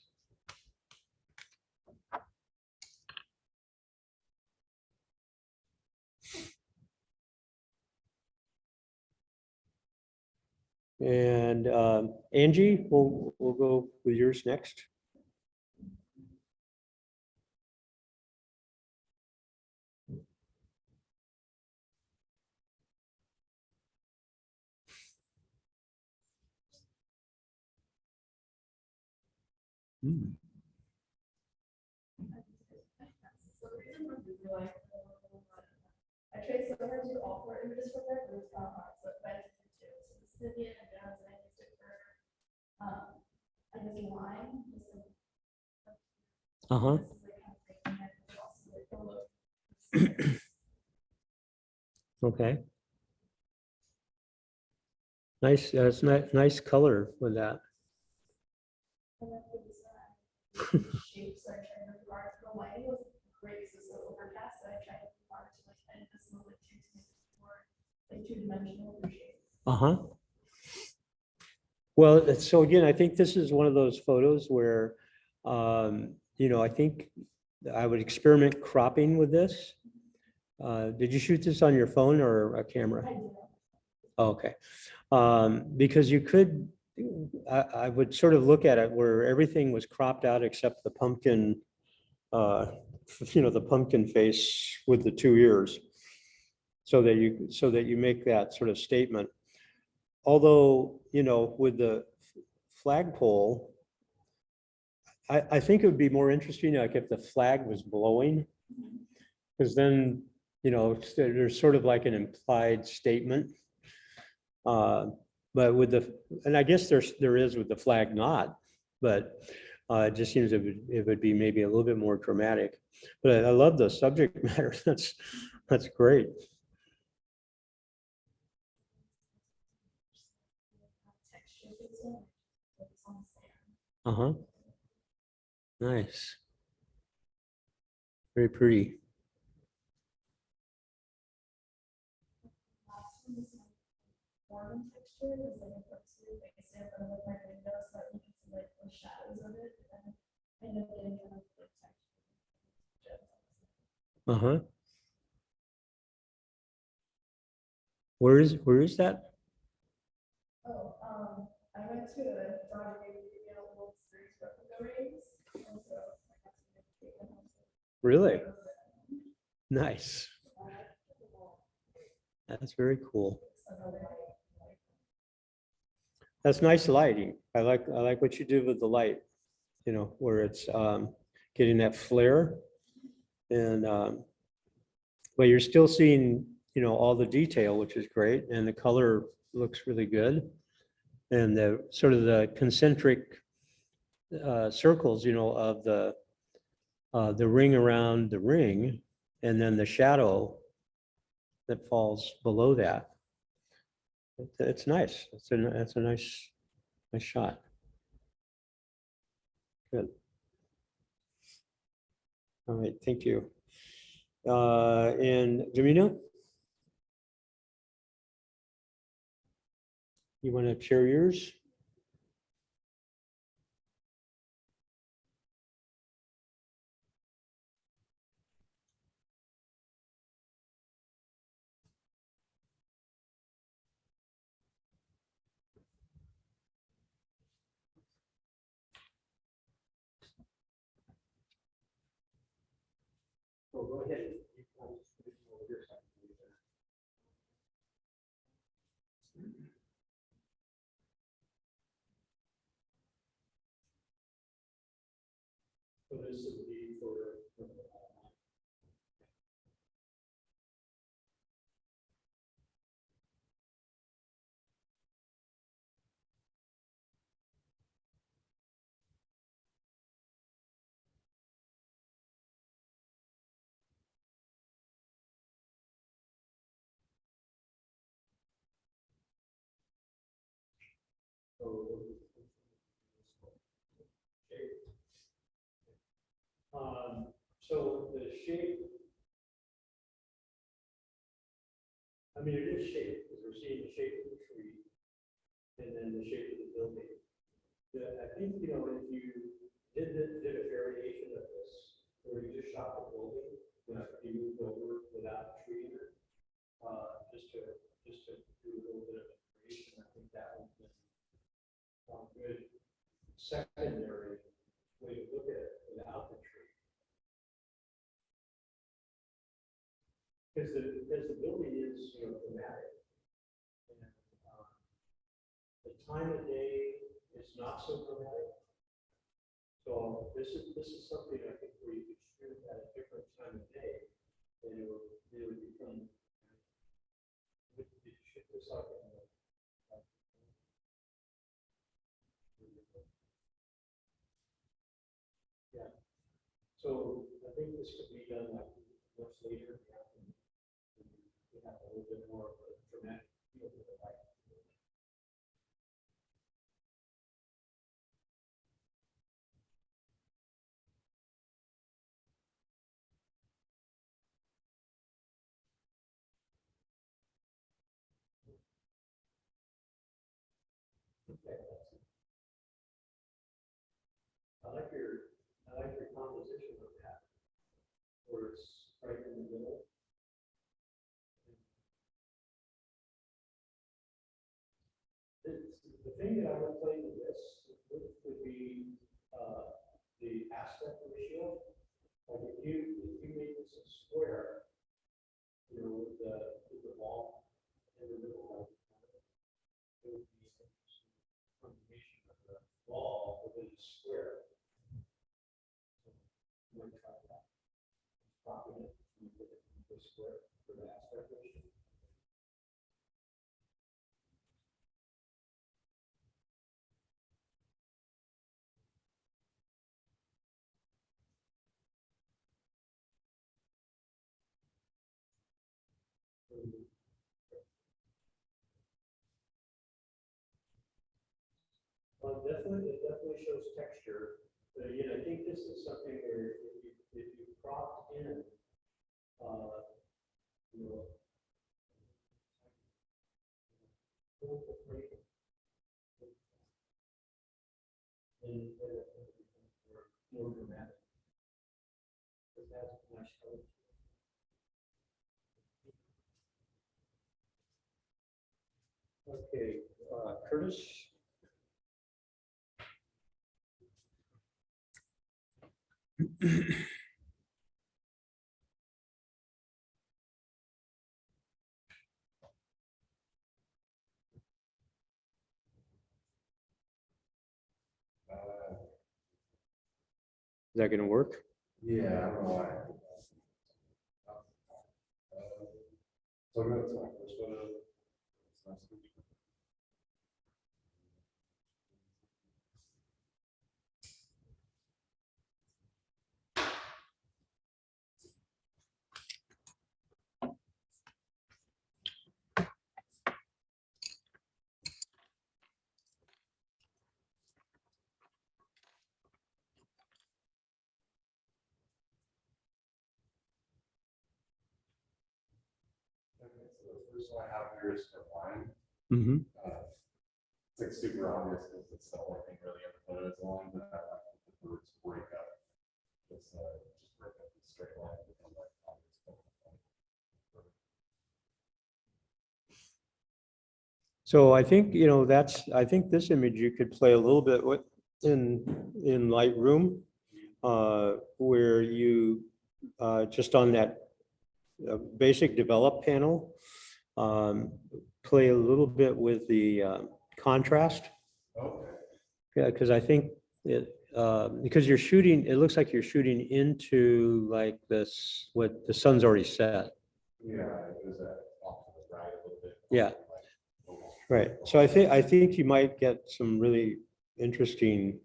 And Angie, we'll go with yours next. Hmm. So the reason for Google, I tried so hard to do all four images for that, but it's not hard, so I just did two. So the Scythian and Jones, and I used it for, I guess, line. Uh-huh. This is like kind of thing, and then it's also like a little- Okay. Nice, that's nice color with that. and then for this, shapes, I tried to mark the lighting was great, so it's so overcast, so I tried to mark to like, and this was like two to make it more like two-dimensional for shapes. Uh-huh. Well, so again, I think this is one of those photos where, I think I would experiment cropping with this. Did you shoot this on your phone or a camera? I did. Okay. Because you could, I would sort of look at it where everything was cropped out except the pumpkin, the pumpkin face with the two ears. So that you make that sort of statement. Although, with the flagpole, I think it would be more interesting, like if the flag was blowing. Because then, there's sort of like an implied statement. But and I guess there is with the flag not, but it just seems it would be maybe a little bit more dramatic. But I love the subject matter. That's great. Texture to it, like it's on sand. Uh-huh. Nice. Very pretty. Last one is like form and texture, is like a purposely like I stand in front of my window so that you can see like the shadows of it, and then I end up getting kind of like texture. Uh-huh. Where is that? Oh, I went to a Broadway World Series replica rings, and so I got to make it. Really? Nice. That's very cool. That's nice lighting. I like what you did with the light, where it's getting that flare. And but you're still seeing, all the detail, which is great, and the color looks really good. And the sort of the concentric circles, of the ring around the ring, and then the shadow that falls below that. It's nice. That's a nice shot. Good. All right, thank you. And Jamina? You want to share yours? Oh, go ahead. So this would be for So the shape, I mean, it is shape, because we're seeing the shape of the tree and then the shape of the building. Yeah, I think, you know, if you did a variation of this, where you just shot the building, you moved over without a tree in it, just to do a little bit of variation, I think that would be a good secondary way to look at it without the tree. Because the building is, you know, dramatic. And the time of day is not so dramatic. So this is something I think where you could shoot at a different time of day, and it would really become. Would you shoot this like yeah. So I think this could be done like much later. We have a little bit more of a dramatic feel to the light. I like your composition of that, where it's right in the middle. The thing that I would play with this would be the aspect ratio. Like if you make this a square, you know, with the wall in the middle, it would be an interesting combination of the wall within the square. You might try that. Propping it into the square for the aspect ratio. Well, it definitely shows texture, but again, I think this is something where if you cropped in, you know, and more dramatic. But that's nice color. Okay, Curtis. Is that going to work? Yeah, I don't know why. So I'm gonna try first one. Okay, so the first one I have here is for wine. Mm-hmm. It's like super obvious because it's the only thing really in the photo is the line, but I like the birds break up. It's just break up the straight line. Become like obvious. So I think, you know, I think this image you could play a little bit with in Lightroom, where you just on that basic develop panel, play a little bit with the contrast. Okay. Yeah, because I think it, because you're shooting, it looks like you're shooting into like this, what the sun's already set. Yeah, it was off to the right a little bit. Yeah. Right. So I think you might get some really interesting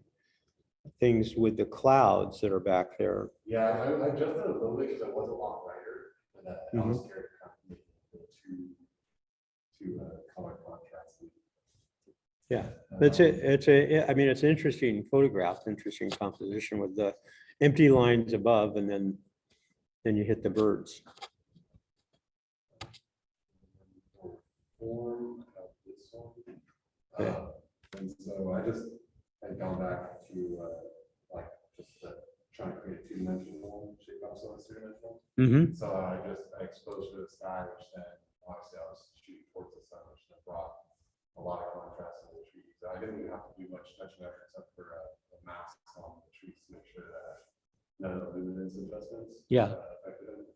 things with the clouds that are back there. Yeah, I adjusted a little bit because it was a lot brighter, and that I was scared to kind of make it too color contrast. Yeah, that's it. I mean, it's an interesting photograph, interesting composition with the empty lines above and then you hit the birds. Form of this one. Okay. And so I just had gone back to, like, just trying to create two-dimensional shape up, so it's three-dimensional. Mm-hmm. So I exposed to the sky, which then obviously I was shooting towards the sun, which then brought a lot of contrast to the trees. I didn't even have to do much touching up except for the masks on the trees to make sure that none of the luminance adjustments. Yeah. Affected them.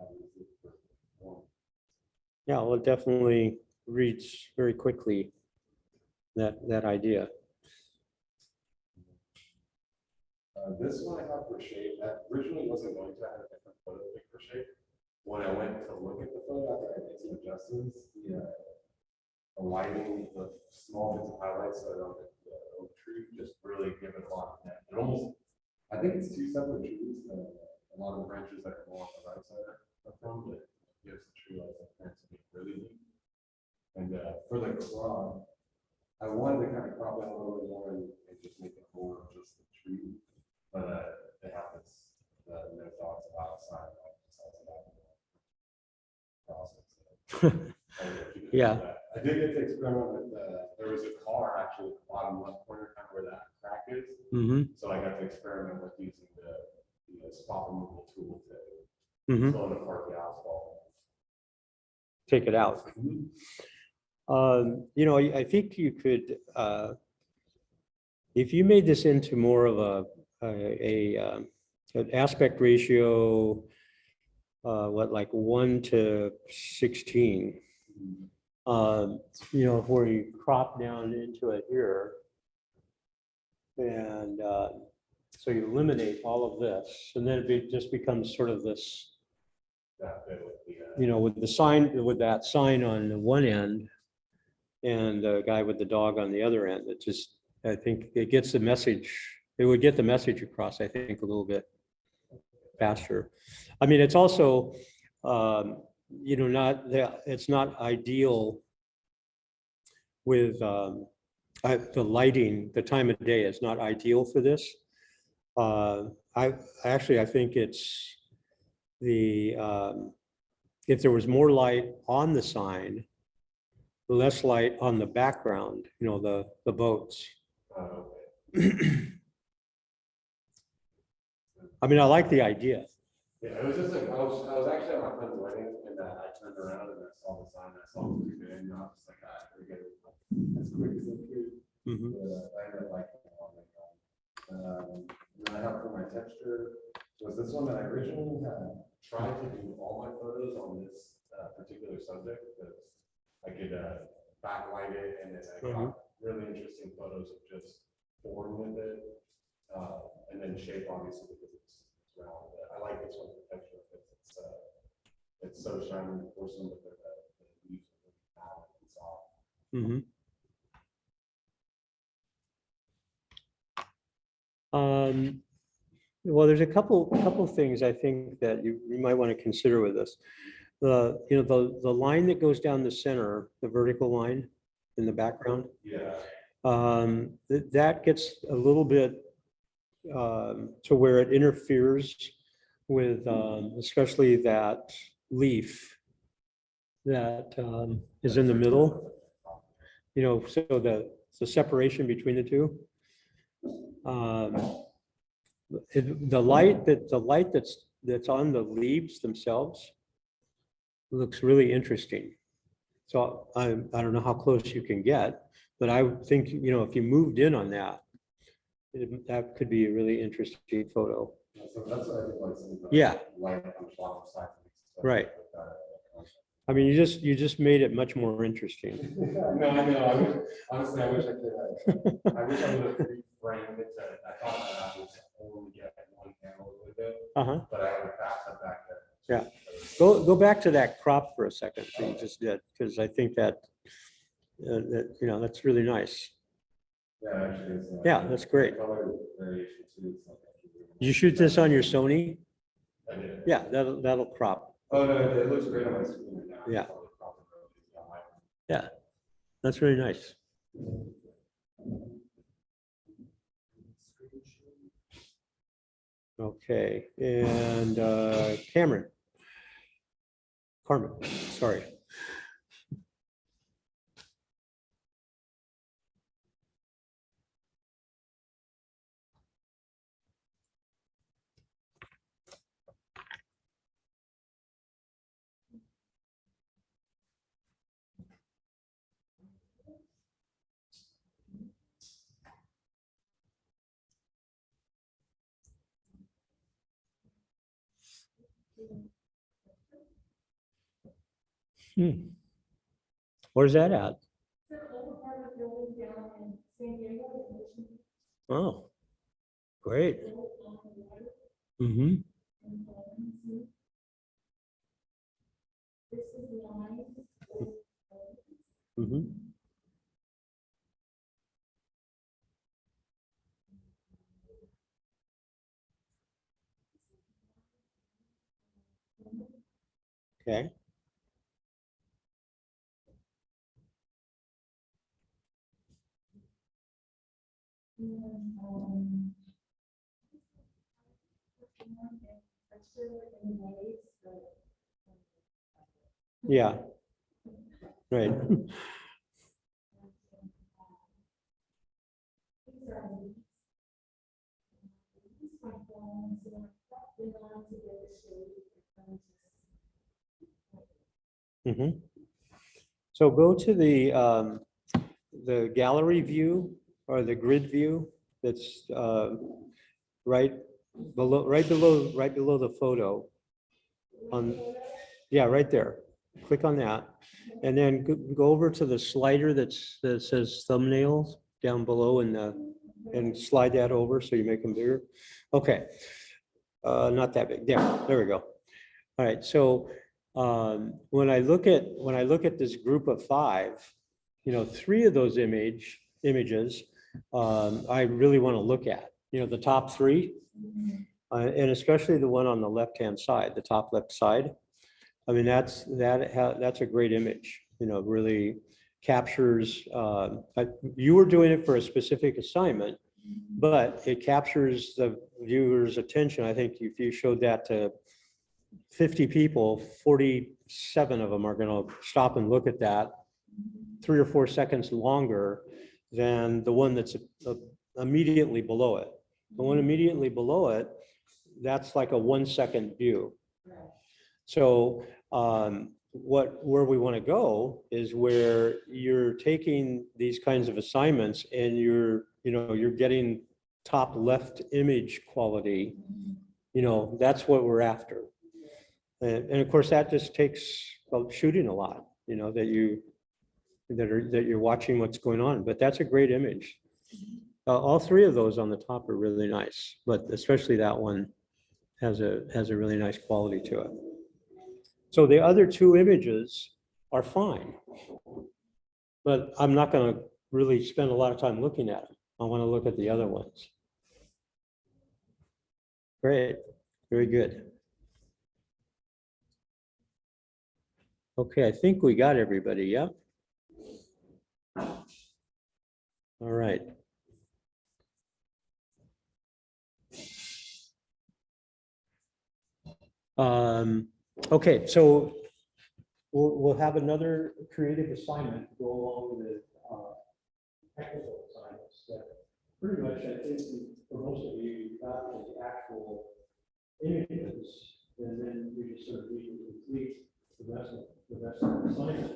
That was the first one. Yeah, well, it definitely reads very quickly that idea. This one I have for shape, that originally wasn't going to have a different photo pick for shape. When I went to look at the photo after I made some adjustments, the lighting, the small bits of highlights that are on the oak tree just really give it a lot of depth. It almost, I think it's two separate trees, a lot of the branches that are more on the right side are from, but it gives the tree like appearance of being really neat. And for the crop, I wanted to kind of crop it a little bit more and just make it more of just the tree. But they have this, no thoughts about outside, process. Yeah. I did get to experiment with, there was a car actually at the bottom left corner, kind of where that crack is. Mm-hmm. So I got to experiment with using the spot removal tool Mm-hmm. to pull apart the asphalt. Take it out. You know, I think you could, if you made this into more of an aspect ratio, like 1:16, you know, where you crop down into it here. And so you eliminate all of this, and then it just becomes sort of this, That bit with the, you know, with that sign on the one end and the guy with the dog on the other end. It just, I think it gets the message, it would get the message across, I think, a little bit faster. I mean, it's also, you know, it's not ideal with the lighting, the time of day is not ideal for this. I think it's if there was more light on the sign, less light on the background, you know, the boats. I mean, I like the idea. yeah, it was just like, I was actually at my friend's wedding and I turned around and I saw the sign, I saw the video and I was just like, we're getting as quick as it could. Mhm. I ended up liking it on and I have for my texture was this one that I originally had tried to do all my photos on this particular subject because I could backlight it and then I got really interesting photos of just form with it and then shape obviously because it's round. I like this one for texture because it's so shiny and porcelain with the leaves and soft. Mhm. Well, there's a couple things I think that you might want to consider with this. You know, the line that goes down the center, the vertical line in the background, Yeah. that gets a little bit to where it interferes with especially that leaf that is in the middle. You know, so the separation between the two. The light that's on the leaves themselves looks really interesting. So I don't know how close you can get, but I would think, you know, if you moved in on that, that could be a really interesting photo. So that's what I think like some of the Yeah. light on the bottom side. Right. I mean, you just made it much more interesting. No, I know. Honestly, I wish I could. I wish I would have reframed it to, I thought that I was only get one panel with it, Uh-huh. but I would pass it back there. Yeah. Go back to that crop for a second that you just did, because I think that, you know, that's really nice. Yeah, actually. It's, Yeah, that's great. Color variation too. It's like Did you shoot this on your Sony? I did. Yeah, that'll crop. Oh, no, it looks great on my screen right now. Yeah. Yeah. That's really nice. Okay, and Carmen, sorry. Where's that at? Oh, great. Mm-hmm. Mm-hmm. Okay. Yeah. Right. Mm-hmm. So go to the gallery view or the grid view that's right below the photo. Yeah, right there. Click on that. And then go over to the slider that says thumbnails down below and slide that over so you make them bigger. Okay. Not that big. There we go. All right. So when I look at this group of 5, 3 of those images I really want to look at. The top 3, and especially the one on the left-hand side, the top left side. I mean, that's a great image. Really captures. You were doing it for a specific assignment, but it captures the viewer's attention. I think if you showed that to 50 people, 47 of them are going to stop and look at that 3 or 4 seconds longer than the one that's immediately below it. The one immediately below it, that's like a 1-second view. So where we want to go is where you're taking these kinds of assignments and you're getting top left image quality. That's what we're after. And of course, that just takes shooting a lot, that you're watching what's going on. But that's a great image. All 3 of those on the top are really nice, but especially that one has a really nice quality to it. So the other 2 images are fine, but I'm not going to really spend a lot of time looking at them. I want to look at the other ones. Great, very good. Okay, I think we got everybody, yeah? All right. Okay, so we'll have another creative assignment to go along with the technical assignments that pretty much, I think, for most of you, you got the actual images, and then you just sort of need to complete the rest of the assignment.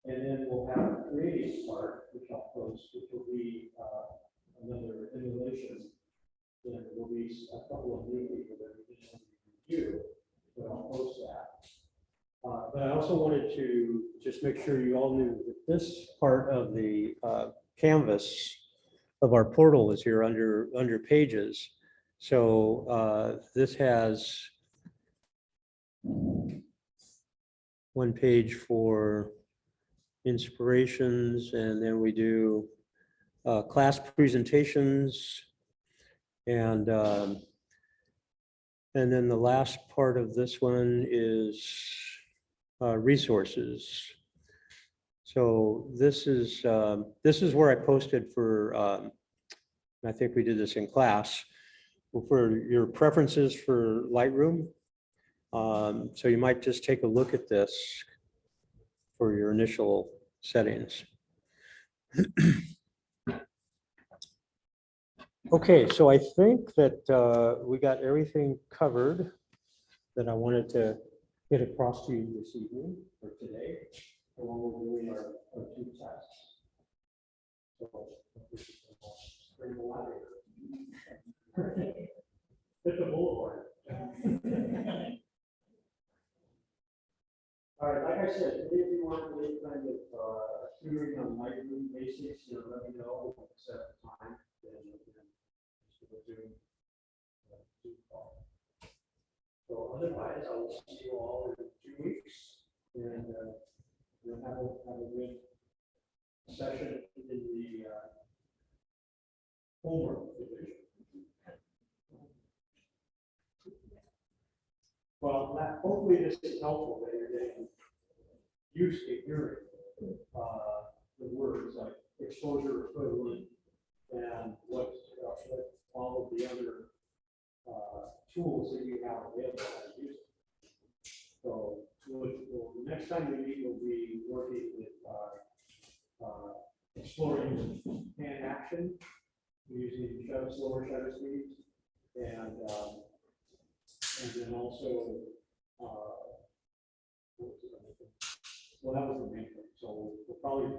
And then we'll have a creative part, which I'll post, which will be another emulation. And there will be a couple of new people that we just want to review, but I'll post that. But I also wanted to just make sure you all knew that this part of the canvas of our portal is here under pages. So this has one page for inspirations, and then we do class presentations, and then the last part of this one is resources. So this is where I posted for, I think we did this in class, for your preferences for Lightroom. So you might just take a look at this for your initial settings. Okay, so I think that we got everything covered that I wanted to get across to you this evening or today, along with doing our 2 tests. So, bring the ladder. Hit the boulevard. All right, like I said, if you want any kind of tutoring on Lightroom basics, let me know, we'll set the time, then we can just do a Zoom call. So otherwise, I will see you all in 2 weeks, and we'll have a good session in the homework division. Well, hopefully this is helpful, that you're getting used to hearing the words like exposure equivalent and what all of the other tools that you have available to use. So the next time we meet, we'll be working with exploring hand action using slower shutter speeds, and then also well, that was the main thing. So we'll probably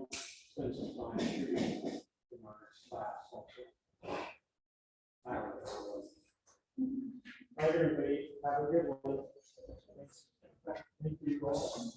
spend some time shooting in our next class also. I don't know. All right, everybody, have a good one. Thank you all.